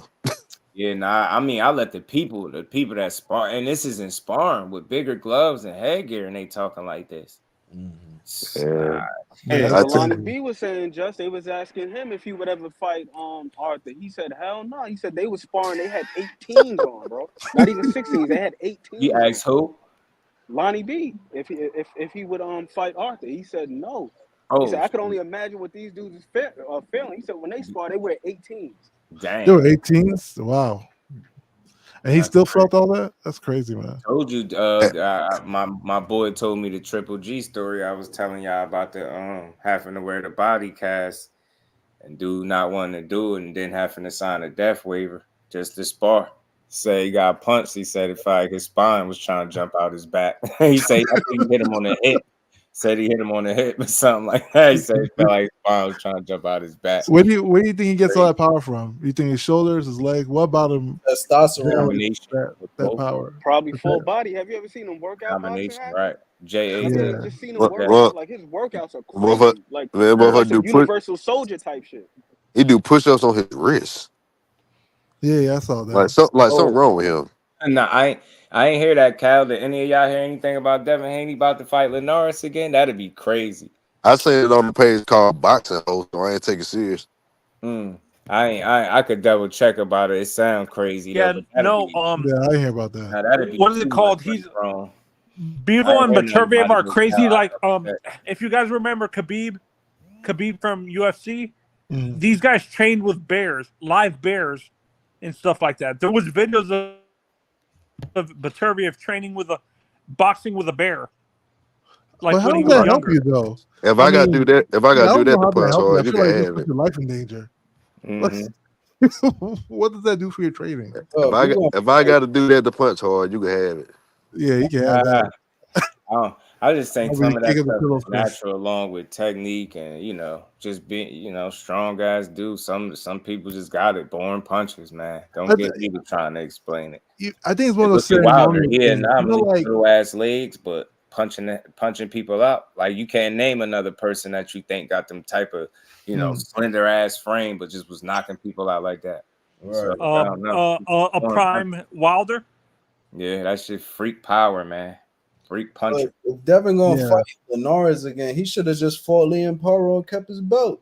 Yeah, I mean, I let the people that spar, and this is in sparring with bigger gloves and headgear, and they talking like this. Lonnie B was saying, they was asking him if he would ever fight Arthur. He said, hell no. He said they was sparring, they had 18s on, bro. Not even 16s, they had 18s. You asked who? Lonnie B, if he would fight Arthur. He said no. Oh, he said I could only imagine what these dudes is feeling. He said when they spar, they wear 18s. Dang. They were 18s. Wow. And he still felt all that? That's crazy, man. Told you, my boy told me the Triple G story. I was telling y'all about the having to wear the body cast and dude not wanting to do it and then having to sign a death waiver just to spar. Say he got punched. He said his spine was trying to jump out his back. He said he hit him on the hip. Said he hit him on the hip or something like that. He said he felt like his spine was trying to jump out his back. Where do you think he gets all that power from? You think his shoulders, his leg? What about him? Testosterone. That power. Probably full body. Have you ever seen him work out? Combination, right? J.A. Just seen him work out. Like his workouts are crazy. Like Universal Soldier type shit. He do push-ups on his wrist. Yeah, I saw that. Something wrong with him. Nah, I ain't hear that, Cal. Did any of y'all hear anything about Devin Haney about to fight Linares again? That'd be crazy. I seen it on the page called Boxing Host, so I ain't take it serious. I could double check about it. It sounds crazy. Yeah, no. I didn't hear about that. What is it called? Bivol and Beterbiev are crazy. Like, if you guys remember Khabib from UFC, these guys trained with live bears, and stuff like that. There was videos of Beterbiev training boxing with a bear. Like, how does that help you though? If I gotta do that, to punch hard, you can have it. Your life in danger. What does that do for your training? If I got to do that to punch hard, you can have it. Yeah, you can have that. I just think some of that Kick up the stuff pillows, is Chris. natural, along with technique and just being strong guys do. Some people just got it, born punchers, man. Don't get me to trying to explain it. I think it's one of those Look at Wilder, ceremonial he had things. anomaly, Like little ass legs, but punching people up. Like you can't name another person that you think got them type of slender ass frame, but just was knocking people out like that. Right. So I don't know. A prime Wilder. Yeah, that shit freak power, man. Freak puncher. But if Devin gonna fight Linares again, he should have just fought Liam Paro and kept his belt.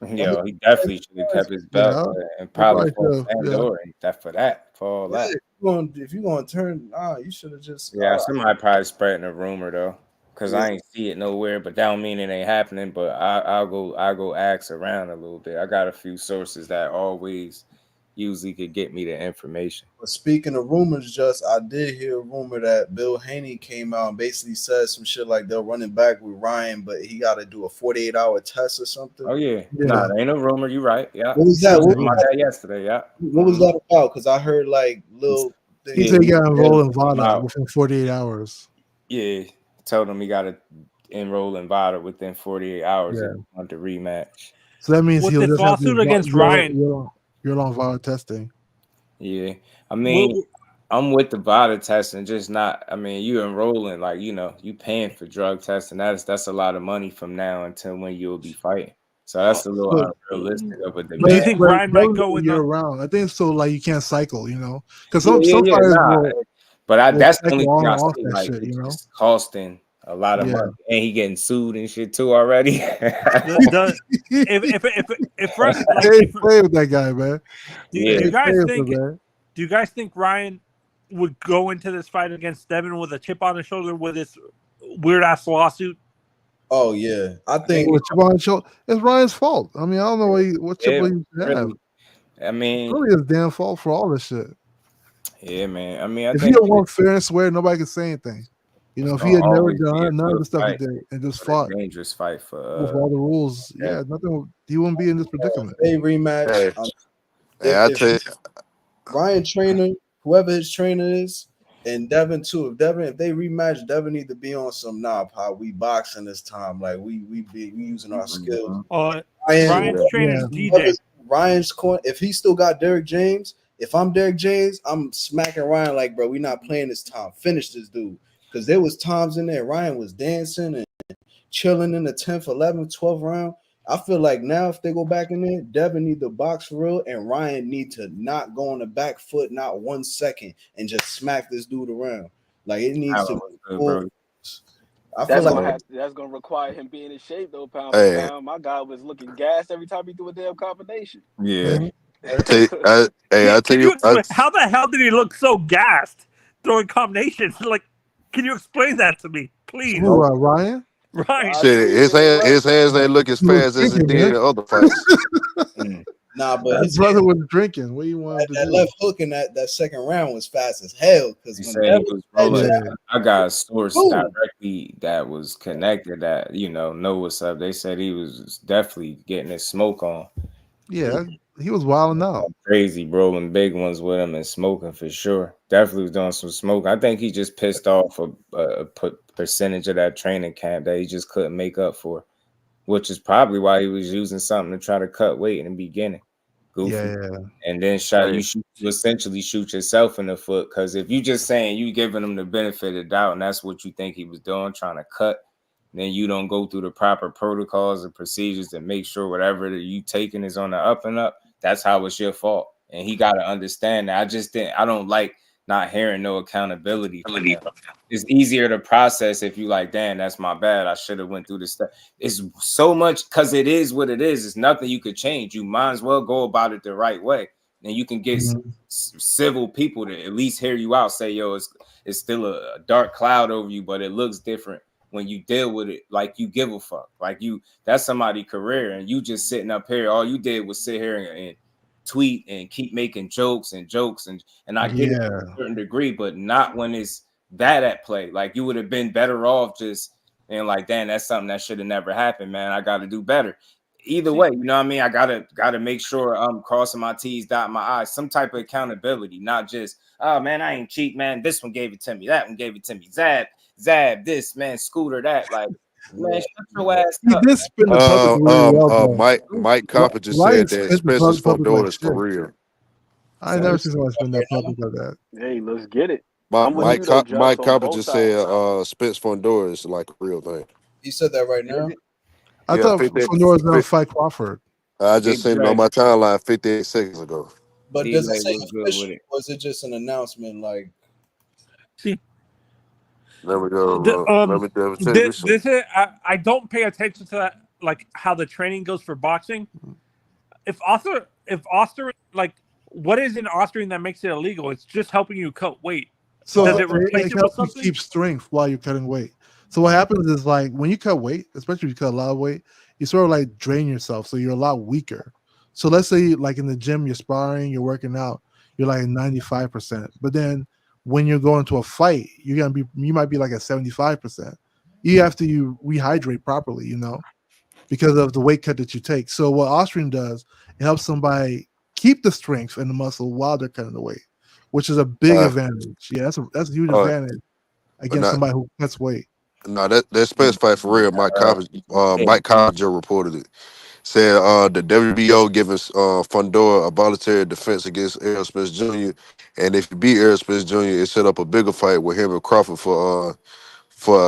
Yo, he definitely should have kept his belt and probably fought Fundora for all that. If you're gonna turn, you should have just. Somebody probably spreading a rumor though, because I ain't see it nowhere. But that don't mean it ain't happening. But I'll go ask around a little bit. I got a few sources that always usually could get me the information. But speaking of rumors, I did hear a rumor that Bill Haney came out and basically said some shit like they're running back with Ryan, but he got to do a 48-hour test or something. Oh yeah. Nah, that ain't a rumor. You right? Yeah. What was that? What was that yesterday? Yeah. What was that about? Because I heard like little. He said he got enrolled in VADA within 48 hours. Yeah, told him he got to enroll in VADA within 48 hours if he want the rematch. So that means he'll just have to against Ryan. You're on VADA testing. Yeah, I mean, I'm with the VADA testing, just not. I mean, you enrolling like you paying for drug testing. That's a lot of money from now until when you'll be fighting. So that's a little unrealistic of a demand. Do you think Ryan might go in year round? I think so. Like you can't cycle, because some fighters but that's the only thing I off see. that Like shit, it's costing a lot of money, and he getting sued and shit too already. If Ryan, play with that guy, man. Do you guys think Ryan would go into this fight against Devin with a chip on his shoulder with this weird ass lawsuit? Oh yeah, I think it's Ryan's fault. I mean, I don't know what chip he have. I mean, it's really his damn fault for all this shit. Yeah, man. I mean, if he had won fair and square, nobody could say anything. If he had never done none of the stuff he did and just fought, dangerous fight for with all the rules, nothing. He wouldn't be in this predicament. They rematch. If Ryan trainer, whoever his trainer is, and Devin too. If they rematch, Devin need to be on some how we boxing this time. Like we using our skills. Ryan's trainer DJ. Ryan's corner. If he still got Derek James, if I'm Derek James, I'm smacking Ryan like, bro, we not playing this time. Finish this dude. Because there was times in there Ryan was dancing and chilling in the 10th, 11th, 12th round. I feel like now if they go back in there, Devin need to box for real, and Ryan need to not go on the back foot, not 1 second, and just smack this dude around. Like it needs to be cool. I feel that's gonna require him being in shape though, pound for pound. My guy was looking gassed every time he threw a damn combination. Yeah. I tell you, how the hell did he look so gassed throwing combinations? Like, can you explain that to me, please? Who, Ryan? Ryan. Shit, his hands ain't look as fast as it did in other fights. Nah, but his brother was drinking. What do you want to do? That left hook in that second round was fast as hell. Because he said he was rolling. I got a source directly that was connected that know what's up. They said he was definitely getting his smoke on. Yeah, he was wilding out. Crazy, rolling big ones with him and smoking for sure. Definitely was doing some smoke. I think he just pissed off a percentage of that training camp that he just couldn't make up for, which is probably why he was using something to try to cut weight in the beginning. Goofy. Yeah. And then you essentially shoot yourself in the foot, because if you just saying you giving him the benefit of the doubt and that's what you think he was doing, trying to cut, then you don't go through the proper protocols and procedures to make sure whatever that you taking is on the up and up. That's how it's your fault. And he got to understand that. I don't like not hearing no accountability. It's easier to process if you like, damn, that's my bad. I should have went through this stuff. It's so much because it is what it is. It's nothing you could change. You might as well go about it the right way. And you can get civil people to at least hear you out, say, yo, it's still a dark cloud over you, but it looks different when you deal with it like you give a fuck. Like that's somebody's career, and you just sitting up here. All you did was sit here and tweet and keep making jokes and I get it to a certain degree, but not when it's that at play. Like you would have been better off just being like, damn, that's something that should have never happened, man. I got to do better. Either way, you know what I mean? I gotta make sure I'm crossing my T's, dotting my I's, some type of accountability, not just, oh man, I ain't cheat, man. This one gave it to me, that one gave it to me. Zab this, man, Scooter that. Like, man, shut your ass He up. did spin the public really well, though. Mike Copper just Ryan said that spent the Spencer's public Fundora like is for shit. real. I never seen someone spin that public like that. Hey, let's get it. I'm with you though, Just, Mike on Copper both just sides. said Spence Fundora is like a real thing. He said that right now. I thought Fundora's gonna fight Crawford. I just seen it on my timeline 58 seconds ago. But does it say official, or is it just an announcement? Like, see, there we go. Let me double check this is I don't pay attention to that, like how the training goes for boxing. If Austrian, like, what is in Austrian that makes it illegal? It's just helping you cut weight. So does it replace it with helps something? you keep strength while you're cutting weight. So what happens is, like, when you cut weight, especially if you cut a lot of weight, you sort of like drain yourself, so you're a lot weaker. So let's say, like, in the gym, you're sparring, you're working out, you're like 95%. But then when you're going to a fight, you might be like at 75%. You have to rehydrate properly, you know, because of the weight cut that you take. So what Austrian does, it helps somebody keep the strength and the muscle while they're cutting the weight, which is a big advantage. Yeah, that's a huge advantage against somebody who cuts weight. No, that Spence fight for real. Mike Copper just reported it. Said the WBO giving Fundora a voluntary defense against Errol Spence Jr. And if you beat Errol Spence Jr., it set up a bigger fight with him and Crawford for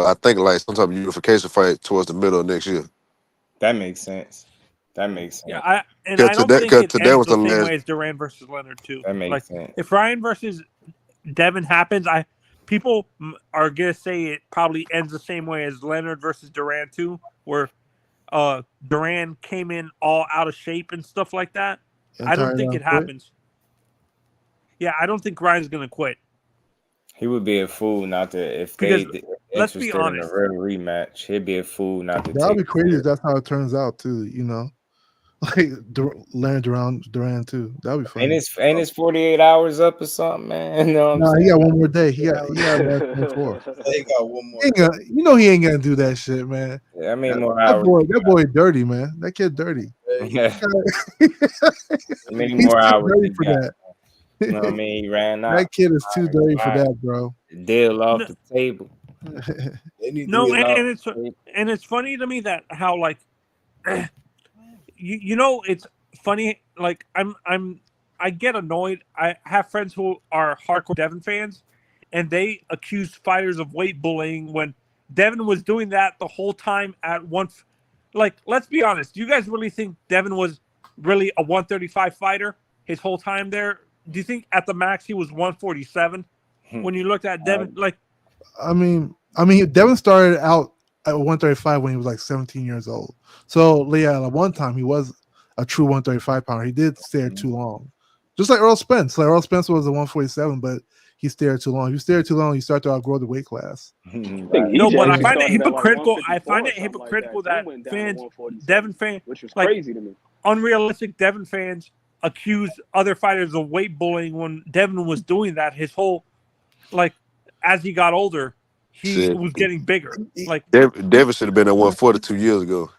I think like some type of unification fight towards the middle of next year. That makes sense. Yeah, I don't think it ends the same way as Duran versus Leonard too. That makes sense. If Ryan versus Devin happens, people are gonna say it probably ends the same way as Leonard versus Duran too, where Duran came in all out of shape and stuff like that. I don't think it happens. Yeah, I don't think Ryan's gonna quit. He would be a fool not to let's be honest. In a real rematch. He'd be a fool not to. That would be crazy if that's how it turns out too. You know, like Leonard Duran too. That would be fun. Ain't his 48 hours up or something, man? No, he got one more day. He got He got one more. He ain't gonna do that shit, man. Yeah, I mean, more hours. That boy dirty, man. That kid dirty. Yeah. Many more hours dirty for that. You know what I mean? He ran out. That kid is too dirty for that, bro. Deal off the table. And it's funny to me that how, like, you know, it's funny. Like, I get annoyed. I have friends who are hardcore Devin fans, and they accuse fighters of weight bullying when Devin was doing that the whole time at one. Like, let's be honest. Do you guys really think Devin was really a 135 fighter his whole time there? Do you think at the max he was 147 when you looked at Devin? Like, I mean, Devin started out at 135 when he was like 17 years old. So yeah, at one time he was a true 135 pounder. He did stay there too long, just like Errol Spence. Like Errol Spence was a 147, but he stayed there too long. If you stay there too long, you start to outgrow the weight class. No, but I find it hypocritical. I find it hypocritical that fans, Devin fans, which was like, crazy to me. Unrealistic Devin fans accuse other fighters of weight bullying when Devin was doing that his whole, like, as he got older, he was getting bigger. Like, Devin should have been at 140 2 years ago.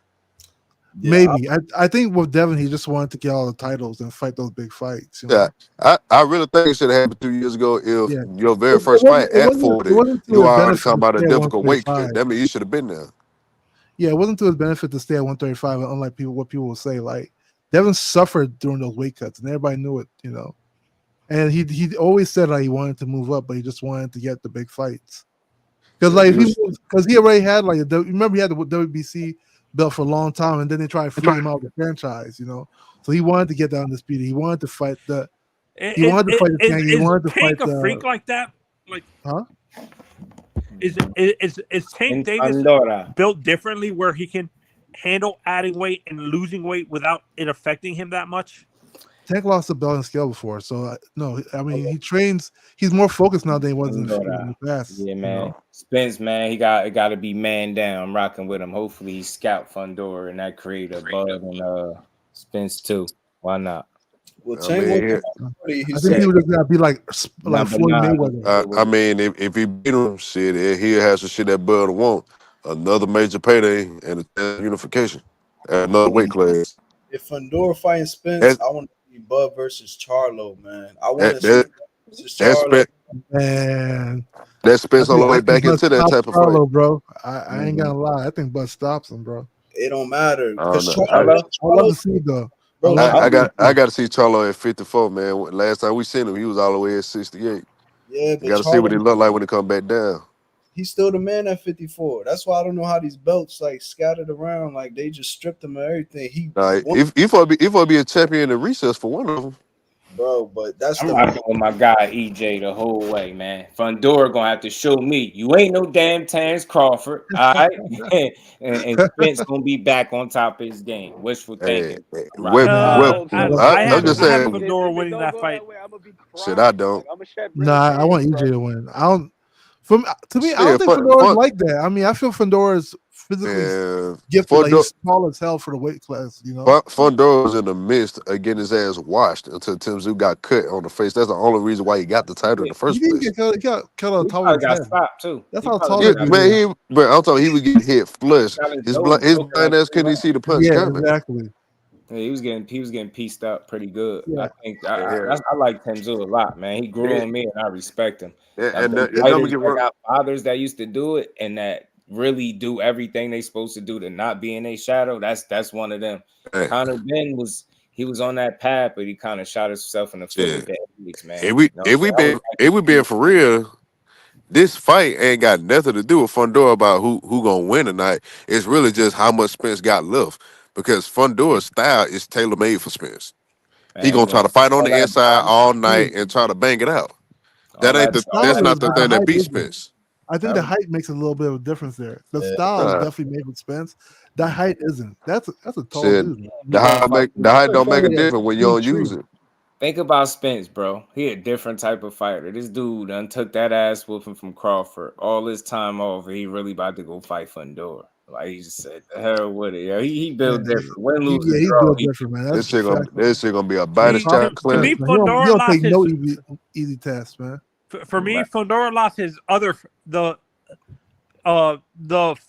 Maybe. I think with Devin, he just wanted to get all the titles and fight those big fights. You know? Yeah, I really think it should have happened 2 years ago. If your very first fight at 40, you were already talking about a difficult weight cut. That means you should have been there. Yeah, it wasn't to his benefit to stay at 135, unlike what people will say. Like, Devin suffered during those weight cuts, and everybody knew it, you know. And he always said like he wanted to move up, but he just wanted to get the big fights. Because he already had like remember he had the WBC belt for a long time, and then they tried to free him out of the franchise, you know. So he wanted to get down the speed. He wanted to fight the. He wanted to fight the Tank. He wanted to fight a freak like that. Like, huh? Is Tank Davis built differently where he can handle adding weight and losing weight without it affecting him that much? Tank lost the belt and scale before, so no. I mean, he trains. He's more focused now than he was in the past. Yeah, man. You know? Spence, man, he got to be man down. I'm rocking with him. Hopefully, he scout Fundora and that create a buzz and Spence too. Why not? Well, Tank, I think he would just be like Floyd Mayweather. I mean, if he beat him, shit, he has some shit that Bud want. Another major payday and a unification. Another weight class. If Fundora fighting Spence, I want to see Bud versus Charlo, man. I want to see versus Charlo. Man, That Spence on the way back Bud into that stops type of fight. Charlo, bro. I ain't gonna lie. I think Bud stops him, bro. It don't matter I don't because know. Charlo? I would love to see it though. bro, I Charlo, got to see Charlo at 54, man. Last time we seen him, he was all the way at 68. yeah, You but got to see what he Charlo, look like when he come back down. he's still the man at 54. That's why I don't know how these belts like scattered around. Like they just stripped him of everything. He If I be a champion in the recess for one of them. bro, but that's I'm the rocking with my guy EJ the whole way, man. Fundora gonna have to show me you ain't no damn Terrence Crawford, all right? and Spence gonna be back on top of his game. Wishful thinking. I'm rocking I'm just I have saying. Fundora winning that fight. I'm gonna be crying. Shit, I don't. Like, I'm gonna shed real Nah, I tears, want bro. EJ to win. I don't. To me, I don't Shit, think Fundora's like that. I mean, I feel Fundora's physically gifted. Like he's small as hell for the weight class, you know. Fundora was in the midst of getting his ass washed until Tim Tszyu got cut on the face. That's the only reason why he got the title in the first place. He got cut on top of his head. stopped too. That's how tall Yeah, man. But I'm talking, he was getting hit flush. His blind ass couldn't even see the punch coming. Exactly. Yeah, he was getting pieced up pretty good. Yeah. I think I like Tim Tszyu a lot, man. He grew on me, and I respect him. Fighters that got fathers that used to do it and that really do everything they supposed to do to not be in a shadow. That's one of them. Hey. Conor Ben was on that path, but he kind of shot himself in the foot with that weeks, man. If we being for real, this fight ain't got nothing to do with Fundora about who gonna win tonight. It's really just how much Spence got left. Because Fundora's style is tailor made for Spence. He gonna try to fight on the inside all night and try to bang it out. That's not the thing that beats Spence. I think the height makes a little bit of a difference there. The style is definitely made with Spence. That height isn't. That's a tall dude. The height don't make a difference when you don't use it. Think about Spence, bro. He a different type of fighter. This dude done took that ass whooping from Crawford all his time off, and he really about to go fight Fundora. Like he just said, the hell with it. Yeah, he built different. Win, lose, he's built different, man. This shit gonna be a body shot clip. To me, You don't take no easy test, man. For me, Fundora lost his the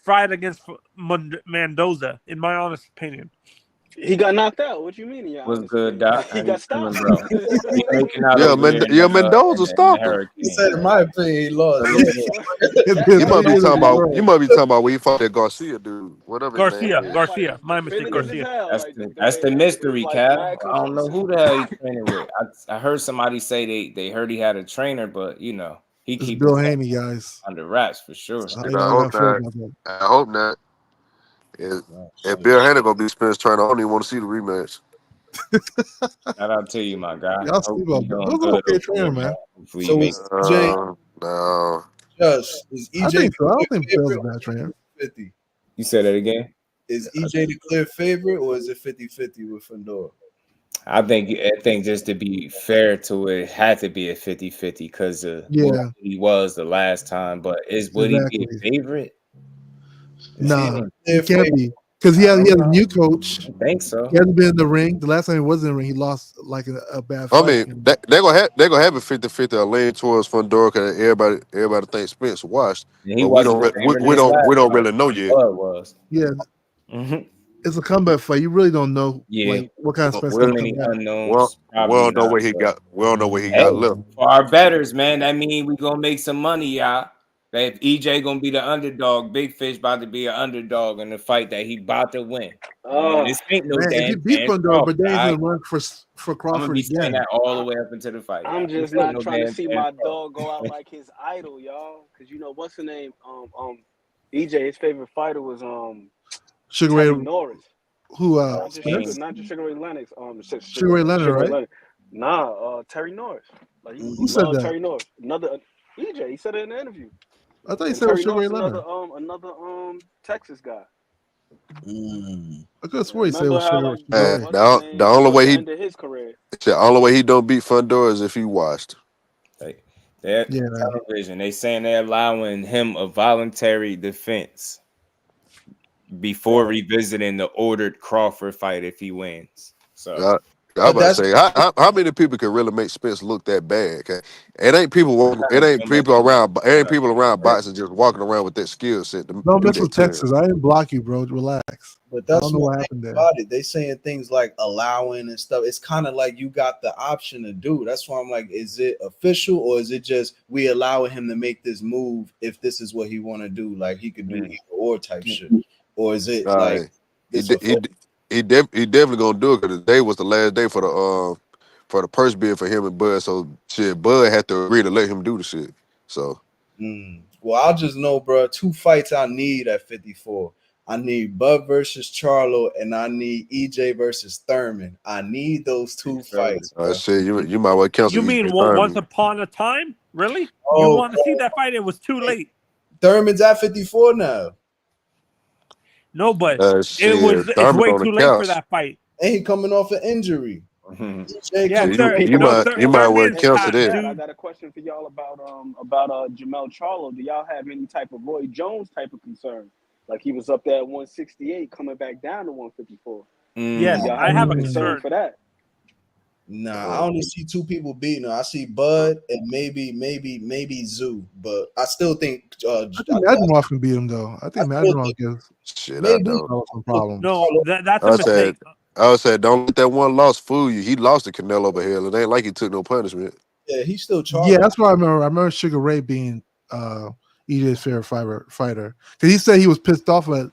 fight against Mendoza, in my honest opinion. He got knocked out. What you mean? Was good, Doc. He got stopped. Bro. Mendoza stopped him. He said, in my opinion, he lost. You might be talking about where he fought that Garcia dude. Whatever. Garcia. My mistake, Garcia. That's the mystery, Cal. I don't know who the hell he's training with. I heard somebody say they heard he had a trainer, but you know he keeps Bill Haney, guys, under wraps for sure. I hope not. If Bill Haney gonna be Spence trainer, I don't even want to see the rematch. Shout out to you, my guy. Y'all sleep on okay trainer, man. So is EJ? No. Yes, is EJ? I don't think Bill's a bad trainer. 50. You said that again. Is EJ the clear favorite, or is it 50-50 with Fundora? I think just to be fair to it had to be a 50-50 because of what he was the last time. But would he be a favorite? No, he can't be because he has a new coach. I think so. He hasn't been in the ring. The last time he was in the ring, he lost like a bad fight. I mean, they're gonna have a 50-50 a lean towards Fundora because everybody thinks Spence washed. But we don't really know yet. Yeah. Mm-hmm. It's a comeback fight. You really don't know what kind of Spence unknowns. We don't know what he got. We don't know what he got left. For our bettors, man, that means we gonna make some money, y'all. That if EJ gonna be the underdog, Big Fish about to be an underdog in the fight that he about to win. This ain't no damn. He beat Fundora, but then he's gonna run for Crawford. I'm gonna be saying that all the way up into the fight. I'm just not trying to see my dog go out like his idol, y'all. Because you know what's the name? EJ, his favorite fighter was Sugar Ray Norris. Who? Not just Sugar Ray Lennox. Sugar Ray Leonard, right? Nah, Terry Norris. Like who said that? Terry Norris. Another EJ. He said it in the interview. I thought he said Sugar Ray Leonard. Another Texas guy. I could have swore he said it was Sugar Ray. The only way he don't beat Fundora is if he washed. Television. They saying they're allowing him a voluntary defense before revisiting the ordered Crawford fight if he wins. So I But about to that's say, how many people can really make Spence look that bad? Okay? It ain't people. It ain't Don't make people it around. It ain't people around right. boxing just walking around with that skill set to Don't do mess that with to him. Texas. I didn't block you, bro. Relax. But I that's don't know one what thing happened there. about it. They saying things like allowing and stuff. It's kind of like you got the option to do. That's why I'm like, is it official or is it just we allowing him to make this move if this is what he want to do? Like he could do either or type shit, or is it like He this de- he official? de- he definitely gonna do it because today was the last day for the purse bid for him and Bud. So shit, Bud had to agree to let him do the shit. So Well, I'll just know, bro. 2 fights I need at 54. I need Bud versus Charlo, and I need EJ versus Thurman. I need those 2 fights, bro. shit, you might well cancel You mean EJ once Thurman. upon a time? Really? You Oh, want to see that fight? It was too late. Thurman's at 54 now. No, but Shit, it's Thurman way on the too late for couch. that fight. And he coming off an injury. EJ Yeah, coming So off you an might well Thurman's cancel hot, that. I dude. got a question for y'all about Jamel Charlo. Do y'all have any type of Roy Jones type of concern? Like he was up there at 168, coming back down to 154. Yes, Do y'all I have have any a concern concern. for that? Nah, I only see 2 people beating her. I see Bud and maybe Zoo, but I still think I think Madrimov can beat him though. I think Madrimov gives Shit, I maybe don't. some problems. No, that's a I mistake. said, don't let that one loss fool you. He lost to Canelo Behel. It ain't like he took no punishment. yeah, he's still Yeah, Charlo. that's what I remember. I remember Sugar Ray being EJ's favorite fighter because he said he was pissed off at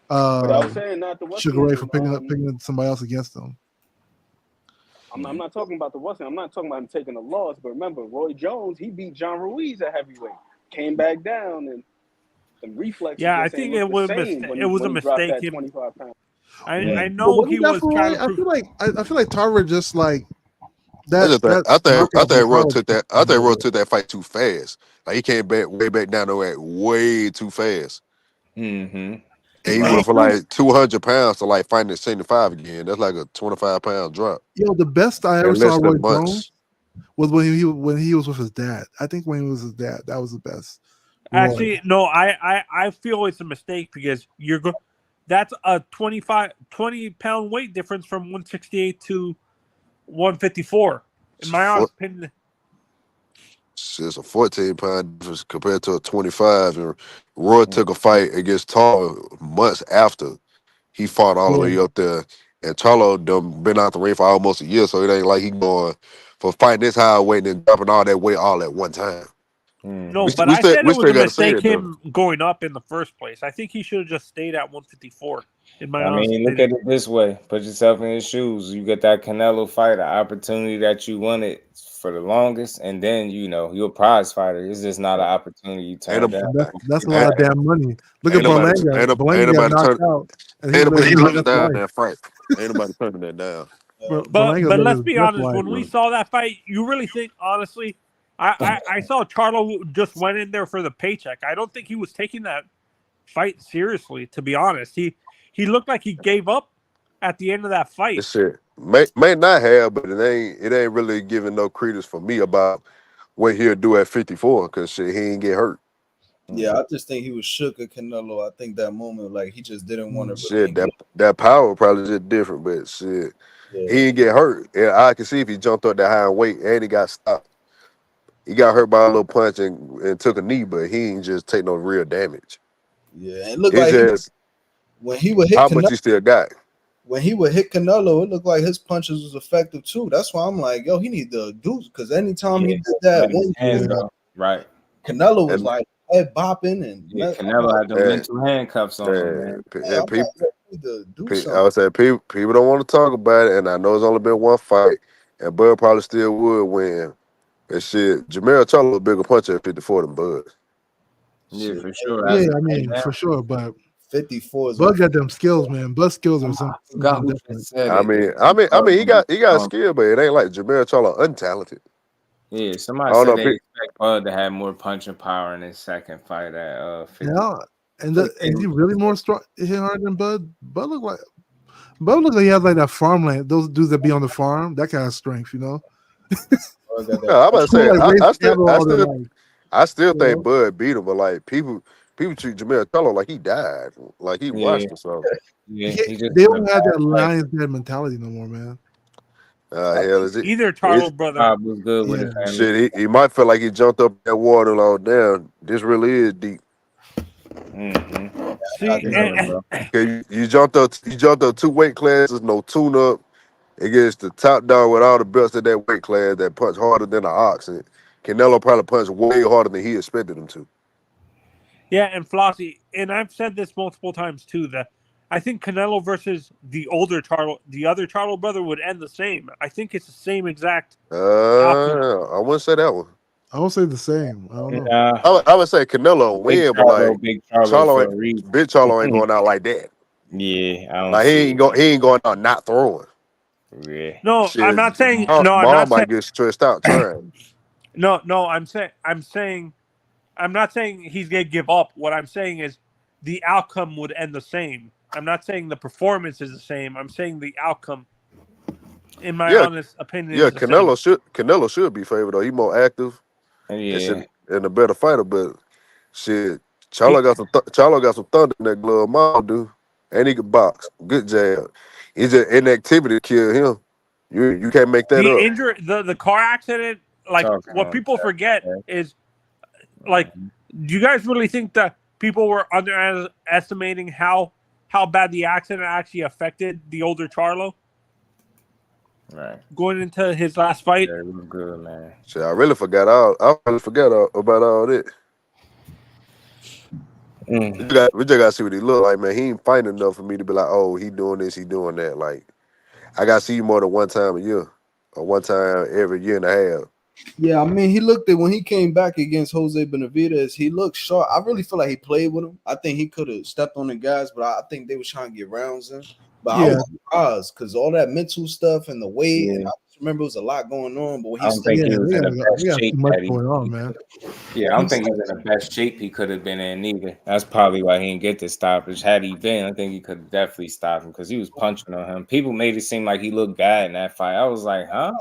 But I was saying not the what's Sugar Ray for name. picking somebody else against him. I'm not talking about the what's name. I'm not talking about him taking a loss. But remember, Roy Jones, he beat John Ruiz at heavyweight, came back down, and the reflexes Yeah, I just ain't think look it the was same it was a when he dropped mistake. that 25 pounds. I But know he wasn't that was for trying Ray? to I prove. feel like Tarver just like I that just think that I knockout from think Roy Carl. took that. I think Roy took that fight too fast. Like he came back way back down there at way too fast. And he went for like 200 pounds to like fighting at 75 again. That's like a 25-pound drop Yo, the best I ever in saw less Roy than months. Jones was when he was with his dad. I think when he was his dad, that was the best. Actually, no, I feel it's a mistake because that's a 20-pound weight difference from 168 to 154. In my honest opinion. It's a 14-pound difference compared to a 25. And Roy took a fight against Tall months after he fought all the way up there. And Charlo done been out the ring for almost a year, so it ain't like he going for fighting this high weight and dropping all that weight all at one time. No, We, but we I still said we it was still a got to say mistake it though. him going up in the first place. I think he should have just stayed at 154. In my I honest mean, look opinion. at it this way. Put yourself in his shoes. You get that Canelo fight, an opportunity that you wanted for the longest, and then you're a prize fighter. It's just not an opportunity you turn Ain't, down. That's a lot ain't, of damn money. Look at ain't nobody Berlanga. ain't Berlanga got nobody knocked turn out, and ain't he's nobody living his turning best down life. that fight. Ain't nobody turning that down. But Berlanga's living let's his be best honest. life. When we saw that fight, you really think honestly, I saw Charlo just went in there for the paycheck. I don't think he was taking that fight seriously. To be honest, he looked like he gave up at the end of that fight. This shit may not have, but it ain't really giving no credence for me about what he'll do at 54 because shit, he ain't get hurt. Yeah, I just think he was shook at Canelo. I think that moment, like he just didn't want to really Shit, engage. that power probably just different, but shit, Yeah. he ain't get hurt. Yeah, I can see if he jumped up that high in weight and he got stopped. He got hurt by a little punch and took a knee, but he ain't just take no real damage. Yeah, and it looked It's like just when he would hit how Canelo, much he still got. when he would hit Canelo, it looked like his punches was effective too. That's why I'm like, yo, he need to do because anytime he did that Let his one, hands go. Right. Canelo was And like head bopping and Yeah, I'm Canelo like, had the and, mental handcuffs on him, man. and yo, people, he need to do I something. would say people don't want to talk about it, and I know it's only been one fight, and Bud probably still would win. And shit, Jamel Charlo a bigger puncher at 54 than Bud. Yeah, Shit, for sure. Yeah, As of I right mean, now, for sure. But 54 is Bud got them skills, man. Bud's skills are I forgot something who different. just said I it. mean, he got skill, but it ain't like Jamel Charlo untalented. Yeah, I somebody don't said know. they expect Bud to have more punching power in his second fight at 50. Yeah, and is he really more strong, hit hard than Bud? Bud look like he has like that farmland. Those dudes that be on the farm, that kind of strength, you know. Yeah, I'm about to say, Like raise cattle all their life. I still You think know? Bud beat him, but like people treat Jamel Charlo like he died, like he Yeah, washed or something. yeah, he just They in a don't have bad that place. lion's head mentality no more, man. Hell is it? Either It's, Charlo brother. Bob was good with his Yeah. family. shit, he might feel like he jumped up in that water and all down. This really is deep. Mm-hmm. See, Bro. Okay, you jumped up 2 weight classes, no tune up. It gets the top dog with all the belts of that weight class that punch harder than an ox. And Canelo probably punched way harder than he expected him to. yeah, and Flossie, and I've said this multiple times too, that I think Canelo versus the older Charlo, the other Charlo brother would end the same. I think it's the same exact outcome. I wouldn't say that one. I would say the same. I don't know. Nah, I would say Canelo win, but like Big Charlo Charlo, for a reason. big Charlo ain't going out like that. Yeah, I don't Like see he ain't going out not throwing. Yeah. No, Shit, I'm not saying. Mom, No, I'm Mom not saying. might get stressed out trying. No, I'm saying. I'm not saying he's gonna give up. What I'm saying is, the outcome would end the same. I'm not saying the performance is the same. I'm saying the outcome, in my honest opinion, Yeah, is the same. Canelo should be favored though. He more active Yeah. and a better fighter. But shit, Charlo got some thunder in that glove. Mom do, and he can box. Good jab. It's just inactivity kill him. You can't make that The up. injury, the car accident, like Talking what on people that, forget okay. is, like, do you guys really think that people were underestimating how bad the accident actually affected the older Charlo Right. going into his last fight? Yeah, it was good, man. Shit, I really forgot about all that. We just gotta see what he look like, man. He ain't fighting enough for me to be like, oh, he doing this, he doing that. Like, I gotta see you more than one time a year, or one time every year and a half. Yeah, I mean, he looked at when he came back against Jose Benavidez, he looked sharp. I really feel like he played with him. I think he could have stepped on the guys, but I think they was trying to get rounds in. But I Yeah. was surprised because all that mental stuff and the weight, Yeah. and I just remember it was a lot going on. But when I he don't think he Yeah, was we in got the best too shape much that he going on, man. Yeah, I don't think he was in the best shape he could have been in either. That's probably why he didn't get the stoppage. Had he been, I think he could have definitely stopped him because he was punching on him. People made it seem like he looked bad in that fight. I was like, huh?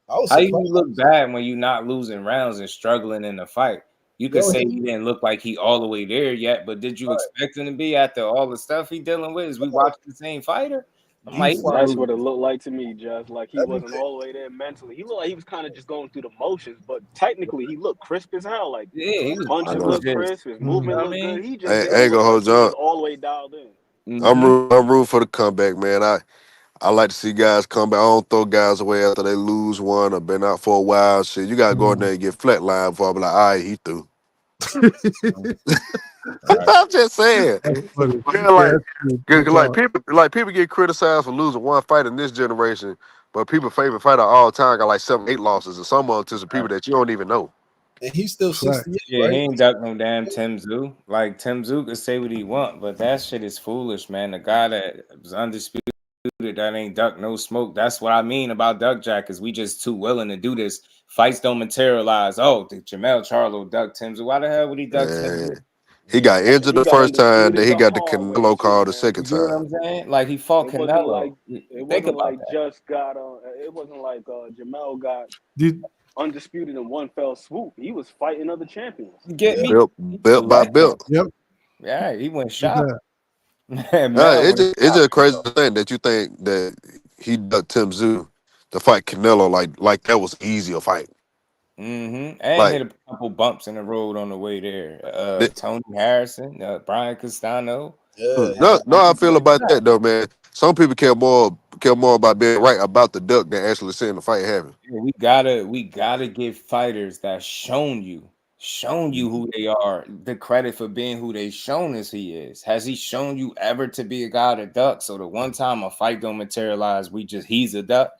I was How you surprised. look bad when you're not losing rounds and struggling in the fight? You could Yo, say he didn't look like he all the way there yet, but did you expect him to be after all the stuff he dealing with? Is we watching the same fighter? I'm like, he That's wasn't what it losing. looked like to me, just like he wasn't all the way there mentally. He looked like he was kind of just going through the motions, but technically he looked crisp as hell. Like Yeah, he his was I punches know. looked just, crisp, his you know movement what I looked good. mean? He just I didn't ain't look gonna like hold you he was up. all the way dialed in. Mm-hmm. I'm rooting for the comeback, man. I like to see guys come back. I don't throw guys away after they lose one or been out for a while. Shit, you gotta go in there and get flatlined before I be like, all right, he through. Right. I'm just saying. That's funny. Yeah, Yeah, that's good talk. people get criticized for losing one fight in this generation, but people's favorite fighter of all time got like 7, 8 losses, and some of them to some people that you don't even know. and he's still Fact. 68, Yeah, he right? ain't duck no damn Tim Zoo. Like Tim Zoo could say what he want, but that shit is foolish, man. The guy that was undisputed that ain't duck no smoke. That's what I mean about duck jackets. We just too willing to do this. Fights don't materialize. Oh, the Jamel Charlo duck Tim Zoo. Why the hell would he duck Tim Zoo? And he got And injured he the got first time, then undisputed he the got the hard way Canelo too, call the man. second You get what time. I'm saying? Like he fought It wasn't Canelo. like it Think wasn't about like that. just got it wasn't like Jamel got Did undisputed in one fell swoop. He was fighting other champions. You get me? He's a Belt by legend. belt. yep. Yeah, he went Did shot. that. Mel went It's shot. just crazy to think that you think that he ducked Tim Zoo to fight Canelo like that was easy a fight. And Like hit a couple bumps in the road on the way there. th- Tony Harrison, Brian Castano. Yeah, no, Some I people feel went about shot. that though, man. Some people care more about being right about the duck than actually seeing the fight happen. Yeah, we gotta give fighters that shown you who they are the credit for being who they shown us he is. Has he shown you ever to be a guy to duck? So the one time a fight don't materialize, he's a duck.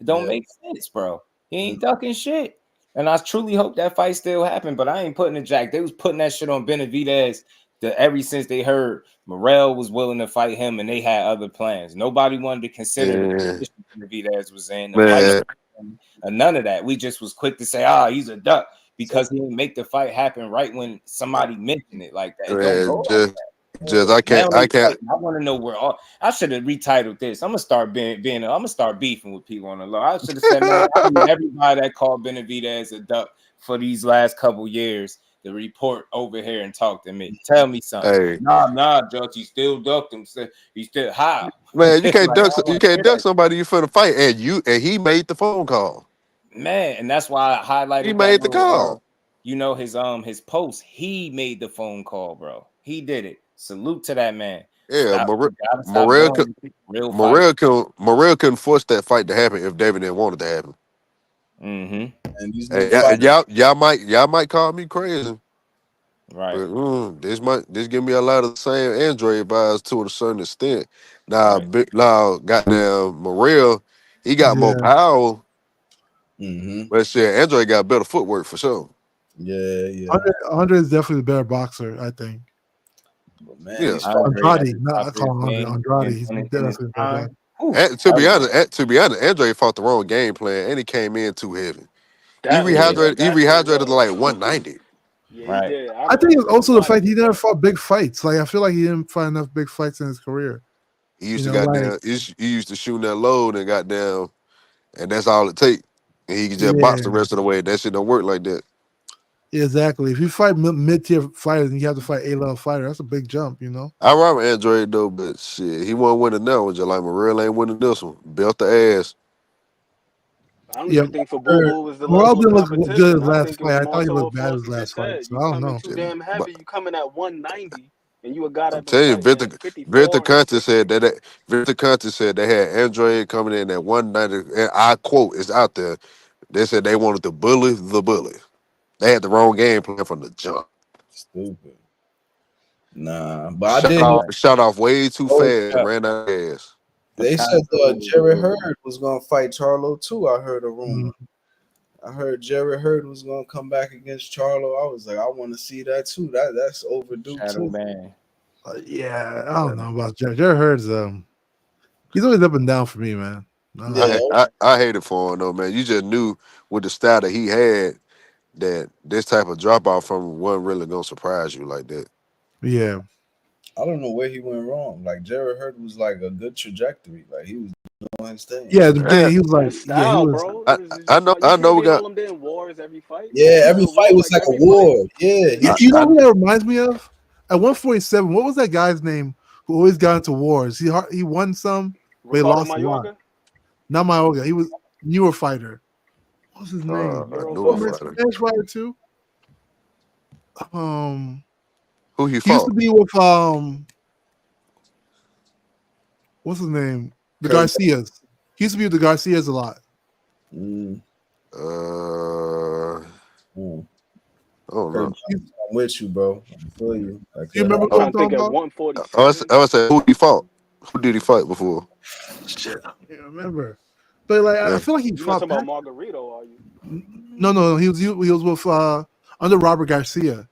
It don't yeah. make sense, bro. He ain't ducking shit. And I truly hope that fight still happened, but I ain't putting it Jack. They was putting that shit on Benavidez ever since they heard Morrell was willing to fight him and they had other plans. Nobody wanted to consider the Man, position Benavidez was in, the fight, man, none of that. We just was quick to say, he's a duck because he didn't make the fight happen right when somebody mentioned it like that. It don't go man, like that. just Now I they can't. fighting. I want to know where all. I should have retitled this. I'm gonna start I'm gonna start beefing with people on the law. I should have said, man, I need everybody that called Benavidez a duck for these last couple years to report over here and talk to me. Tell me something. Hey, Nah, Judge. He still ducked him. He still how? man, you can't Like, I duck. don't You want to can't hear duck that. somebody you finna fight, and he made the phone call. Man, and that's why I He highlighted that made the little call. his post. He made the phone call, bro. He did it. Salute to that man. Yeah, You gotta stop Morrell could. doing real fight. Morrell couldn't force that fight to happen if David didn't want it to happen. Mm-hmm. And these new Hey, fighters. y'all might call me crazy, Right. but this give me a lot of the same Android vibes to a certain extent. Now, Right. goddamn Morrell, he got more Yeah. power, Mm-hmm. but shit, Android got better footwork for sure. Yeah. Andre is definitely the better boxer, I think. But man, Yeah, these fighters. Andre at Andrade, the not top I of his call him Andre. game Andrade, he's in his definitely the better guy. prime. Ooh, and that was to be honest, Android fought the wrong game plan, and he came in too heavy. He That was yeah, yeah, rehydrated. He that's what it rehydrated to was. like 190. Yeah, he right. did. I I think remember it's that also the fight. fact he never fought big fights. Like I feel like he didn't fight enough big fights in his career. He used You to know, got like down. He used to shoot that load and got down, and that's all it take. And he could just box yeah, the rest of the way. That shit don't work like that. exactly. If you fight mid-tier fighters and you have to fight A-level fighter, that's a big jump. You know. I remember Android though, but shit, he wasn't winning that one. Just like Morrell ain't winning this one. Belt the ass. I don't Yeah, even think for Boo Boo was the Morrell level of didn't look good competition. his I last think it fight. was I more thought he so looked what bad his Flossie last just fight. said. So You I don't come in know. too Shit, damn but heavy. You coming at 190, and you a guy I'm that been telling you, fighting at Victor 54 and Conte 60. said Victor Conte said they had Android coming in at 190. And I quote, it's out there. They said they wanted to bully the bully. They had the wrong game plan from the jump. Stupid. Nah, but I did know. Shot off way too Oh, fast and Yeah, ran out of gas. they said Jerry Picasso. Hurd was gonna fight Charlo too. I heard a rumor. Mm, I heard Jerry Hurd was gonna come back against Charlo. I was like, I want to see that too. That's overdue Shadow too. Man. yeah, I don't know about Jared. Jared Hurd's he's always up and down for me, man. I don't know. Yeah, I hate it for him though, man. You just knew with the style that he had that this type of drop off from him wasn't really gonna surprise you like that. Yeah, I don't know where he went wrong. Like Jerry Hurd was like a good trajectory. Like he was doing his thing. yeah. At the Yeah, beginning, he was like, That yeah, he style, was. bro. It was I just know like you can't we be all got them damn wars every fight. You Yeah, gotta every do a fight war was like like a every fight. war. Yeah, You, I, you know I who that reminds me of? At 147, what was that guy's name who always got into wars? He won some, but he Ricardo lost a lot. Mayorga, Not Mayoga. He was newer fighter. What's his name? a Euro newer fighter. fighter. Spanish fighter too. Um, Who he he used to fought? be with what's his name? The Kurt. Garcias. He used to be with the Garcias a lot. Mm, Uh, mm. I don't Kurt, know. I'm with you, bro. I feel you. Like You you're remember I'm what Oh, I'm trying to think talking at about?147. I would say who he fought. Who did he fight before? Shit, I can't remember. But like, I Yeah. feel like he You're not fought. talking about Margarito, are you? No. He was with under Robert Garcia.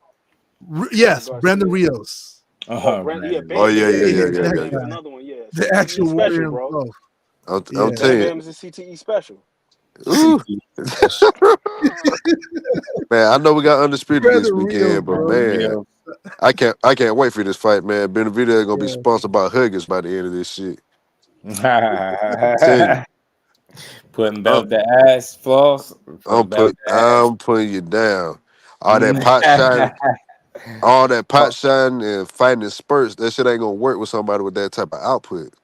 Robert Yes, Brandon Garcia. Rios, Oh, Brandon Oh Bam Lee. yeah, Bam. yeah, Yeah, yeah, yeah. yeah, that yeah, Bam yeah. is guy, another one. Yeah, the CTE actual special, warrior bro. himself. I'm Yeah, Bam telling you. Bam is a CTE special. Ooh. Man, I know we got undisputed this Brandon Rios, weekend, but bro. man, Real. I can't wait for this fight, man. Benavidez gonna be Yeah, sponsored by Huggins by the end of this shit. Tell you, Putting I'm, belt to ass, floss. Putting belt to ass. I'm putting you down. All that pot shot, and fighting in spurts. That shit ain't gonna work with somebody with that type of output.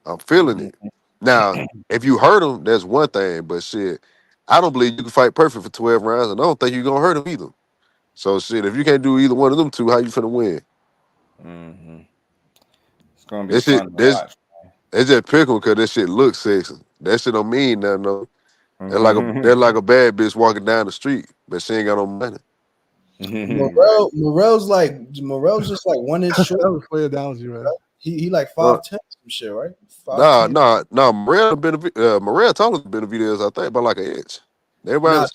I'm feeling it. Now, if you hurt him, that's one thing. But shit, I don't believe you can fight perfect for 12 rounds, and I don't think you're gonna hurt him either. So shit, if you can't do either one of them two, how you finna win? Mm-hmm. It's gonna be This shit, fun to this watch. they just pick 'em because that shit looks sexy. That shit don't mean nothing though. They're Mhm. like a bad bitch walking down the street, but she ain't got no money. Right. Morell's just like 1 inch short. that was a funny analogy, man. He like Uh, 5'10" some shit, right? 5'10". Morrell taller than Benavidez, I think, by like an inch. Everybody Nah, was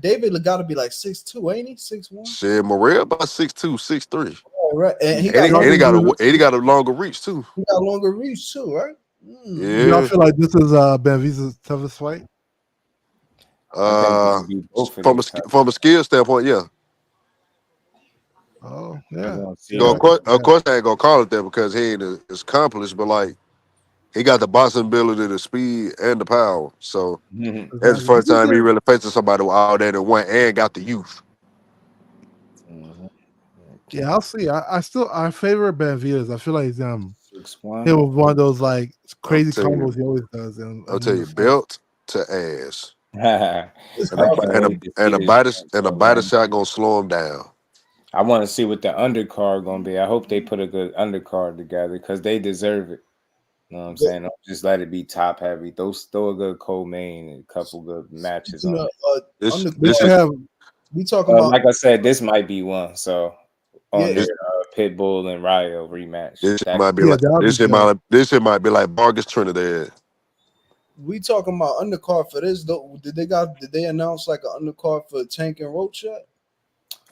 David got to be like 6'2", ain't he? 6'1". shit. Morrell about 6'2", 6'3", Oh, right, and he and got longer. he got a longer reach too. He got longer reach too, right? Do y'all Yeah. feel like this is Benavidez's toughest fight? I think it's gonna be both of From their toughest. a skill standpoint, yeah. Oh We're yeah, gonna see So what of course, I ain't gonna call it that because he ain't as accomplished, but like he got the boxing ability, the speed, and the power. So that's the exactly. first time he really facing somebody with all that in one and got the youth. Yeah, I'll see. I favor Benavidez. I feel like 6'1". he was one of those like I'll crazy tell you, combos he always does in I'll tell in the you, fight. belt to ass, It's But I hard. can't and wait to see a this body joint, and a though, body man. shot gonna slow him down. I want to see what the undercard gonna be. I hope they put a good undercard together because they deserve it. You know what I'm saying? Don't just let it be top heavy. Throw a good co-main and a couple good matches Speaking on of it. This They this undercard, should is have we talking about Like I said, this might be one. So on yeah. there, this, Pitbull and Ryo rematch. this shit That might be yeah, like that'll be dope. this shit might be like Vargas Trinidad. We talking about undercard for this though. Did they announce like an undercard for Tank and Roach yet?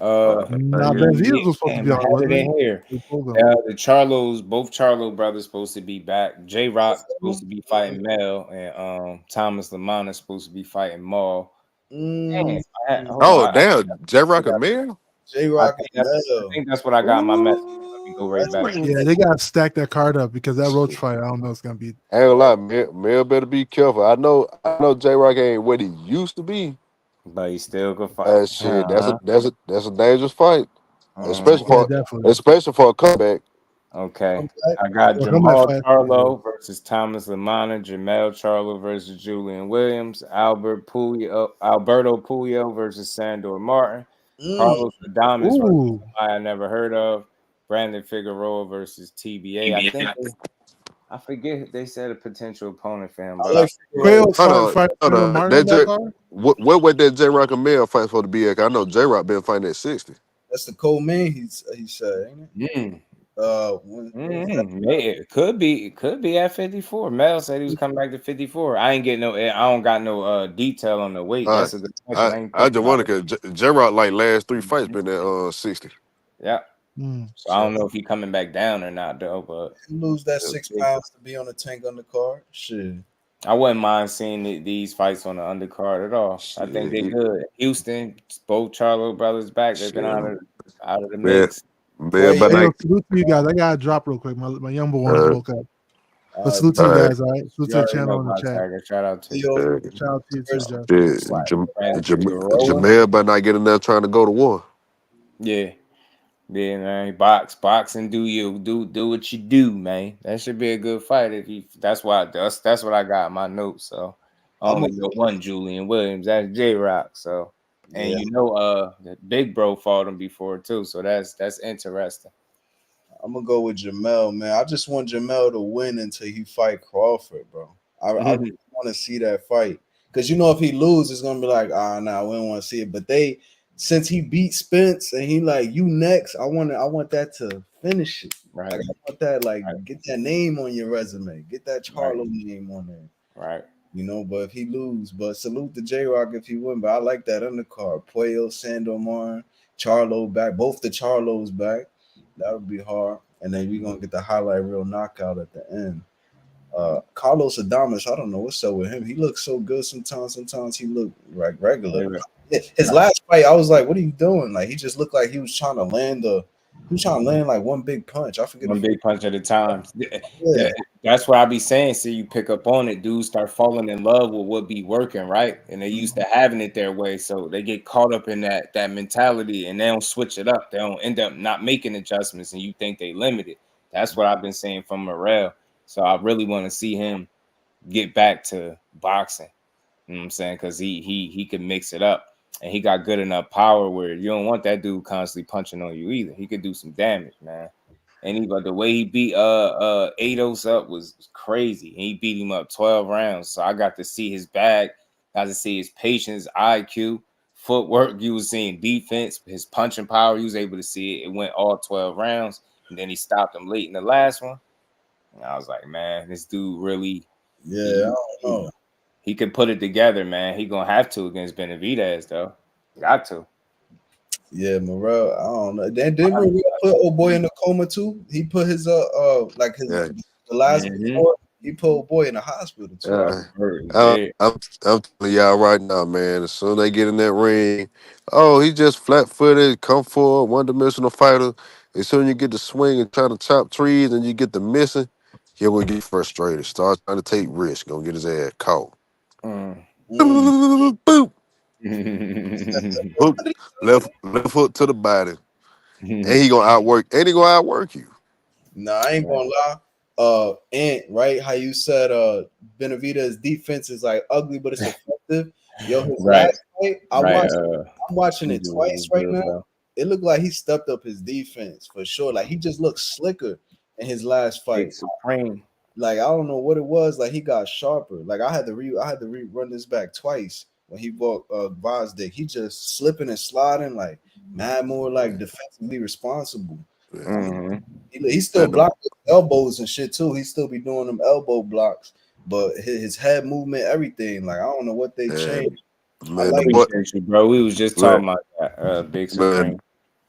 Nah, Yeah. Benavidez was supposed to damn, be I on it, had it wasn't in here. he? They pulled him. Both Charlo brothers supposed to be back. J Both Rock of supposed them? to be fighting Mel, and Thomas Lamont is supposed to be fighting Maul. Damn, Mm, hold on. Oh damn, J Rock and Mayor. J I Rock think and I Mel. think that's what I got in my message. Let me go right That's back. Yeah, they gotta stack that card up because that Roach fight, I don't know, it's gonna be. I ain't gonna lie, Mayor better be careful. I know J Rock ain't what he used to be. But he still could fight. Shit, that's a dangerous fight, especially Mhm. Yeah, for definitely. a comeback. Okay. come back. I got Yeah, comeback Jamal fight. Charlo versus Thomas Lamont, Jamel Charlo versus Julian Williams, Alberto Puyo versus Sandor Martin, Mm, Carlos Adames versus Ooh, somebody I never heard of, Brandon Figueroa versus TBA. I forget they said a potential opponent for him, I but like Figueroa. Quail Hold fight on, fight hold Sandor on. Martin That on that J, card. what would that J Rock and Mayor fight for to be at? I know J Rock been fighting at 60. That's the co-main. He said, ain't it? mm, When was that? it could be at 54. Mel said he was coming back to 54. I ain't getting I don't got no detail on the weight. Uh, That's a good question. I ain't I think just about wonder it. because J Rock like last 3 fights been at 60. Yeah. So I Shit, don't know if he coming back down or not though, but he lose that we'll 6 see. pounds to be on the Tank undercard. Shit. I wouldn't mind seeing these fights on the undercard at all. I think Shit, they good. Houston, both Charlo brothers back. They've been shit, out of the man, mix. man, but Quayo. Hey, yo, like, salute to you guys. I gotta drop real quick. My young boy wanted uh, woke up. But All right, salute to bro. you all right, guys, all right? Salute You to the already channel know in the about chat. Tiger. Shout out to you. Quayo Shout out to you too, versus Josh. What? Brandon Figueroa? Jamel better not get in there trying to go to war. Yeah. Yeah, man. Box and do what you do, man. That should be a good fight if you that's what I got in my notes. So I I'm a, only know one Julian Williams, that's J Rock. So and yeah, the big bro fought him before too. So that's interesting. I'm gonna go with Jamel, man. I just want Jamel to win until he fight Crawford, bro. I really want to see that fight because if he loses, it's gonna be like, nah, we don't want to see it. But since he beat Spence and he like you next, I want that to finish it. Right, Like I want that right, get that name on your resume, get that right, Charlo name on there. right. But if he lose, but salute to J Rock if he win. But I like that undercard. Puyo, Sandor Martin, Charlo back, both the Charlos back. That would be hard. And then we're gonna get the highlight reel knockout at the end. Carlos Adames, I don't know what's up with him. He looks so good sometimes. Sometimes he look like regular. His last fight, I was like, "What are you doing?" Like he just looked like he was trying to land like one big punch. I forget One if big punch at a time. yeah. That's what I be saying. See, you pick up on it, dudes start falling in love with what be working, right? And they used to having it their way, so they get caught up in that mentality, and they don't switch it up. They don't end up not making adjustments, and you think they limited. That's what I've been saying from Morrell. So I really want to see him get back to boxing. You know what I'm saying? Because he can mix it up, and he got good enough power where you don't want that dude constantly punching on you either. He could do some damage, man. And the way he beat Ados up was crazy. And he beat him up 12 rounds. So I got to see his bag, got to see his patience, IQ, footwork. You was seeing defense, his punching power. You was able to see it. It went all 12 rounds. And then he stopped him late in the last one. And I was like, man, this dude really Yeah, I don't know. he could put it together, man. He gonna have to against Benavidez, though. Got to. Yeah, Morrell, I don't know. Then didn't Morrell put old boy in the coma too? He put his like his Yeah, the last Mhm. before he put old boy in the hospital too. yeah. Yeah. I'm telling y'all right now, man. As soon as they get in that ring, oh, he just flat footed, come forward, one dimensional fighter. As soon as you get the swing and try to chop trees and you get the missing, he will get frustrated. Start trying to take risks, gonna get his ass caught. Mm. Mm. Boop. Hook, left hook to the body. and he gonna outwork you. Nah, I ain't gonna lie. Ant, right? How you said Benavidez' defense is like ugly, but it's effective. Yo, his Right. last fight, I'm watching it twice right now. Bro. It looked like he stepped up his defense for sure. Like he just looked slicker in his last fight. Big Supreme. Like I don't know what it was. Like he got sharper. Like I had to run this back twice when he fought Vazdick. He just slipping and sliding, like mad more like defensively responsible. I mean, he still blocked his elbows and shit too. He still be doing them elbow blocks, but his head movement, everything. Like I don't know what they changed. Man, like bro. We was just talking about that. Big Supreme.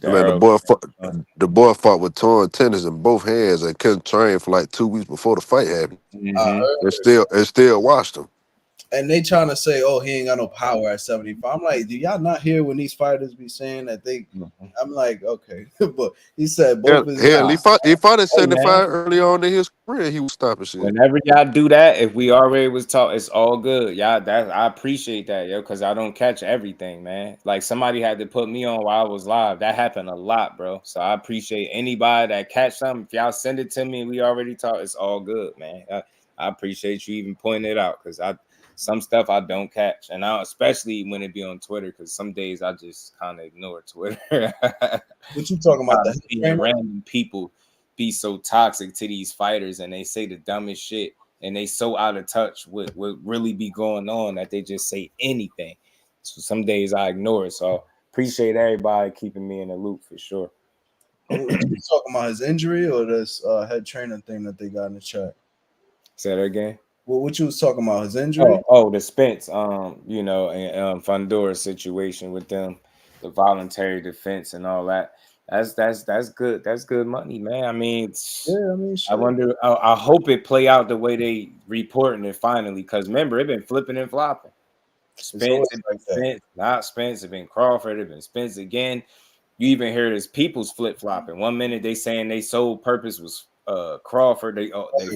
Man, the boy fought with torn tendons in both hands and couldn't train for like 2 weeks before the fight happened. It still watched him. And they trying to say, "Oh, he ain't got no power at 75." I'm like, do y'all not hear when these fighters be saying that they? I'm like, okay, but he said both. He fought at 75 early on in his career. He was stopping shit. Whenever y'all do that, if we already was taught, it's all good, y'all. I appreciate that, yo, because I don't catch everything, man. Like somebody had to put me on while I was live. That happened a lot, bro. So I appreciate anybody that catch something. If y'all send it to me, and we already taught. It's all good, man. I appreciate you even pointing it out because some stuff I don't catch, and especially when it be on Twitter, because some days I just kind of ignore Twitter. What you talking about? The random people be so toxic to these fighters, and they say the dumbest shit, and they so out of touch with what really be going on that they just say anything. So some days I ignore it. So appreciate everybody keeping me in the loop for sure. You talking about his injury or this head trainer thing that they got in the chat? Say that again. Well, what you was talking about, his injury? Oh, the Spence, and Fundora situation with them, the voluntary defense and all that. That's good. That's good money, man. I mean, I wonder. I hope it play out the way they reporting it finally, because remember, it been flipping and flopping. Spence, not Spence. It been Crawford. It been Spence again. You even hear this people's flip flopping. 1 minute they saying they sole purpose was Crawford. They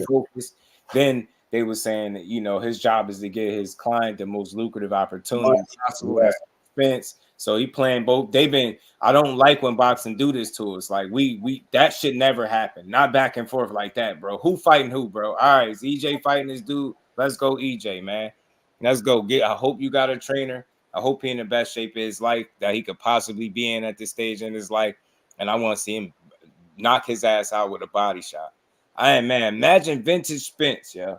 focused. Then they were saying that, his job is to get his client the most lucrative opportunity possible. That's Spence. So he playing both. I don't like when boxing do this to us. Like we that should never happen. Not back and forth like that, bro. Who fighting who, bro? All right, is EJ fighting this dude? Let's go, EJ, man. Let's go. I hope you got a trainer. I hope he in the best shape of his life that he could possibly be in at this stage in his life. And I want to see him knock his ass out with a body shot. Imagine vintage Spence, yeah.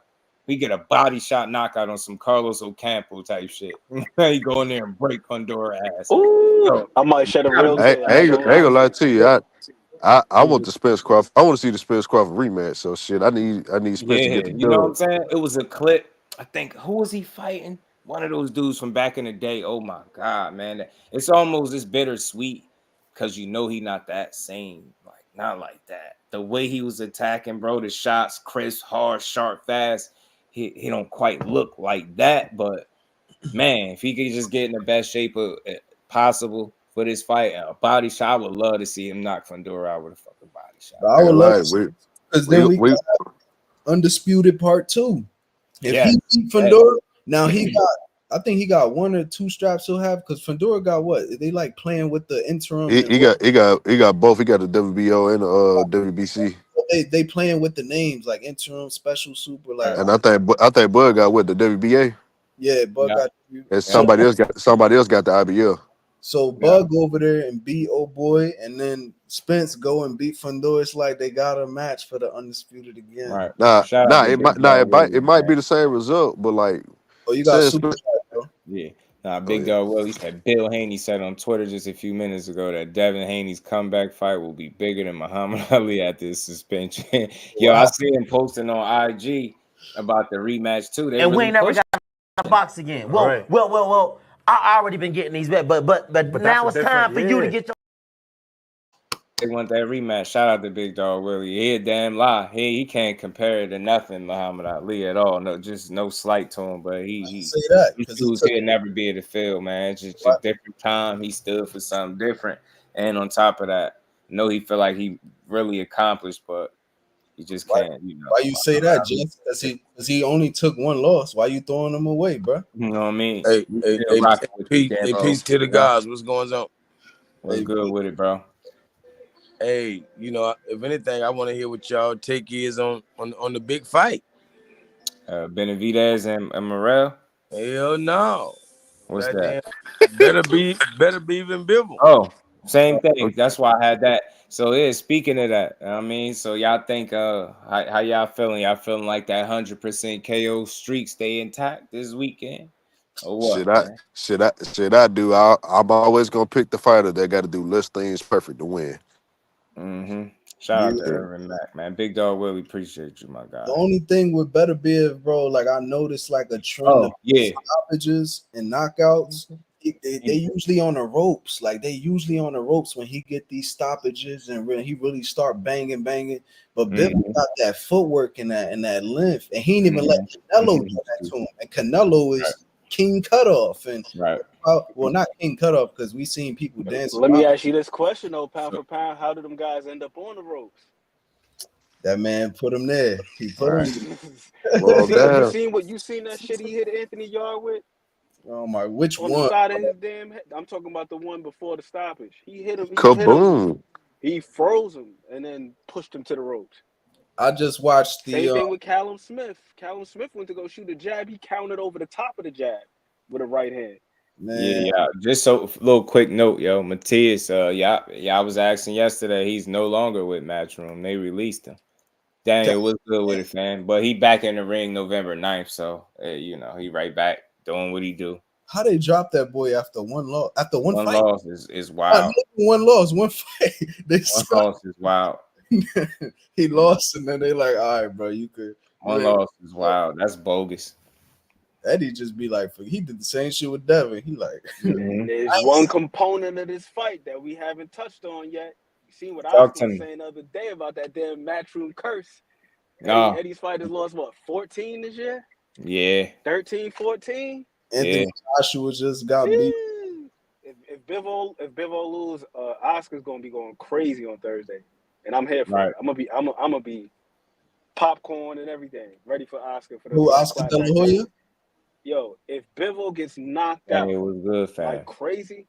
We get a body shot knockout on some Carlos Ocampo type shit. He go in there and break Fundora ass. Ooh, I might shed a real. I ain't gonna lie to you. I want the Spence Crawford. I want to see the Spence Crawford rematch. So shit, I need Spence to get the dub. You know what I'm saying? It was a clip. I think who was he fighting? One of those dudes from back in the day. Oh my god, man! It's almost this bittersweet because he not that same. Like not like that. The way he was attacking, bro. The shots, crisp, hard, sharp, fast. He don't quite look like that, but man, if he could just get in the best shape possible for this fight, a body shot, I would love to see him knock Fundora out with a fucking body shot. I would love to, because then we got Undisputed Part 2. If he beat Fundora, now I think he got 1 or 2 straps he'll have, because Fundora got what? They like playing with the interim. He got both. He got the WBO and the WBC. They playing with the names like interim, special, super, like. And I think Bud got what, the WBA. Yeah, Bud got. And somebody else got the IBL. So Bud go over there and beat old boy, and then Spence go and beat Fundora. It's like they got a match for the Undisputed again. Right. It might be the same result, but like. Oh, you got super. Yeah. Big Dog Willie said Bill Haney said on Twitter just a few minutes ago that Devin Haney's comeback fight will be bigger than Muhammad Ali at this suspension. Yo, I see him posting on IG about the rematch too. And we ain't never got to box again. Well. I already been getting these bet, but now it's time for you to get your. They want that rematch. Shout out to Big Dog Willie. He a damn lie. He can't compare it to nothing Muhammad Ali at all. No, just no slight to him. But he say that he'll never be able to feel, man. It's just a different time. He stood for something different. And on top of that, I know he feel like he really accomplished, but he just can't. Why you say that, Jess? Because he only took 1 loss. Why you throwing him away, bro? You know what I mean? Hey, peace to the guys. What's going on? What's good with it, bro? hey, if anything, I want to hear what y'all take is on the big fight. Benavidez and Morrell. Hell no. What's that? Goddamn, better be even Bivol. Oh, same thing. That's why I had that. So yeah, speaking of that, I mean, so y'all think how y'all feeling? Y'all feeling like that 100% KO streak stay intact this weekend? Or what, Shit, I man? shit I do. I'm always gonna pick the fighter that got to do less things perfect to win. Mm-hmm. Shout out Yeah. to Aaron Mack, man. Big dog really appreciate you, my The guy. only thing with Beterbiev, bro, like I noticed like a trend of Oh, yeah. stoppages and knockouts. They usually on the ropes. Like they usually on the ropes when he get these stoppages and he really start banging. But Bivol Mhm. got that footwork and that length, and he ain't even let Canelo do that to him. And Canelo is king cutoff, and Right. well, not king cutoff because we seen people dancing Let me around. ask you this question though, pound for pound. How did them guys end up on the ropes? That man put him there. He put Right. him. Well, damn, You seen that shit he hit Anthony Yard with Oh my, which on the one? side of his damn head? I'm talking about the one before the stoppage. He hit him. kaboom! He froze him and then pushed him to the ropes. I just watched the. Same thing with Callum Smith. Callum Smith went to go shoot a jab. He counted over the top of the jab with a right hand. Man, Yeah. Just so little quick note, yo, Matthias. I was asking yesterday. He's no longer with Matchroom. They released him. Daniel was good with it, fam. But he back in the ring November 9th, so he right back doing what he do. how they dropped that boy after one loss? After one One fight? loss is wild. One loss, one fight. They One loss is wild. he lost, and then they like, all right, bro, you could. One loss is wild. That's bogus. Eddie just be like, he did the same shit with Devin. He like, There's one component of this fight that we haven't touched on yet. You seen what Talk Oscar to was me. saying the other day about that damn Matchroom curse. No. Eddie's fighters lost what, 14 this year? Yeah. 13, 14? Anthony Joshua just got beat. If Bivol lose, Oscar's gonna be going crazy on Thursday, and I'm here for it. I'm gonna be popcorn and everything, ready for Oscar for the Who, Oscar De La Hoya? Yo, if Bivol gets knocked And out it was good, fam. like crazy,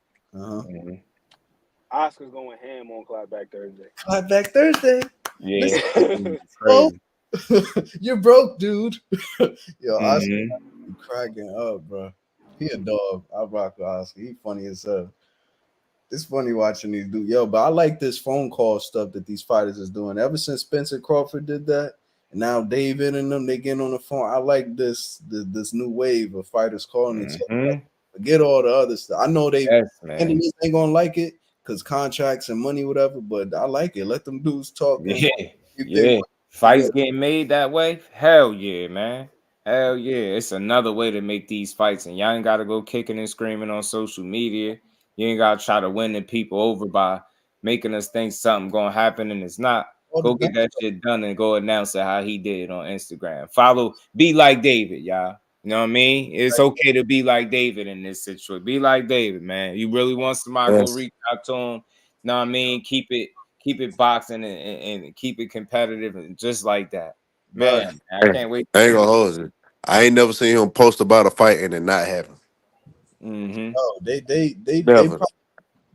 Oscar's going ham on Clapback Thursday. Clapback Thursday. Yeah. Crazy. You're broke, dude. Yo, Oscar Mm-hmm. cracking up, bro. He a dog. I rock with Oscar. He funny as hell. It's funny watching these dudes. Yo, but I like this phone call stuff that these fighters is doing. Ever since Spence and Crawford did that, and now David and them, they getting on the phone. I like this new wave of fighters calling each other. Like, forget all the other stuff. I know they ain't gonna like it because contracts and money, whatever, but I like it. Let them dudes talk. Yeah. Fights getting made that way? Hell yeah, man. Hell yeah. It's another way to make these fights, and y'all ain't gotta go kicking and screaming on social media. You ain't gotta try to win the people over by making us think something gonna happen and it's not. Go get that shit done and go announce it how he did on Instagram. Follow, be like David, y'all. You know what I mean? It's okay to be like David in this situation. Be like David, man. You really want somebody to go reach out to him. You know what I mean? Keep it boxing and keep it competitive and just like that. Man, I can't wait. I ain't gonna hold you. I ain't never seen him post about a fight and it not happen. Oh, they Never.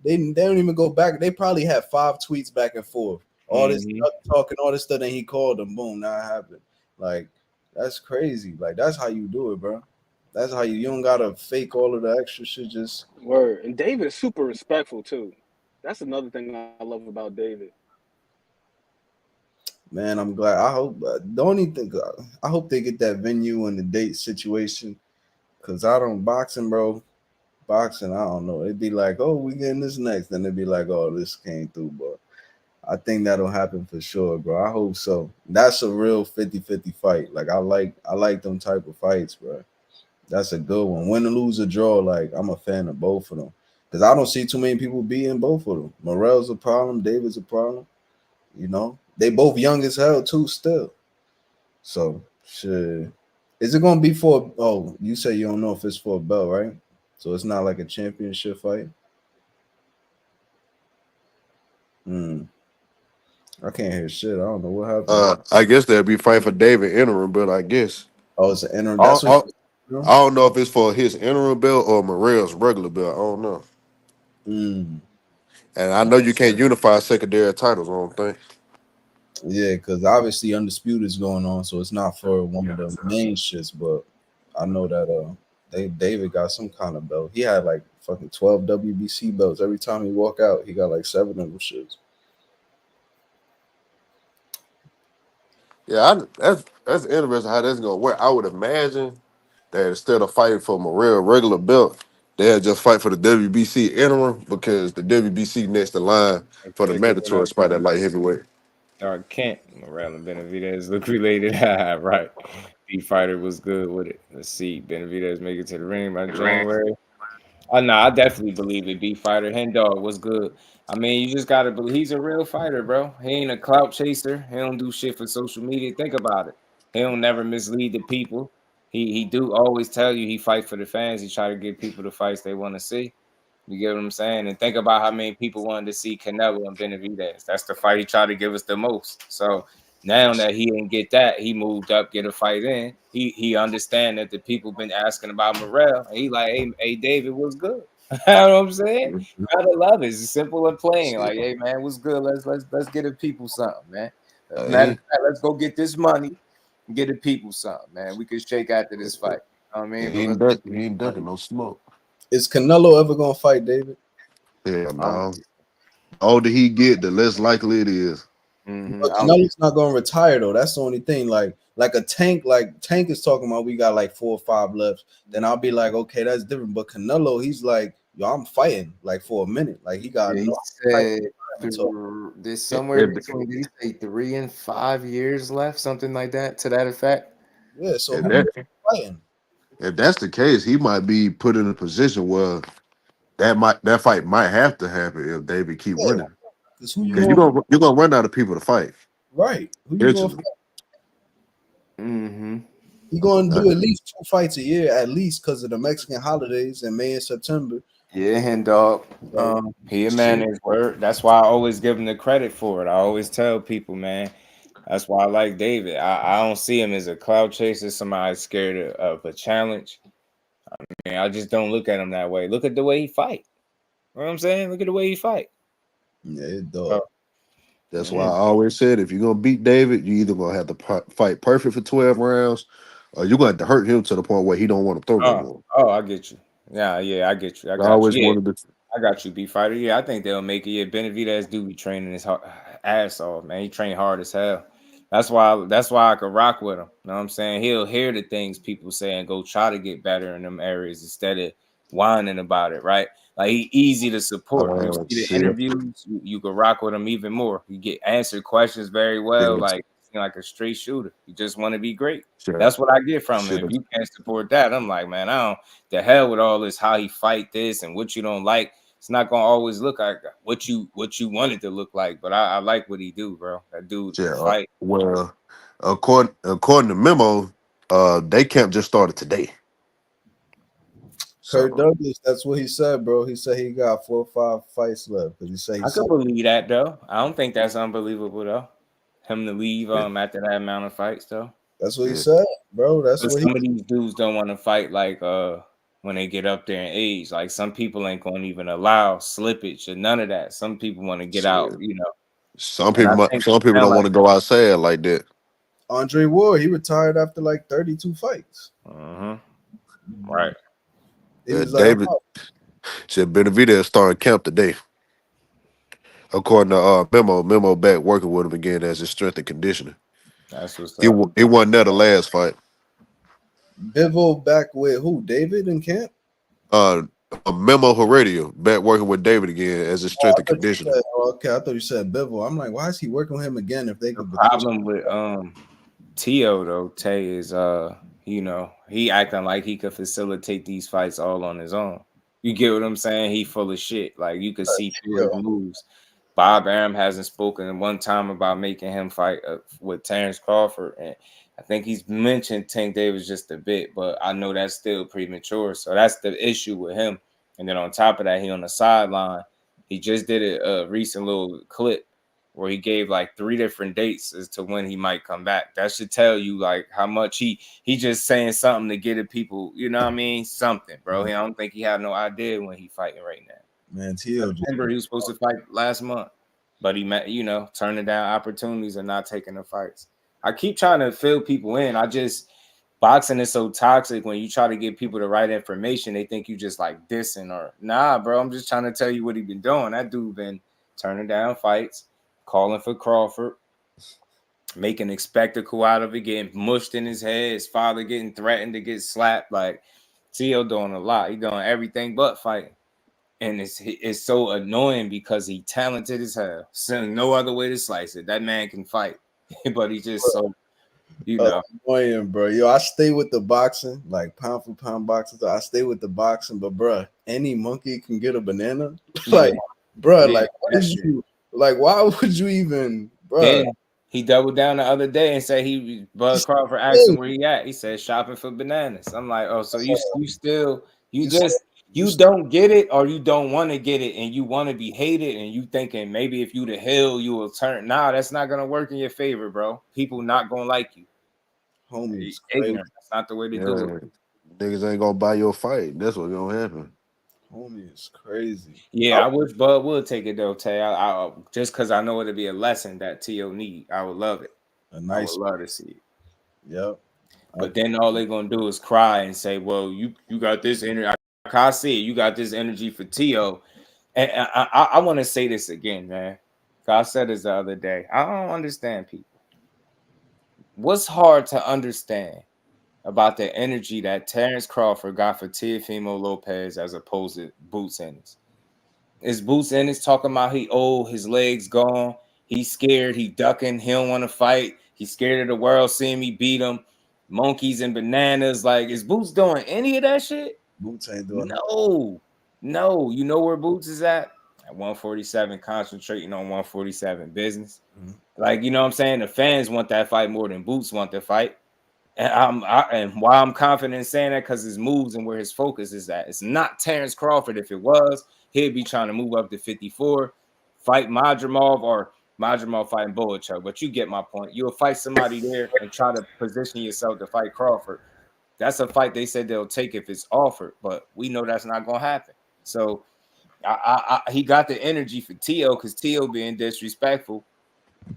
they don't even go back. They probably had 5 tweets back and forth. All this stuff, talking, all this stuff, and he called them. Boom, now it happened. Like, that's crazy. Like, that's how you do it, bro. That's how you don't gotta fake all of the extra shit. Just word. And David is super respectful too. That's another thing I love about David. Man, I'm glad. I hope the only thing I hope they get that venue and the date situation. Cause I don't boxing, bro. Boxing, I don't know. It'd be like, oh, we getting this next. Then it'd be like, oh, this came through, but I think that'll happen for sure, bro. I hope so. That's a real 50-50 fight. Like I like them type of fights, bro. That's a good one. Win or lose or draw, like I'm a fan of both of them. Because I don't see too many people beating both of them. Morrell's a problem, David's a problem. You know, they both young as hell too, still. So shit. Is it gonna be for you say you don't know if it's for a belt, right? So it's not like a championship fight. I can't hear shit. I don't know what happened. I guess that'd be fight for David interim, but I guess. Oh, it's an interim. I don't know if it's for his interim belt or Morrell's regular belt. I don't know. And I know you can't unify secondary titles, I don't think. Yeah, because obviously Undisputed is going on, so it's not for one of the main shits. But I know that David got some kind of belt. He had like fucking 12 WBC belts. Every time he walk out, he got like 7 of them shits. Yeah, that's interesting how that's gonna work. I would imagine that instead of fighting for Morrell regular belt, they'll just fight for the WBC interim because the WBC next in line for the They're giving mandatory up spot at light heavyweight. Kent, Morrell and Benavidez look related. Right. B fighter was good with it. Let's see. Benavidez make it to the ring by January. Oh no, I definitely believe it. B fighter, Hen Dog was good. I mean, you just gotta believe he's a real fighter, bro. He ain't a clout chaser. He don't do shit for social media. Think about it. He don't never mislead the people. He do always tell you he fight for the fans. He try to give people the fights they want to see. You get what I'm saying? And think about how many people wanted to see Canelo and Benavidez. That's the fight he tried to give us the most. So now that he didn't get that, he moved up, get a fight in. He understand that the people been asking about Morrell. And he like, hey, David, what's good? You know what I'm saying? Gotta love it. It's simple and plain. Like, hey man, what's good? Let's get the people something, man. Matter of fact, let's go get this money and get the people something, man. We could shake after this fight. You know what I mean? He ain't ducking no smoke. Is Canelo ever gonna fight David? Yeah, no. The older he get, the less likely it is. But Canelo's not gonna retire though. That's the only thing. Like a Tank, like Tank is talking about we got like 4 or 5 left. Then I'll be like, okay, that's different. But Canelo, he's like, yo, I'm fighting like for a minute. Like he got he no said there's somewhere between these 3 and 5 years left, something like that, to that effect. Yeah, so fighting. If that's the case, he might be put in a position where that fight might have to happen if David keep winning. Because you're gonna run out of people to fight. Right. Who you gonna fight? You're gonna do at least 2 fights a year, at least because of the Mexican holidays in May and September. Yeah, Hen Dog. He a man his word. That's why I always give him the credit for it. I always tell people, man. That's why I like David. I don't see him as a cloud chaser, somebody scared of a challenge. I mean, I just don't look at him that way. Look at the way he fight. You know what I'm saying? Look at the way he fight. Yeah, dog. That's why I always said if you're gonna beat David, you either gonna have to fight perfect for 12 rounds, or you're gonna have to hurt him to the point where he don't want to throw no more. Oh, I get you. Yeah, I get you. I got you, B fighter. Yeah, I think they'll make it. Yeah, Benavidez do be training his ass off, man. He trained hard as hell. That's why I could rock with him. You know what I'm saying? He'll hear the things people say and go try to get better in them areas instead of whining about it, right? Like he easy to support. You see the interviews, you could rock with him even more. You get answered questions very well, like a straight shooter. You just want to be great. That's what I get from him. If you can't support that, I'm like, man, I don't. The hell with all this, how he fight this and what you don't like. It's not gonna always look like what you want it to look like. But I like what he do, bro. That dude fight. Well, according to Memo, they camp just started today. Kurt Douglas, that's what he said, bro. He said he got 4 or 5 fights left. Because he said I could believe that though. I don't think that's unbelievable though. Him to leave after that amount of fights though. That's what he said, bro. That's what some of these dudes don't want to fight like when they get up there in age. Like some people ain't gonna even allow slippage or none of that. Some people want to get out, you know. Some people don't want to go outside like that. Andre Ward, he retired after like 32 fights. Right. David said Benavidez starting camp today. According to Memo back working with him again as his strength and conditioning. That's what's up. He wasn't there the last fight. Bivol back with who? David in camp? Memo Heredia back working with David again as his strength and conditioning. Okay, I thought you said Bivol. I'm like, why is he working with him again if they could? The problem with Tio though, Tay is you know, he acting like he could facilitate these fights all on his own. You get what I'm saying? He full of shit. Like you could see through his moves. Bob Arum hasn't spoken one time about making him fight with Terrence Crawford, and I think he's mentioned Tank Davis just a bit, but I know that's still premature. So that's the issue with him. And then on top of that, he on the sideline. He just did a recent little clip where he gave like 3 different dates as to when he might come back. That should tell you like how much he just saying something to get at people, you know what I mean? Something, bro. I don't think he have no idea when he fighting right now. Man, Tio just September, he was supposed to fight last month, but he met, turning down opportunities and not taking the fights. I keep trying to fill people in. Boxing is so toxic. When you try to give people the right information, they think you just like dissing or nah, bro. I'm just trying to tell you what he been doing. That dude been turning down fights, calling for Crawford, making a spectacle out of it, getting mushed in his head, his father getting threatened to get slapped. Like Tio doing a lot. He doing everything but fighting. And it's so annoying because he talented as hell. So no other way to slice it. That man can fight, but he's just so, annoying, bro. Yo, I stay with the boxing, like pound for pound boxing. So I stay with the boxing, but bro, any monkey can get a banana. Like, bro, like why would you even, bro? Then he doubled down the other day and said Bud Crawford asked him where he at. He said shopping for bananas. I'm like, oh, so you don't get it, or you don't want to get it, and you want to be hated, and you thinking maybe if you the hill, you will turn. Nah, that's not gonna work in your favor, bro. People not gonna like you. Homie, ignorant. That's not the way to do it. Niggas ain't gonna buy your fight. That's what's gonna happen. Homie, it's crazy. Yeah, I wish Bud would take it though, Tay. I just because I know it'd be a lesson that T.O. need. I would love it. I would love to see it. Yep. But then all they're gonna do is cry and say, "Well, you got this energy." I see it. You got this energy for T.O. And I want to say this again, man. I said this the other day. I don't understand people. What's hard to understand about the energy that Terrence Crawford got for Teofimo Lopez as opposed to Boots Ennis? Is Boots Ennis talking about he old, his legs gone, he's scared, he ducking, he don't want to fight, he's scared of the world seeing me beat him, monkeys and bananas? Like, is Boots doing any of that shit? Boots ain't doing No. You know where Boots is at 147, concentrating on 147 business. Like, you know what I'm saying? The fans want that fight more than Boots want the fight. And why I'm confident in saying that, because his moves and where his focus is at. It's not Terrence Crawford. If it was, he'd be trying to move up to 54, fight Madrimov, or Madrimov fighting Boachuk. But you get my point. You'll fight somebody there and try to position yourself to fight Crawford. That's a fight they said they'll take if it's offered, but we know that's not going to happen. So he got the energy for T.O. because T.O. being disrespectful.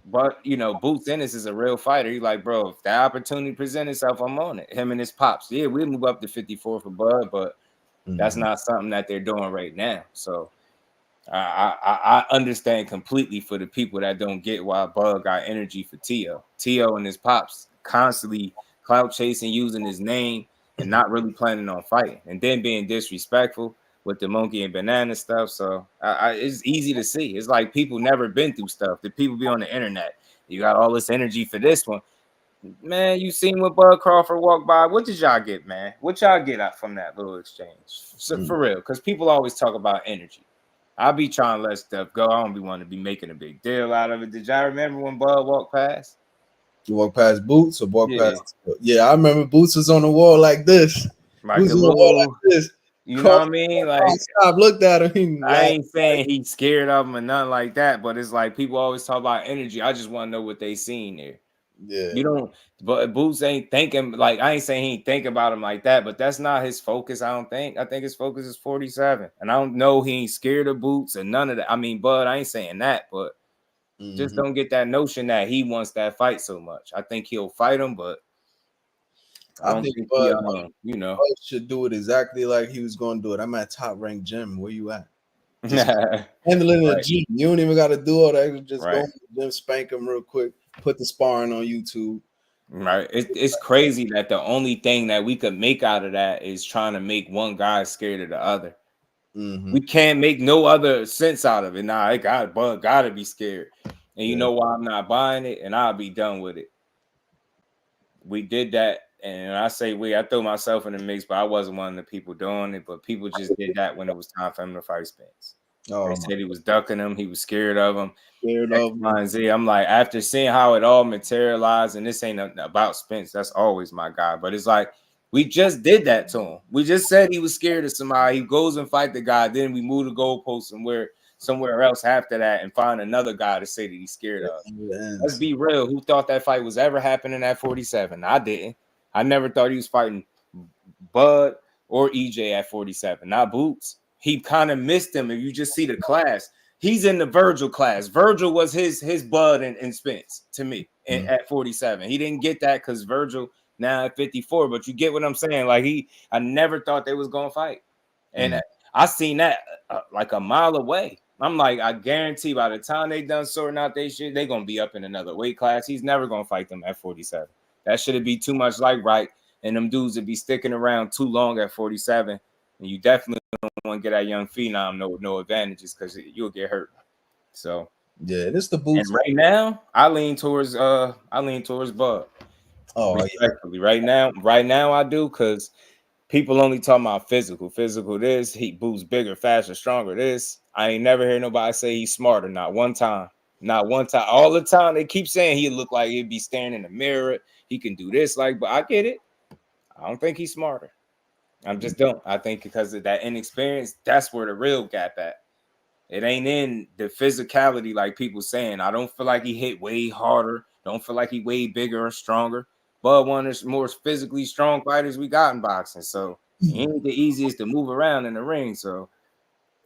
But, Boots Ennis is a real fighter. He's like, bro, if that opportunity presents itself, I'm on it. Him and his pops. Yeah, we'll move up to 54 for Bud, but that's not something that they're doing right now. So I understand completely for the people that don't get why Bud got energy for T.O. T.O. and his pops constantly clout chasing, using his name, and not really planning on fighting. And then being disrespectful with the monkey and banana stuff. So it's easy to see. It's like people never been through stuff. The people be on the internet. You got all this energy for this one. Man, you seen when Bud Crawford walked by. What did y'all get, man? What y'all get out from that little exchange? So, for real, because people always talk about energy. I be trying to let stuff go. I don't be wanting to be making a big deal out of it. Did y'all remember when Bud walked past? You walk past Boots or walk past? Yeah, I remember Boots was on the wall like this. Like Boots on the wall like this. You know what I mean? Like, stop, looked at him. I ain't saying he's scared of him or nothing like that, but it's like people always talk about energy. I just want to know what they seen there. Yeah, you don't. But Boots ain't thinking like, I ain't saying he ain't thinking about him like that, but that's not his focus. I don't think. I think his focus is 47, and I don't know he ain't scared of Boots and none of that. I mean, Bud, I ain't saying that, but just don't get that notion that he wants that fight so much. I think he'll fight him, but I think Bud, Bud should do it exactly like he was going to do it. I'm at Top Rank Gym. Where you at? Handling the gym. You don't even got to do all that. Just go to the gym, spank him real quick, put the sparring on YouTube. Right. It's crazy that the only thing that we could make out of that is trying to make one guy scared of the other. We can't make no other sense out of it. Nah, Bud gotta be scared. And you know why I'm not buying it? And I'll be done with it. We did that. And I say I throw myself in the mix, but I wasn't one of the people doing it. But people just did that when it was time for him to fight Spence. They said he was ducking him. He was scared of him. I'm like, after seeing how it all materialized, and this ain't about Spence. That's always my guy. But it's like, we just did that to him. We just said he was scared of somebody. He goes and fight the guy. Then we move the goalpost somewhere else after that and find another guy to say that he's scared of. Let's be real. Who thought that fight was ever happening at 47? I didn't. I never thought he was fighting Bud or EJ at 47. Not Boots. he kind of missed him. If you just see the class, he's in the Virgil class. Virgil was his bud and Spence to me at 47. He didn't get that because Virgil now at 54. But you get what I'm saying? Like I never thought they was gonna fight, and I seen that like a mile away. I'm like, I guarantee by the time they done sorting out they shit, they gonna be up in another weight class. He's never gonna fight them at 47. That shouldn't be too much like right, and them dudes would be sticking around too long at 47. And you definitely don't want to get that young phenom no advantages because you'll get hurt. So yeah, this the boots. And right now, I lean towards Bud. Oh, respectfully, yeah. Right now I do, because people only talking about physical this, he boots bigger, faster, stronger. This I ain't never heard nobody say he's smarter. Not one time. All the time they keep saying he look like he'd be staring in the mirror. He can do this, but I get it. I don't think he's smarter. I just don't. I think because of that inexperience, that's where the real gap at. It ain't in the physicality like people saying. I don't feel like he hit way harder. Don't feel like he way bigger or stronger. But one of the more physically strong fighters we got in boxing. So he ain't the easiest to move around in the ring. So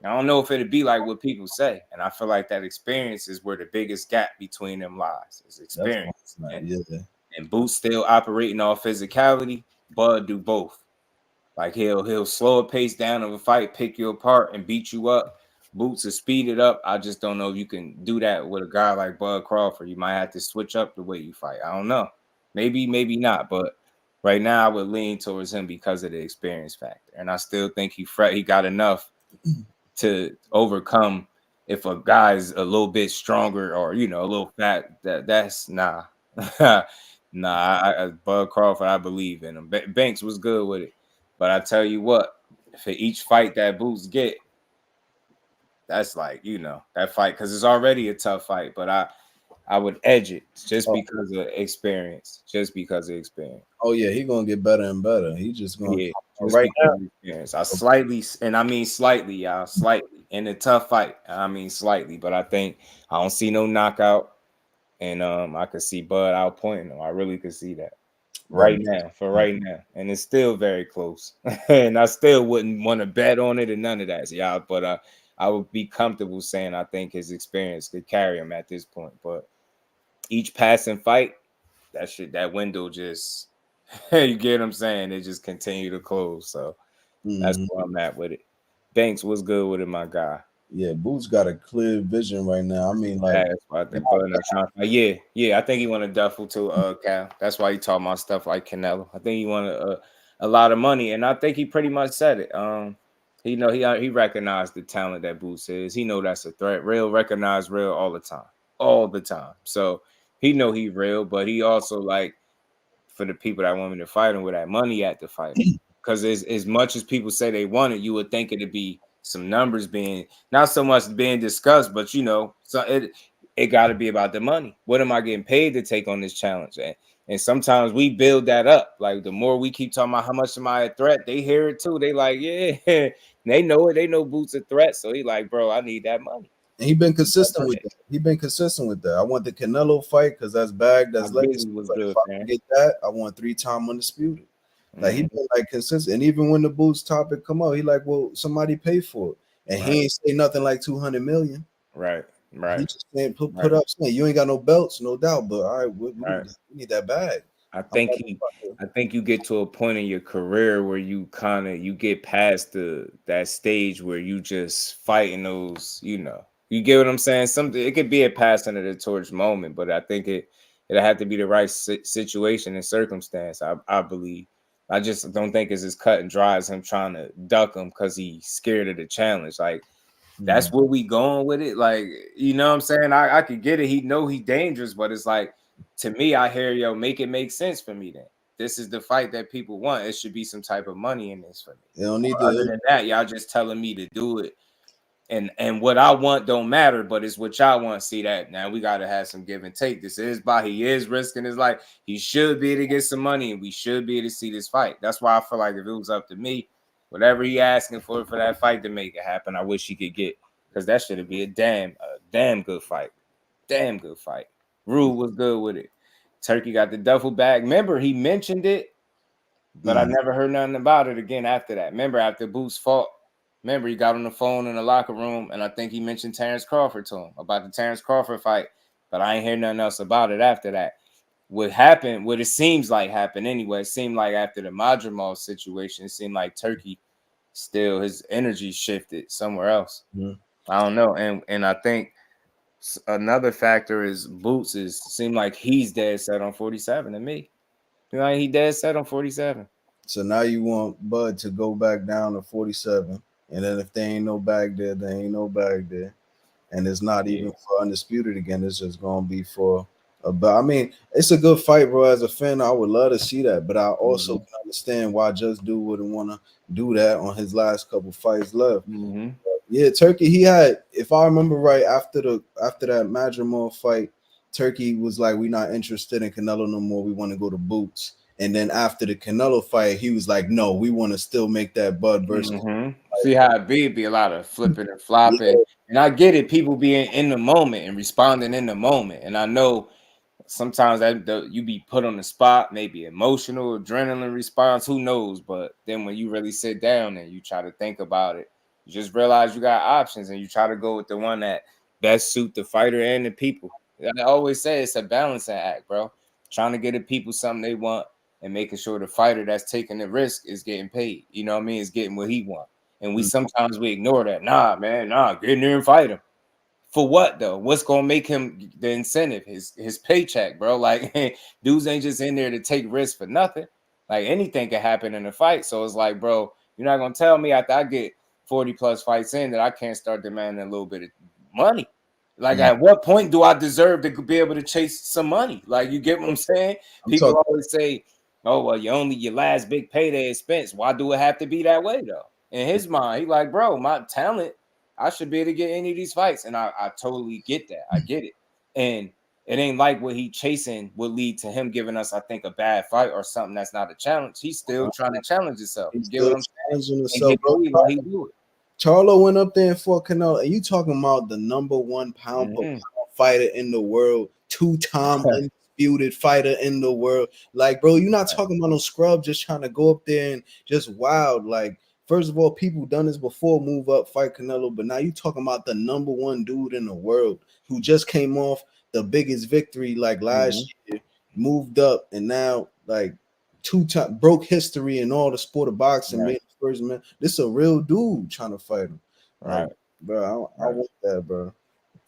I don't know if it'd be like what people say. And I feel like that experience is where the biggest gap between them lies. Is experience. And Boots still operating off physicality. Bud do both. Like he'll slow a pace down of a fight, pick you apart, and beat you up. Boots will speed it up. I just don't know if you can do that with a guy like Bud Crawford. You might have to switch up the way you fight. I don't know. Maybe not. But right now, I would lean towards him because of the experience factor. And I still think he got enough to overcome if a guy's a little bit stronger or, a little fat. That's nah. Bud Crawford, I believe in him. Banks was good with it. But I tell you what, for each fight that Boots get, that's like, that fight, because it's already a tough fight, but I would edge it just because of experience. Oh, yeah, he's going to get better and better. He just going to right now. Experience. I slightly, and I mean slightly, y'all, slightly. In a tough fight, I mean slightly, but I think I don't see no knockout, and I could see Bud outpointing him. I really could see that. Right now, and it's still very close, and I still wouldn't want to bet on it and none of that, y'all. But I would be comfortable saying I think his experience could carry him at this point. But each passing fight, that window just, you get what I'm saying? It just continue to close. So that's where I'm at with it. Banks was good with it, my guy. Yeah, Boots got a clear vision right now. I mean, like, I think I think he wanted duffel to Cal. That's why he talking about stuff like Canelo. I think he wanted a lot of money, and I think he pretty much said it. He recognized the talent that Boots is. He know that's a threat. Real recognize real all the time. So he know he real, but he also like for the people that want me to fight him with that money at the fight. Because as much as people say they want it, you would think it'd be some numbers being not so much being discussed, but so it got to be about the money. What am I getting paid to take on this challenge? And sometimes we build that up. Like the more we keep talking about how much am I a threat, they hear it too. They like, yeah, they know it. They know Boots a threat. So he like, bro, I need that money. And he been consistent with that. I want the Canelo fight because that's bagged. That's legacy. Was good, if I get that, I want 3-time undisputed. Like he been like consistent, and even when the Boots topic come out, he like, well, somebody pay for it, and he ain't say nothing like 200 million. Right. He just saying put up saying you ain't got no belts, no doubt, but all right, we need that bag. I think you get to a point in your career where you get past that stage where you just fighting those, you get what I'm saying? It could be a passing of the torch moment, but I think it'll have to be the right situation and circumstance. I believe. I just don't think it's as cut and dry as him trying to duck him because he's scared of the challenge. Like that's where we going with it. Like, you know what I'm saying? I could get it. He know he's dangerous, but it's like, to me, I hear, make it make sense for me then. This is the fight that people want. It should be some type of money in this for me. You don't need other than that, y'all just telling me to do it. And what I want don't matter, but it's what y'all want. See that now we got to have some give and take. He is risking his life. He should be able to get some money, and we should be able to see this fight. That's why I feel like if it was up to me, whatever he asking for that fight to make it happen, I wish he could get, because that should be a damn good fight. Damn good fight. Rule was good with it. Turkey got the duffel bag. Remember, he mentioned it, but I never heard nothing about it again after that. Remember, after Boots fought, Remember, he got on the phone in the locker room, and I think he mentioned Terrence Crawford to him about the Terrence Crawford fight, but I ain't hear nothing else about it after that. What happened, what it seems like happened anyway, it seemed like after the Madrimov situation, it seemed like Turkey still, his energy shifted somewhere else. Mhm. I don't know. And I think another factor is Boots seemed like he's dead set on 47 to me. You know, he dead set on 47. So now you want Bud to go back down to 47, and then if there ain't no bag there, there ain't no bag there, and it's not even for undisputed again. It's just gonna be for about. I mean, it's a good fight, bro. As a fan, I would love to see that, but I also can understand why Jusdueboxing wouldn't want to do that on his last couple fights left. Yeah, Turkey. He had, if I remember right, after that Madrimov fight, Turkey was like, "We're not interested in Canelo no more. We want to go to Boots." And then after the Canelo fight, he was like, "No, we want to still make that Bud versus." See how it be a lot of flipping and flopping, and I get it. People being in the moment and responding in the moment, and I know sometimes that you be put on the spot, maybe emotional, adrenaline response, who knows? But then when you really sit down and you try to think about it, you just realize you got options, and you try to go with the one that best suit the fighter and the people. I always say it's a balancing act, bro. Trying to get the people something they want, and making sure the fighter that's taking the risk is getting paid. You know what I mean? Is getting what he wants. And we sometimes we ignore that. Nah, man, get in there and fight him. For what though? What's gonna make him the incentive? His paycheck, bro. Like dudes ain't just in there to take risks for nothing. Like anything can happen in a fight. So it's like, bro, you're not gonna tell me after I get 40 plus fights in that I can't start demanding a little bit of money. Like at what point do I deserve to be able to chase some money? Like you get what I'm saying? People always say, "Oh well, your last big payday is Spence." Why do it have to be that way though? In his mind, he like, bro, my talent, I should be able to get any of these fights, and I totally get that. I get it, and it ain't like what he chasing would lead to him giving us, I think, a bad fight or something that's not a challenge. He's still trying to challenge himself. You get what I'm saying? Himself, bro. While he do it. Charlo went up there and fought Canelo, and you talking about the number one pound per pound fighter in the world, two-time undisputed fighter in the world. Like, bro, you're not talking about no scrub just trying to go up there and just wild. Like, first of all, people done this before, move up, fight Canelo, but now you talking about the number one dude in the world who just came off the biggest victory like last year, moved up, and now like two-time broke history in all the sport of boxing, made the first man. This is a real dude trying to fight him. Like, bro, I want that, bro.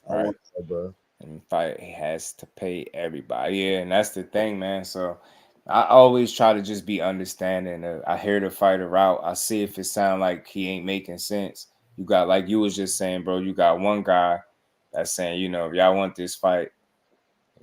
I want that, bro. And fight has to pay everybody. Yeah, and that's the thing, man. So I always try to just be understanding. I hear the fighter out. I see if it sound like he ain't making sense. You got, like you was just saying, bro, you got one guy that's saying, you know, if y'all want this fight,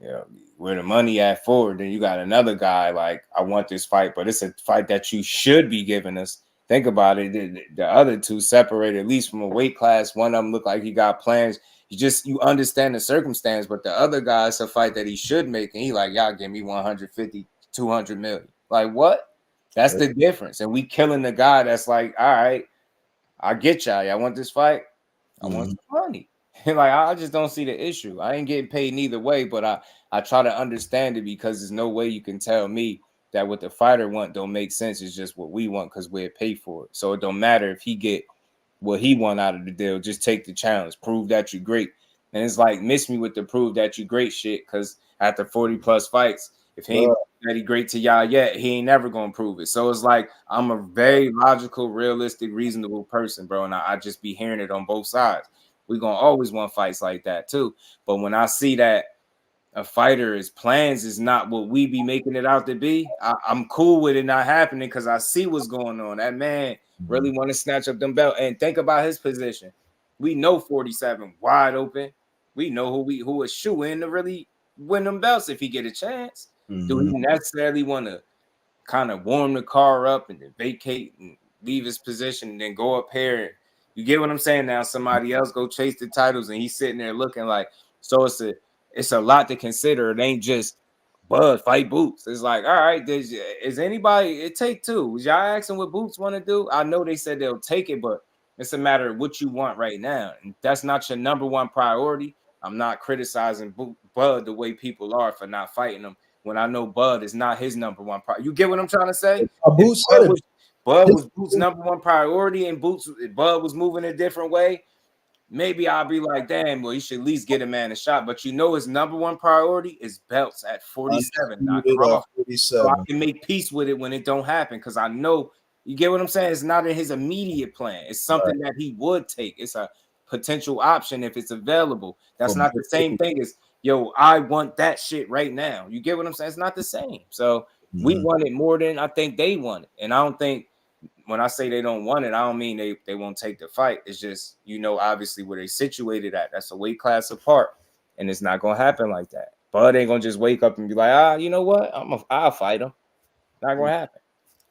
you know, where the money at forward, then you got another guy like, I want this fight, but it's a fight that you should be giving us. Think about it. The other two separated at least from a weight class. One of them looked like he got plans. You understand the circumstance, but the other guy, it's a fight that he should make, and he like, y'all give me 150, 200 million. Like what? That's the difference. And we killing the guy that's like, all right, I get y'all. Y'all want this fight? I want some money. Like I just don't see the issue. I ain't getting paid neither way, but I try to understand it because there's no way you can tell me that what the fighter want don't make sense. It's just what we want because we're paid for it. So it don't matter if he get what he want out of the deal. Just take the challenge. Prove that you're great. And it's like miss me with the prove that you great shit. Because after 40 plus fights, if he ain't that he great to y'all yet, he ain't never gonna prove it. So it's like I'm a very logical, realistic, reasonable person, bro. And I just be hearing it on both sides. We're gonna always want fights like that too. But when I see that a fighter's plans is not what we be making it out to be, I'm cool with it not happening because I see what's going on. That man really want to snatch up them belt. And think about his position. We know 47 wide open. We know who is shooing to really win them belts if he get a chance. Do he necessarily want to kind of warm the car up and then vacate and leave his position and then go up here? You get what I'm saying? Now somebody else go chase the titles and he's sitting there looking like, so it's a lot to consider. It ain't just Bud fight Boots. It's like, all right, is anybody, it take two. Was y'all asking what Boots want to do? I know they said they'll take it, but it's a matter of what you want right now. And that's not your number one priority. I'm not criticizing Bud the way people are for not fighting him when I know Bud is not his number one priority. You get what I'm trying to say? Boots said it. Bud was Boots' #1 priority, and Bud was moving a different way, maybe I'll be like, damn, well, you should at least get a man a shot. But you know his #1 priority is belts at 47, not Crawford. So I can make peace with it when it don't happen, because I know, you get what I'm saying? It's not in his immediate plan. It's something that he would take. It's a potential option if it's available. That's not the same thing as, yo, I want that shit right now. You get what I'm saying? It's not the same. So we want it more than I think they want it. And I don't think, when I say they don't want it, I don't mean they won't take the fight. It's just, obviously where they situated at. That's a weight class apart, and it's not gonna happen like that. Bud ain't gonna just wake up and be like, you know what? I'll fight him. Not gonna happen.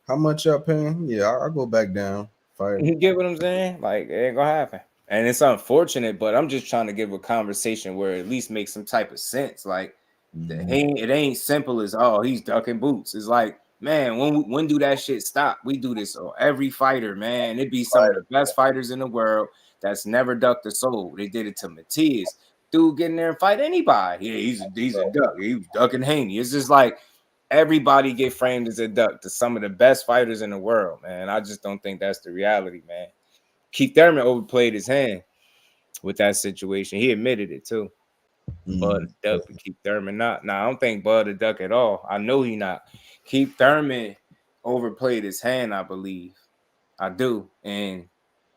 How much y'all paying? Yeah, I'll go back down. Fight. You get what I'm saying? Like, it ain't gonna happen. And it's unfortunate, but I'm just trying to give a conversation where it at least makes some type of sense. Like, it ain't simple as, he's ducking Boots. It's like, man, when do that shit stop? We do this on every fighter, man. It'd be some of the best fighters in the world that's never ducked a soul. They did it to Matias. Dude, get in there and fight anybody. Yeah, he's a duck. He was ducking Haney. It's just like everybody get framed as a duck to some of the best fighters in the world, man. I just don't think that's the reality, man. Keith Thurman overplayed his hand with that situation. He admitted it too. Bud a duck, but Keith Thurman not. Nah, I don't think Bud a duck at all. I know he not. Keith Thurman overplayed his hand, I believe. I do. And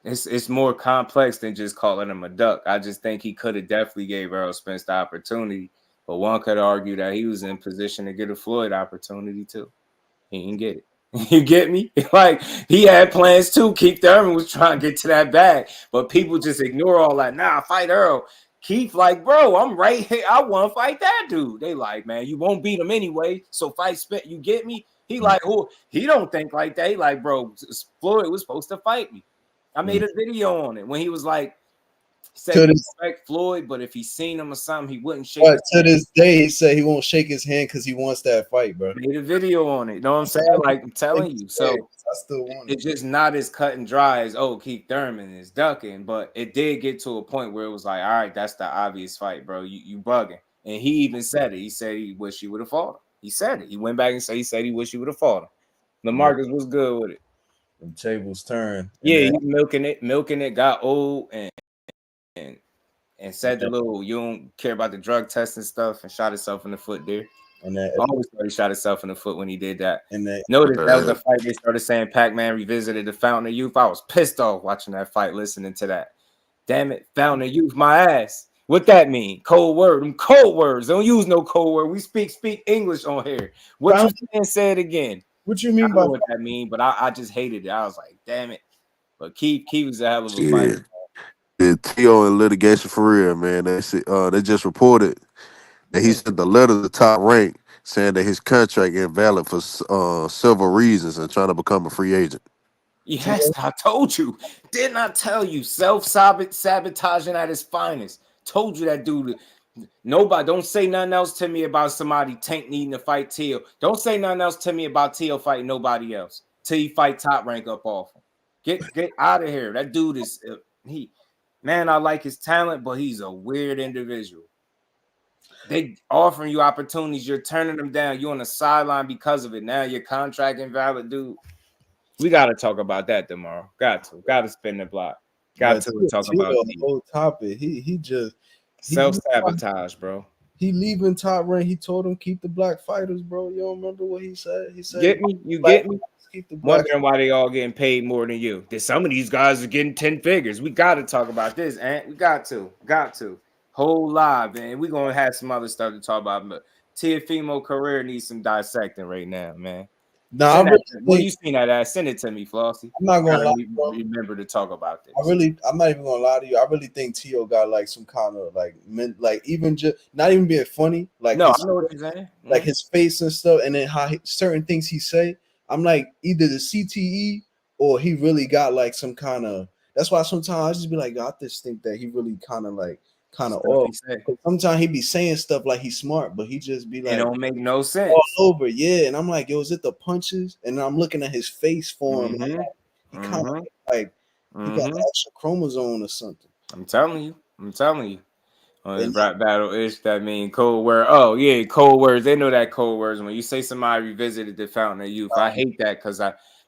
it's more complex than just calling him a duck. I just think he could have definitely gave Errol Spence the opportunity. But one could argue that he was in position to get a Floyd opportunity too. He didn't get it. You get me? Like, he had plans too. Keith Thurman was trying to get to that bag, but people just ignore all that. Nah, fight Earl. Keith like, bro, I'm right here. I want to fight that dude. They like, man, you won't beat him anyway. So fight Spence. You get me? He like, oh, he don't think like that. He like, bro, Floyd was supposed to fight me. I made a video on it when he was like, said he respect Floyd, but if he seen him or something, he wouldn't shake. But to this day, he said he won't shake his hand because he wants that fight, bro. Made a video on it. You know what I'm saying? Like, I'm telling you. So I still want it. It's just not as cut and dry as, Keith Thurman is ducking, but it did get to a point where it was like, all right, that's the obvious fight, bro. You bugging. And he even said it. He said he wished he would have fought him. He said it. He went back and said he wished he would have fought him. LaMarcus was good with it. The tables turned. Yeah, he's milking it, got old and said the little, you don't care about the drug test and stuff, and shot himself in the foot there. And I always thought he shot himself in the foot when he did that. And notice that was the fight they started saying Pac-Man revisited the Fountain of Youth. I was pissed off watching that fight, listening to that. Damn it, Fountain of Youth, my ass. What that mean? Cold word. Them cold words. Don't use no cold word. We speak English on here. What you saying? Say it again. What you mean by what that mean? But I just hated it. I was like, damn it. But Keith was a hell of a fighter. Yeah, Tio in litigation for real, man. They just reported that he sent the letter to the Top Rank saying that his contract invalid for several reasons and trying to become a free agent. Yes, I told you. Didn't I tell you? Self-sabotaging at his finest. Told you that dude. Nobody, don't say nothing else to me about somebody Tank needing to fight Tio. Don't say nothing else to me about Tio fighting nobody else till he fight Top Rank up off him. Get out of here. That dude is man, I like his talent, but he's a weird individual. They offering you opportunities, you're turning them down. You're on the sideline because of it. Now your contract invalid, dude. We got to talk about that tomorrow. Got to spin the block. Got to talk about the whole topic. He just self-sabotage, bro. He leaving Top Rank. He told him keep the black fighters, bro. You don't remember what he said? He said, "Get me? You get me?" Wondering why they all getting paid more than you. Some of these guys are getting 10 figures. We got to talk about this, and we got to. Whole live, man. We're gonna have some other stuff to talk about. But Teofimo career needs some dissecting right now, man. Nah, when you seen that ass, send it to me, Flossie. I'm not gonna lie, bro. Remember to talk about this. I'm not even gonna lie to you. I really think Tio got like some kind of like even just not even being funny. Like no, I know what you're saying. Like his face and stuff, and then how certain things he say. I'm like either the CTE or he really got like some kind of. That's why sometimes I just be like, I just think that he really kind of off. Sometimes he be saying stuff like he's smart, but he just be like, it don't make no sense all over. Yeah, and I'm like, yo, is it the punches? And I'm looking at his face for him. Like, he kind of like he got an extra chromosome or something. I'm telling you. On this rap battle ish, that mean cold word. Oh yeah, cold words. They know that cold words. When you say somebody revisited the Fountain of Youth, I hate that because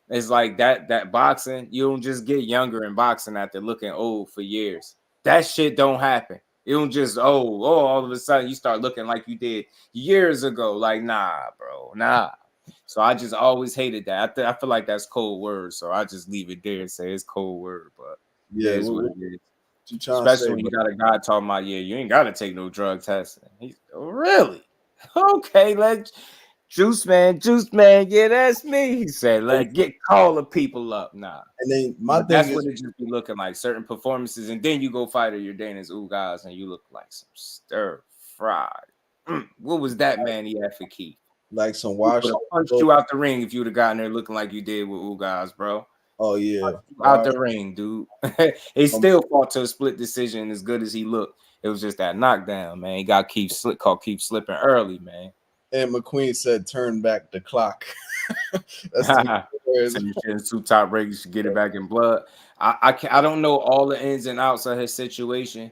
It's like that boxing, you don't just get younger in boxing after looking old for years. That shit don't happen. You don't just all of a sudden you start looking like you did years ago. Like, nah, bro, nah. So I just always hated that. I feel like that's cold word. So I just leave it there and say it's cold word, but it Yeah, is what what it is. you trying to Especially say, when you bro? got a guy talking about, yeah, you ain't got to take no drug testing. He's really okay. Let's Juice man, yeah, that's me. He said, call the people up. Nah. And then my But thing that's is, what it just be looking like. Certain performances, and then you go fight at your Dana's guys, and you look like some stir fried. What was that man he had for Keith? like some He would washed. have punched you out the ring if you would have gotten there looking like you did with Ugas, bro. Oh yeah, Out the ring, dude. He still fought to a split decision as good as he looked. It was just that knockdown, man. He got Keith slipping early, man. And McQueen said, "Turn back the clock." That's So you shouldn't two top rank. You should get it back in blood. I don't know all the ins and outs of his situation,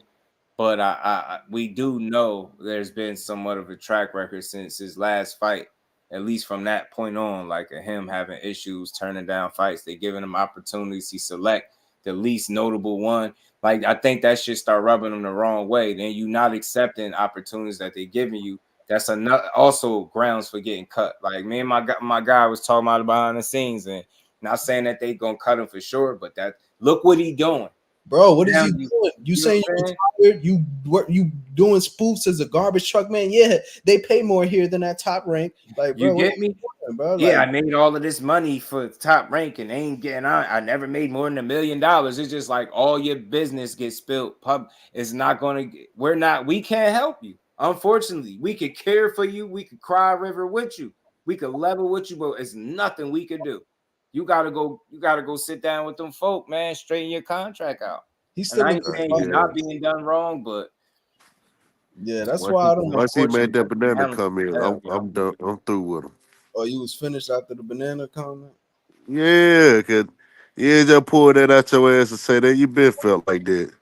but we do know there's been somewhat of a track record since his last fight. At least from that point on, like him having issues, turning down fights. They giving him opportunities. He select the least notable one. Like I think that should start rubbing him the wrong way. Then you not accepting opportunities that they're giving you. That's also grounds for getting cut. Like me and my guy was talking about it behind the scenes, and not saying that they gonna cut him for sure, but that look what he doing. Bro, what is Now he doing? You know saying what you retired? You doing spoofs as a garbage truck man? Yeah, they pay more here than that top rank. Like, you bro, what get me? doing, bro? Yeah, Like, I made all of this money for top rank and ain't getting on. I never made more than $1 million. It's just like all your business gets spilled. It's not gonna. We can't help you. Unfortunately, we could care for you. We could cry a river with you. We could level with you, but it's nothing we could do. You gotta go sit down with them folk, man. Straighten your contract out. he's And still I a ain't good saying fighter. you're not being done wrong, but Yeah, that's why I don't. Once he made that banana talented come in, hell, I'm done. I'm through with him. Oh, you was finished after the banana comment? Yeah, cause you just pull that out your ass and say that you been felt like that.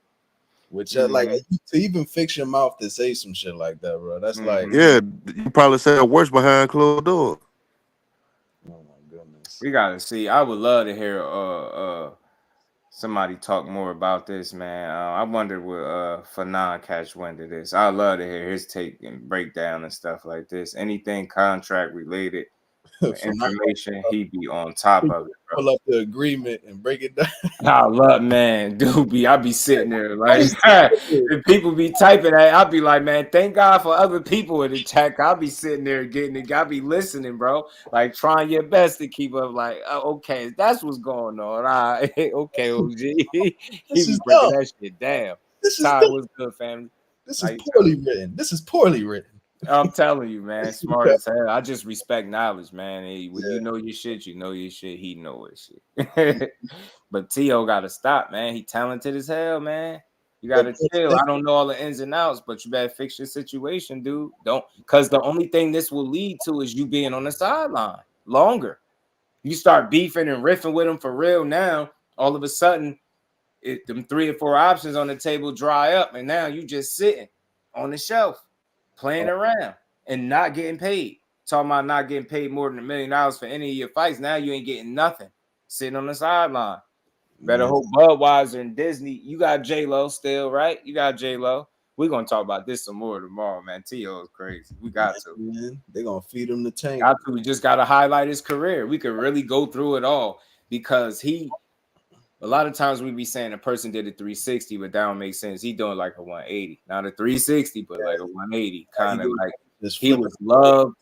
Which, like, Mhm. to even fix your mouth to say some shit like that, bro. That's like, Yeah, you probably sound worse behind closed doors. oh my goodness. We gotta see. I would love to hear somebody talk more about this, man. I wonder what Fanon catch wind of this. I'd love to hear his take and breakdown and stuff like this. Anything contract related information, he be on top of it, bro. Pull up the agreement and break it down. I love, man, dude. I be sitting there like if people be typing that, I'll be like, man, thank God for other people in the chat. I'll be sitting there getting it. I'll be listening, bro. Like trying your best to keep up. Like, okay, that's what's going on. All right, okay, OG. He This be is breaking dumb. that shit down. This is Ty, dumb. what's good, family? This How is you poorly written. This is poorly written. I'm telling you, man, smart as hell. I just respect knowledge, man. Hey, when you Yeah. know your shit, you know your shit. He know his shit. But T.O. got to stop, man. He talented as hell, man. You got to chill. I don't know all the ins and outs, but you better fix your situation, dude. Don't, because the only thing this will lead to is you being on the sideline longer. You start beefing and riffing with him for real now, all of a sudden, them 3 or 4 options on the table dry up, and now you just sitting on the shelf playing around and not getting paid. Talking about not getting paid more than $1 million for any of your fights. Now you ain't getting nothing. Sitting on the sideline. Better hope Budweiser and Disney. You got J-Lo still, right? You got J-Lo. We're gonna talk about this some more tomorrow, man. T.O. is crazy. We got to. Man, they're gonna feed him the tank. We just gotta highlight his career. We could really go through it all because a lot of times we be saying a person did a 360, but that don't make sense. He doing like a 180, not a 360, but like a 180, kind of like he was loved,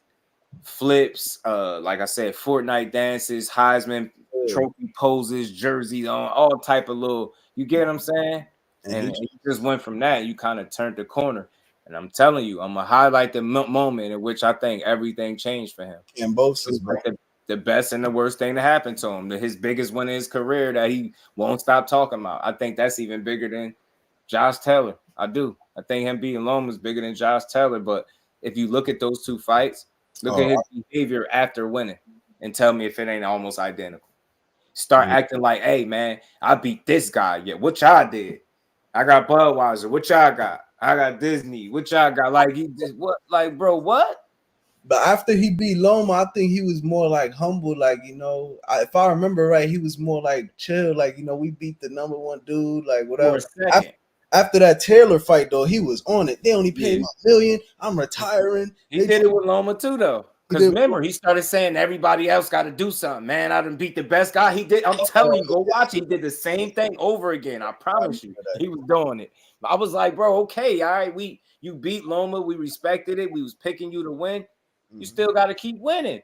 flips, like I said, Fortnite dances, Heisman trophy poses, jerseys on, all type of little. You get what I'm saying? And he just went from that. You kind of turned the corner. And I'm telling you, I'm gonna highlight the moment in which I think everything changed for him. And both like the best and the worst thing to happen to him. His biggest win in his career that he won't stop talking about. I think that's even bigger than Josh Taylor. I do. I think him being Loma is bigger than Josh Taylor. But if you look at those two fights, look at his behavior after winning and tell me if it ain't almost identical. Start acting like, hey, man, I beat this guy. Yeah, what y'all did? I got Budweiser. What y'all got? I got Disney. What y'all got? Like, he just what? Like, bro, what? But after he beat Loma, I think he was more like humble, like, you know, if I remember right, he was more like chill, like, you know, we beat the number one dude, like For whatever. a second. After that Taylor fight, though, he was on it. They only paid Yeah. me $1 million. I'm retiring. He did it with Loma too, though. Because did- remember, he started saying everybody else got to do something. Man, I done beat the best guy. He did. I'm telling you, go watch. He did the same thing over again. I promise you, he was doing it. I was like, bro, okay, all right, you beat Loma. We respected it. We was picking you to win. You still got to keep winning.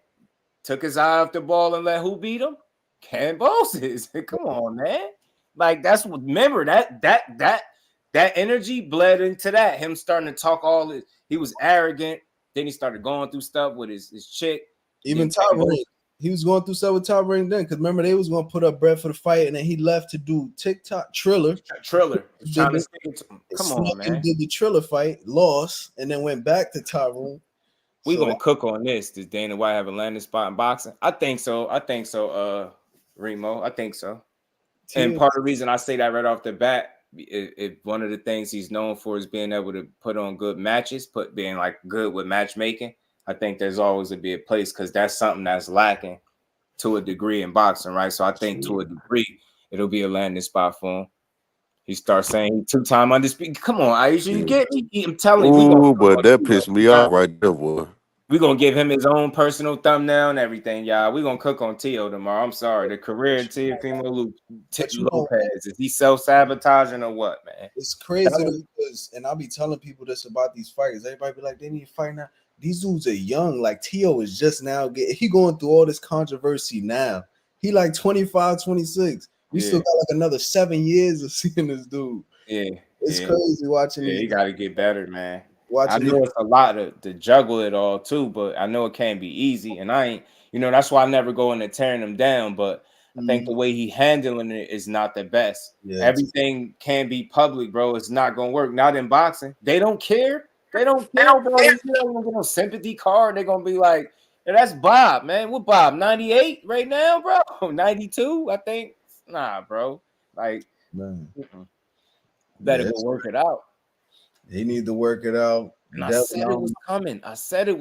Took his eye off the ball and let who beat him? Cambosis. Come on, man. Like that's what. Remember that energy bled into that. Him starting to talk all this. He was arrogant. Then he started going through stuff with his chick. Even Top Rank, he was going through stuff with Top Rank then. Because remember, they was going to put up bread for the fight, and then he left to do TikTok Triller. Trying to stick it to him. Come on, man. Did the Triller fight, lost, and then went back to Top Rank. We gonna cook on this. Does Dana White have a landing spot in boxing? I think so. Remo. I think so. And part of the reason I say that right off the bat, if one of the things he's known for is being able to put on good matches, being like good with matchmaking. I think there's always to be a place because that's something that's lacking to a degree in boxing, right? So I think to a degree it'll be a landing spot for him. He starts saying 2-time undisputed. Come on, Aisha, you get me? I'm telling you. Ooh, but that pissed me off right there, boy. We're going to give him his own personal thumbnail and everything, y'all. We're going to cook on Tio tomorrow. I'm sorry. The career of Teofimo Lopez. Is he self-sabotaging or what, man? It's crazy because, and I'll be telling people this about these fighters. Everybody be like, they need to fight now. These dudes are young. Like, Tio is just now he going through all this controversy now. He like 25, 26. We still got like another 7 years of seeing this dude. Yeah. It's crazy watching it. Yeah, he got to get better, man. I know it's a lot to juggle it all too, but I know it can't be easy. And I ain't, that's why I never go into tearing him down. But I think the way he handling it is not the best. Yeah, everything can be public, bro. It's not gonna work. Not in boxing. They don't care. They don't care, bro. They're gonna get a sympathy card. They're gonna be like, yeah, that's Bob, man. What Bob? 98 right now, bro? 92, I think. Nah, bro. Like, better go work it out. He need to work it out. And I said it was coming. I said it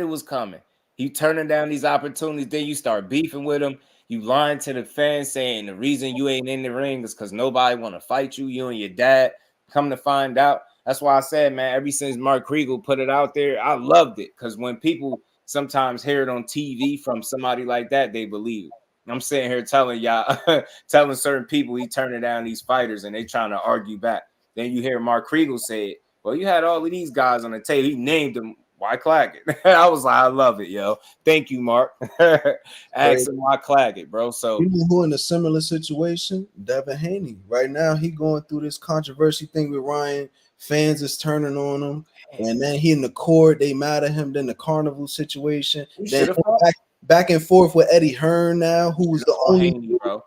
was coming. He turning down these opportunities. Then you start beefing with him. You lying to the fans saying the reason you ain't in the ring is because nobody want to fight you. You and your dad. Come to find out. That's why I said, man, ever since Mark Kriegel put it out there, I loved it. Because when people sometimes hear it on TV from somebody like that, they believe it. I'm sitting here telling y'all, telling certain people he turning down these fighters and they trying to argue back. Then you hear Mark Kriegel say it. Well, you had all of these guys on the table. He named them. Why Claggett? I was like, I love it, yo. Thank you, Mark. Ask him why Claggett, bro. So you know who in a similar situation? Devin Haney. Right now, he going through this controversy thing with Ryan. Fans is turning on him, and then he in the court. They mad at him. Then the carnival situation. Then back and forth with Eddie Hearn now, who was the only Haney, bro.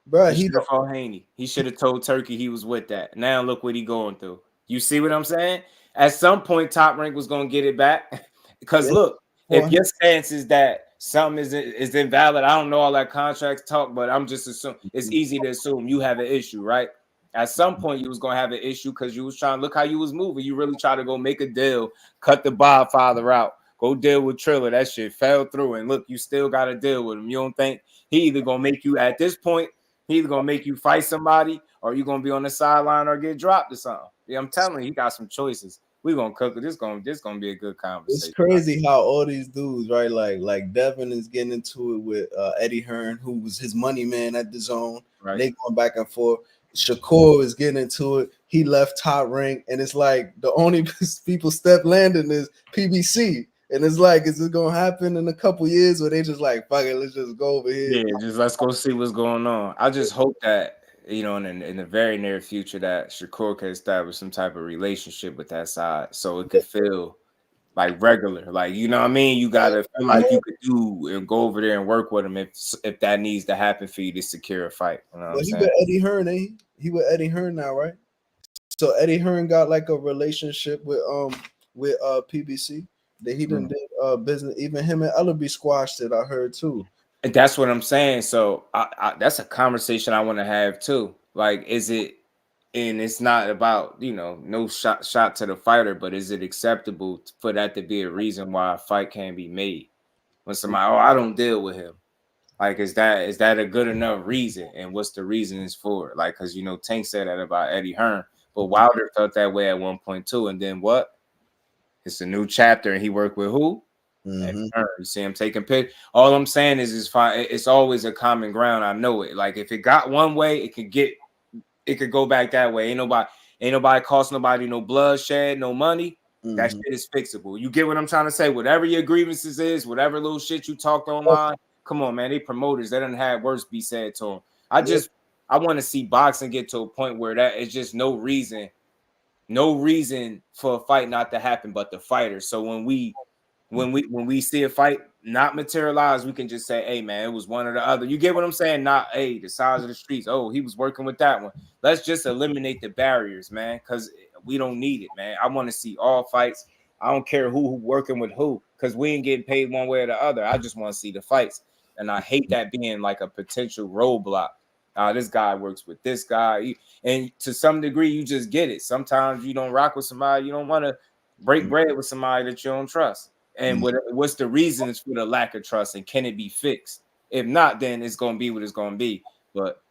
Bro, he Haney. He should have told Turkey he was with that. Now look what he going through. You see what I'm saying? At some point, Top Rank was gonna get it back. Because look, if your stance is that something is invalid, I don't know all that contract talk, but I'm just assuming it's easy to assume you have an issue, right? At some point, you was gonna have an issue because you was trying to look how you was moving. You really try to go make a deal, cut the Godfather out, go deal with Triller. That shit fell through, and look, you still got to deal with him. You don't think he either gonna make you at this point? He either gonna make you fight somebody, or you gonna be on the sideline or get dropped or something. Yeah, I'm telling you, he got some choices. We gonna cook it. This gonna be a good conversation. It's crazy how all these dudes, right? Like Devin is getting into it with Eddie Hearn, who was his money man at the Zone. Right. They going back and forth. Shakur is getting into it. He left Top Rank, and it's like the only people step landing is PBC. And it's like, is it gonna happen in a couple years where they just like, fuck it, let's just go over here? Yeah, just let's go see what's going on. I just hope that, in the very near future that Shakur can establish some type of relationship with that side so it could feel like regular. Like, you know what I mean? You gotta feel like you could do and go over there and work with him if that needs to happen for you to secure a fight. You know what I'm saying? With Eddie Hearn, he with Eddie Hearn now, right? So Eddie Hearn got like a relationship with PBC. That he didn't did business. Even him and Ellerby squashed it. I heard too. And that's what I'm saying. So that's a conversation I want to have too. Like, is it And it's not about, no shot to the fighter, but is it acceptable for that to be a reason why a fight can't be made? When somebody, I don't deal with him. Like, is that a good enough reason? And what's the reasons for it? Like, because Tank said that about Eddie Hearn, but Wilder felt that way at 1.2, and then what? It's a new chapter, and he worked with who? Eddie Hearn. You see him taking pic. All I'm saying is, it's fine. It's always a common ground. I know it. Like, if it got one way, it could go back that way. Ain't nobody cost nobody no bloodshed, no money. That shit is fixable. You get what I'm trying to say? Whatever your grievances is, whatever little shit you talked online. Come on, man. They promoters. They done had worse be said to them. I want to see boxing get to a point where that is just no reason for a fight not to happen, but the fighter. So when we see a fight not materialize, we can just say, hey, man, it was one or the other. You get what I'm saying? Not, hey, the size of the streets. Oh, he was working with that one. Let's just eliminate the barriers, man, because we don't need it, man. I want to see all fights. I don't care who working with who, because we ain't getting paid one way or the other. I just want to see the fights. And I hate that being like a potential roadblock. This guy works with this guy. And to some degree, you just get it. Sometimes you don't rock with somebody. You don't want to break bread with somebody that you don't trust. And what's the reasons for the lack of trust? And can it be fixed? If not, then it's going to be what it's going to be. But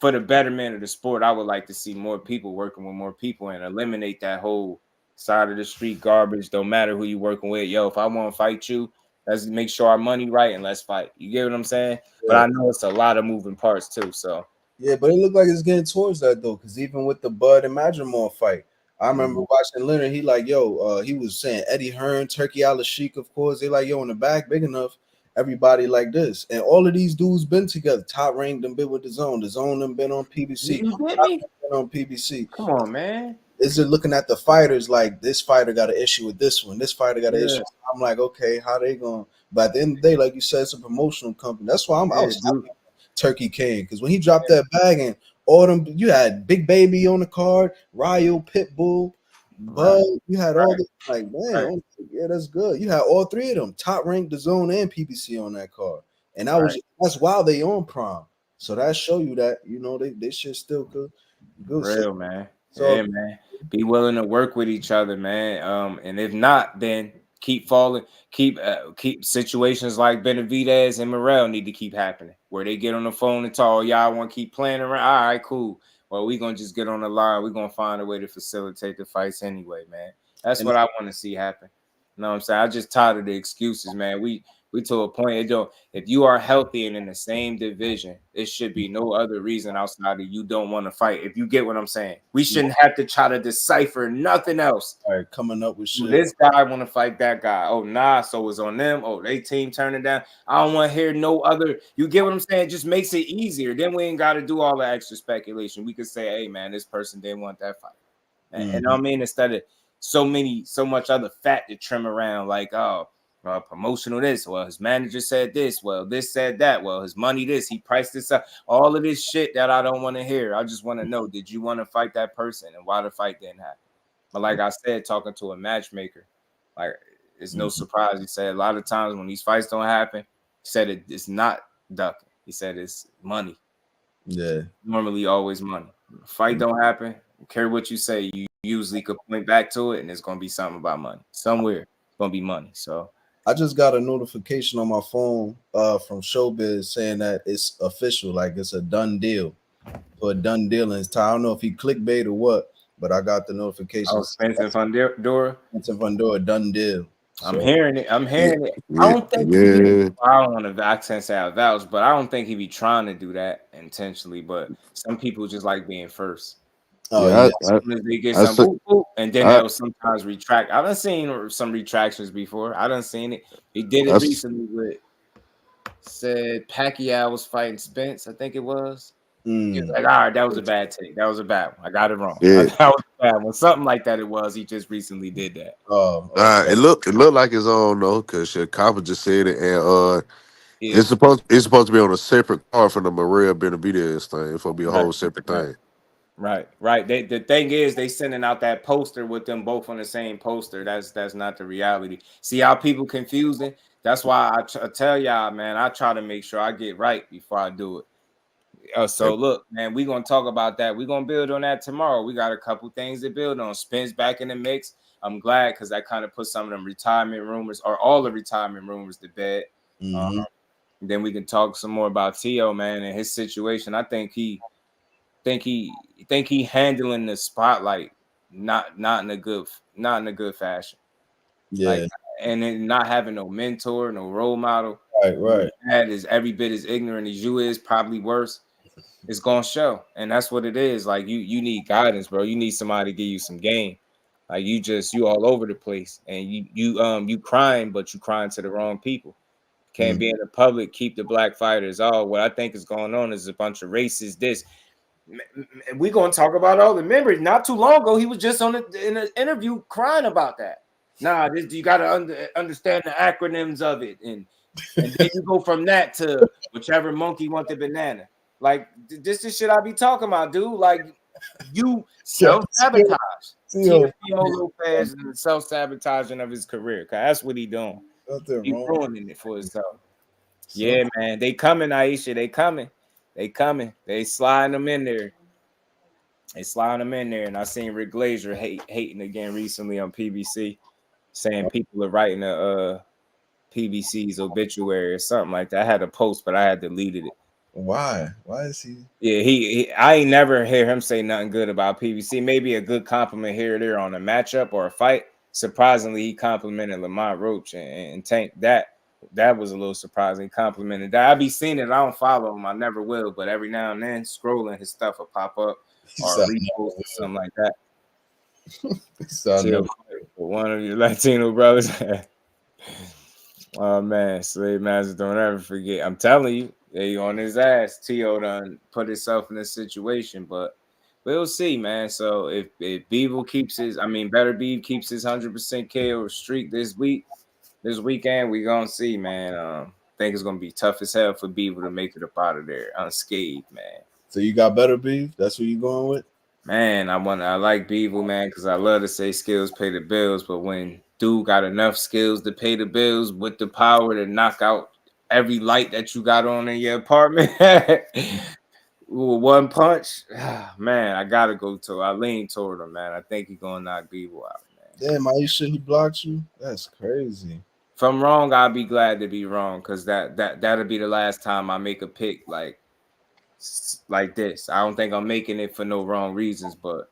for the betterment of the sport, I would like to see more people working with more people and eliminate that whole side of the street garbage. Don't matter who you working with. Yo, if I want to fight you, let's make sure our money right and let's fight. You get what I'm saying? Yeah. But I know it's a lot of moving parts too. So yeah, but it looked like it's getting towards that though, because even with the Bud and Madrimore fight, I remember watching Leonard. He like, he was saying Eddie Hearn, Turkey Al-Sheikh, of course. They like, in the back, big enough. Everybody like this, and all of these dudes been together. Top Rank them been with the Zone. The Zone them been on PBC. You get me? Been on PBC. Come on, man. Is it looking at the fighters like this fighter got an issue with this one? This fighter got an issue. I'm like, okay, how they going? But at the end of the day, like you said, it's a promotional company. That's why I was happy Turkey came, because when he dropped that bag and all them, you had Big Baby on the card, Ryo, Pitbull, Bud, you had all the like, man, yeah, that's good. You had all three of them, Top Rank, the Zone, and PBC on that card, and that's while they on Prime. So that show you that they shit still good. Real, man. So, yeah, man. Be willing to work with each other, man. And if not, then keep situations like Benavidez and Morrell need to keep happening, where they get on the phone and talk. Y'all want to keep playing around? All right, cool. Well, we're gonna just get on the line. We're gonna find a way to facilitate the fights anyway, man. That's what I want to see happen. You know what I'm saying? I just tired of the excuses, man. We to a point. If you are healthy and in the same division, it should be no other reason outside of you don't want to fight. If you get what I'm saying, we shouldn't have to try to decipher nothing else. All right, coming up with shit. This guy want to fight that guy. Oh, nah. So it's on them. Oh, they team turning down. I don't want to hear no other. You get what I'm saying? It just makes it easier. Then we ain't got to do all the extra speculation. We could say, hey, man, this person didn't want that fight. And I mean, instead of so much other fat to trim around, like, promotional this. Well, his manager said this. Well, this said that. Well, his money this. He priced this up. All of this shit that I don't want to hear. I just want to know, did you want to fight that person and why the fight didn't happen? But like I said, talking to a matchmaker, like it's no surprise. He said a lot of times when these fights don't happen, he said it's not ducking. He said it's money. Yeah. Normally always money. Fight don't happen. Don't care what you say. You usually could point back to it and it's going to be something about money. Somewhere it's going to be money. So I just got a notification on my phone from Showbiz saying that it's official, like it's a done deal. For a done deal in his time. I don't know if he clickbait or what, but I got the notification. Oh, Spence and Fundora? Spence and Fundora, done deal. I'm hearing it. I don't think I don't want to accent say out vouch, but I don't think he be trying to do that intentionally. But some people just like being first. Oh, yeah, as soon as they get some and then they'll sometimes retract. I done seen some retractions before. I done seen it. He did it recently with said Pacquiao was fighting Spence, I think it was. He was like, all right, that was a bad take. That was a bad one. I got it wrong. Yeah. That was a bad one. Something like that it was. He just recently did that. It looked like his own though, because Copper just said it, and it's supposed to be on a separate card from the Morrell Benavidez thing. It's supposed to be a whole separate thing. Right. The thing is, they sending out that poster with them both on the same poster. That's not the reality. See how people confusing? That's why I tell y'all, man. I try to make sure I get right before I do it. So look, man, we're gonna talk about that. We're gonna build on that tomorrow. We got a couple things to build on. Spence back in the mix. I'm glad because that kind of put some of them retirement rumors or all the retirement rumors to bed. Then we can talk some more about T.O., man, and his situation. I think he handling the spotlight not in a good fashion. Yeah. Like, and then not having no mentor, no role model. Right. That is every bit as ignorant as you is, probably worse. It's gonna show, and that's what it is. Like you need guidance, bro. You need somebody to give you some game. Like you all over the place, and you crying, but you crying to the wrong people. Can't be in the public. Keep the black fighters. Oh, what I think is going on is a bunch of racists. This we're gonna talk about all the members. Not too long ago, he was just in an interview crying about that. Nah, you got to understand the acronyms of it, and then you go from that to whichever monkey want the banana. Like this is shit I be talking about, dude. Like you self-sabotage. Teofimo Lopez and the self-sabotaging of his career. Cause that's what he doing. He ruining it for himself. Yeah, man. They coming, Aisha. They coming. They sliding them in there. And I seen Rick Glazier hating again recently on PBC, saying people are writing a PBC's obituary or something like that. I had a post, but I had deleted it. Why? Why is he? Yeah, I ain't never hear him say nothing good about PBC. Maybe a good compliment here or there on a matchup or a fight. Surprisingly, he complimented Lamont Roach and Tank. That was a little surprising. He complimented that. I be seeing it. I don't follow him. I never will. But every now and then, scrolling, his stuff will pop up or repost or something like that. One of your Latino brothers. Oh man, Slave Master, don't ever forget. I'm telling you, they on his ass. T.O. done put himself in this situation, but we'll see, man. So if Bivol keeps Beterbiev keeps his 100% KO streak this weekend, we gonna see, man. I think it's gonna be tough as hell for Bivol to make it up out of there unscathed, man. So you got Beterbiev? That's what you going with? Man, I like Bivol, man, because I love to say skills pay the bills, but when dude got enough skills to pay the bills with the power to knock out every light that you got on in your apartment with one punch, man, I lean toward him, man. I think he's gonna knock Bivol out, man. Damn, Aisha, he blocked you? That's crazy. If I'm wrong, I'll be glad to be wrong, because that'll be the last time I make a pick like this. I don't think I'm making it for no wrong reasons, but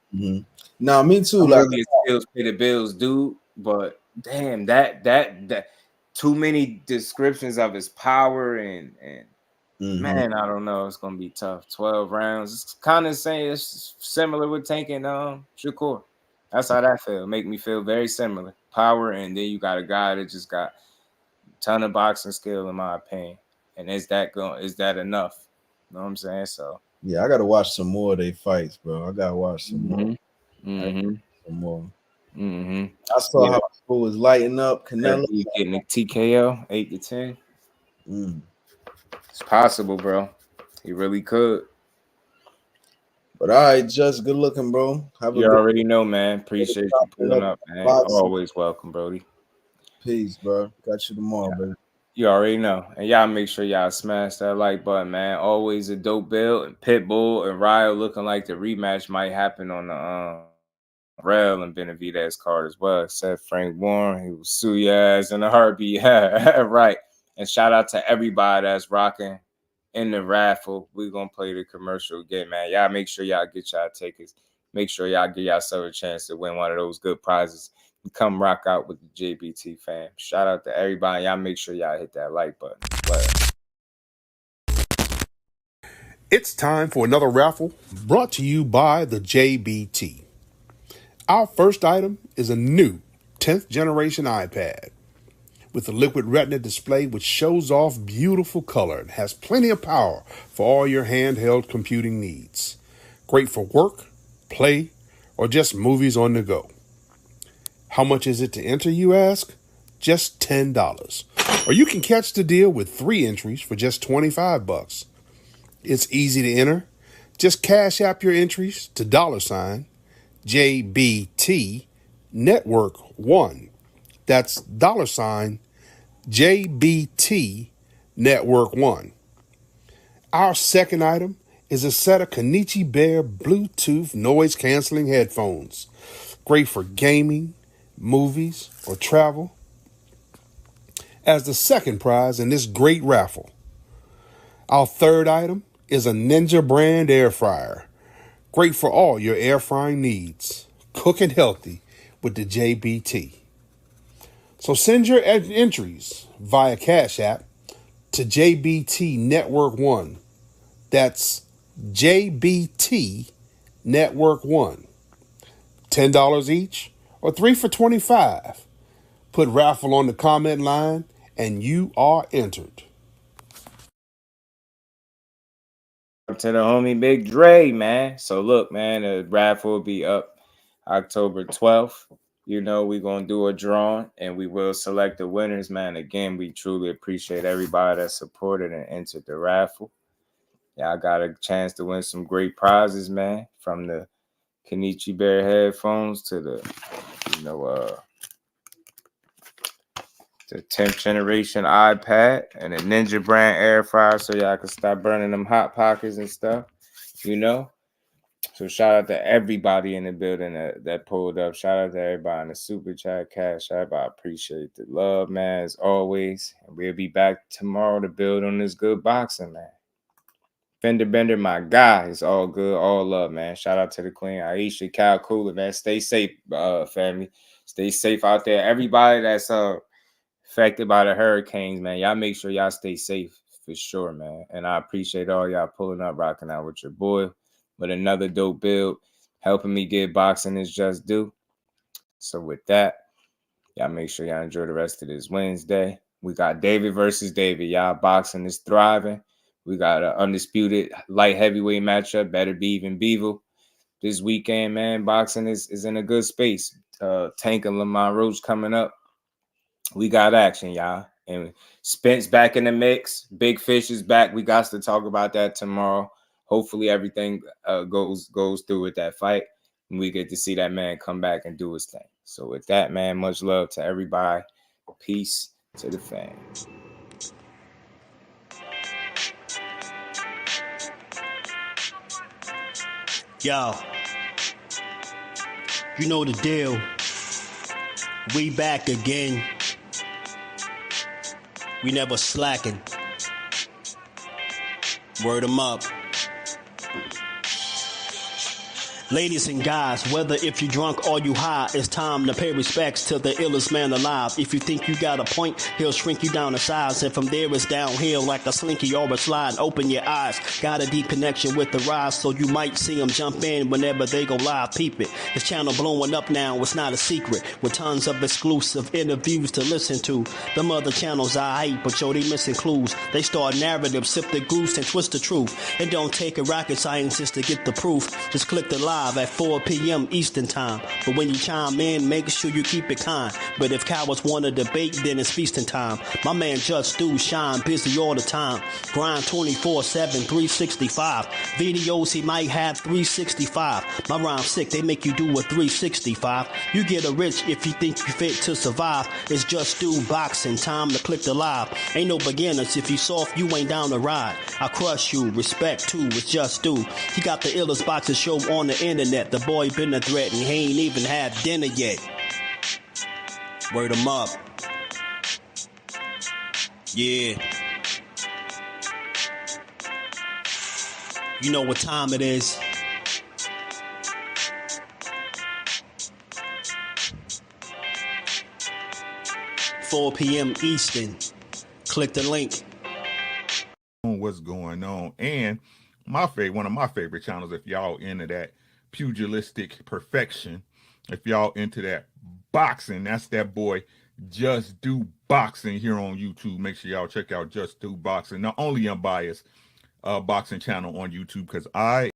nah, me too. I'm like really skills pay the bills, dude. But damn, that too many descriptions of his power and man, I don't know. It's gonna be tough. 12 rounds. It's kind of saying it's similar with tanking Shakur. That's how that feel. Make me feel very similar. Power, and then you got a guy that just got a ton of boxing skill, in my opinion. And is that enough? You know what I'm saying? So yeah, I gotta watch some more of their fights, bro. I gotta watch some more. Some more. I saw how people was lighting up. Canelo getting a TKO 8-10. It's possible, bro. He really could. But all right, just good looking, bro. You already know, man. Appreciate you pulling up, man. Always welcome, Brody. Peace, bro. Got you tomorrow, baby. You already know. And y'all make sure y'all smash that like button, man. Always a dope build. And Pitbull and Ryo looking like the rematch might happen on the Morrell and Benavidez card as well. Except Frank Warren, he will sue your ass in a heartbeat. Right. And shout out to everybody that's rocking in the raffle. We're going to play the commercial game, man. Y'all make sure y'all get y'all tickets. Make sure y'all give yourself a chance to win one of those good prizes. Come rock out with the JBT fam. Shout out to everybody. Y'all make sure y'all hit that like button. It's time for another raffle brought to you by the JBT. Our first item is a new 10th generation iPad with a liquid retina display which shows off beautiful color and has plenty of power for all your handheld computing needs. Great for work, play, or just movies on the go. How much is it to enter, you ask? Just $10. Or you can catch the deal with 3 entries for just $25. It's easy to enter. Just cash app your entries to $JBT Network 1. That's $JBT Network 1. Our second item is a set of Kenichi Bear Bluetooth noise-canceling headphones. Great for gaming, movies, or travel. As the second prize in this great raffle, our third item is a Ninja brand air fryer. Great for all your air frying needs. Cooking healthy with the JBT. So send your entries via Cash App to JBT Network 1. That's JBT Network 1. $10 each or 3 for $25. Put raffle on the comment line and you are entered. Up to the homie Big Dre, man. So look, man, the raffle will be up October 12th. You know, we're going to do a drawing and we will select the winners, man. Again, we truly appreciate everybody that supported and entered the raffle. Y'all got a chance to win some great prizes, man, from the Kenichi Bear headphones to the, the 10th generation iPad and a Ninja brand air fryer so y'all can stop burning them hot pockets and stuff, you know. So shout out to everybody in the building that pulled up. Shout out to everybody in the Super Chat, Cash App. I appreciate the love, man, as always. And we'll be back tomorrow to build on this good boxing, man. Fender Bender, my guy. It's all good, all love, man. Shout out to the Queen Aisha, Cal Cooler, man. Stay safe, family. Stay safe out there. Everybody that's affected by the hurricanes, man. Y'all make sure y'all stay safe for sure, man. And I appreciate all y'all pulling up, rocking out with your boy with another dope build, helping me get boxing is just due. So with that, y'all make sure y'all enjoy the rest of this Wednesday. We got David versus David. Y'all boxing is thriving. We got an undisputed light heavyweight matchup, Beterbiev and Bivol. This weekend, man, boxing is in a good space. Tank and Lamar Roach coming up. We got action, y'all. And Spence back in the mix. Big Fish is back. We got to talk about that tomorrow. Hopefully everything goes through with that fight. And we get to see that man come back and do his thing. So with that, man, much love to everybody. Peace to the fam. Yo, you know the deal. We back again. We never slacking. Word 'em up. Ladies and guys, whether if you drunk or you high, it's time to pay respects to the illest man alive. If you think you got a point, he'll shrink you down to size. And from there it's downhill like a slinky or a slide. Open your eyes, got a deep connection with the rise. So you might see them jump in whenever they go live. Peep it, this channel blowing up now, it's not a secret. With tons of exclusive interviews to listen to. Them other channels I hate, but yo, they missing clues. They start narratives, sip the goose and twist the truth. It don't take a rocket scientist to get the proof. Just click the live at 4 p.m. Eastern time. But when you chime in, make sure you keep it kind. But if cowards want to debate, then it's feasting time. My man Jusdu shine busy all the time. Grind 24/7, 365. Videos he might have 365. My rhyme sick, they make you do a 365. You get a rich if you think you fit to survive. It's Jusdueboxing, time to click the live. Ain't no beginners, if you soft, you ain't down to ride. I crush you, respect too, it's Jusdu. He got the illest boxing show on the internet. The boy been a threat and he ain't even had dinner yet. Word him up. Yeah. You know what time it is. $4 p.m. Eastern. Click the link. What's going on? And one of my favorite channels, if y'all into that pugilistic perfection, if y'all into that boxing, that's that boy Jusdueboxing here on YouTube. Make sure y'all check out Jusdueboxing, the only unbiased boxing channel on YouTube, because I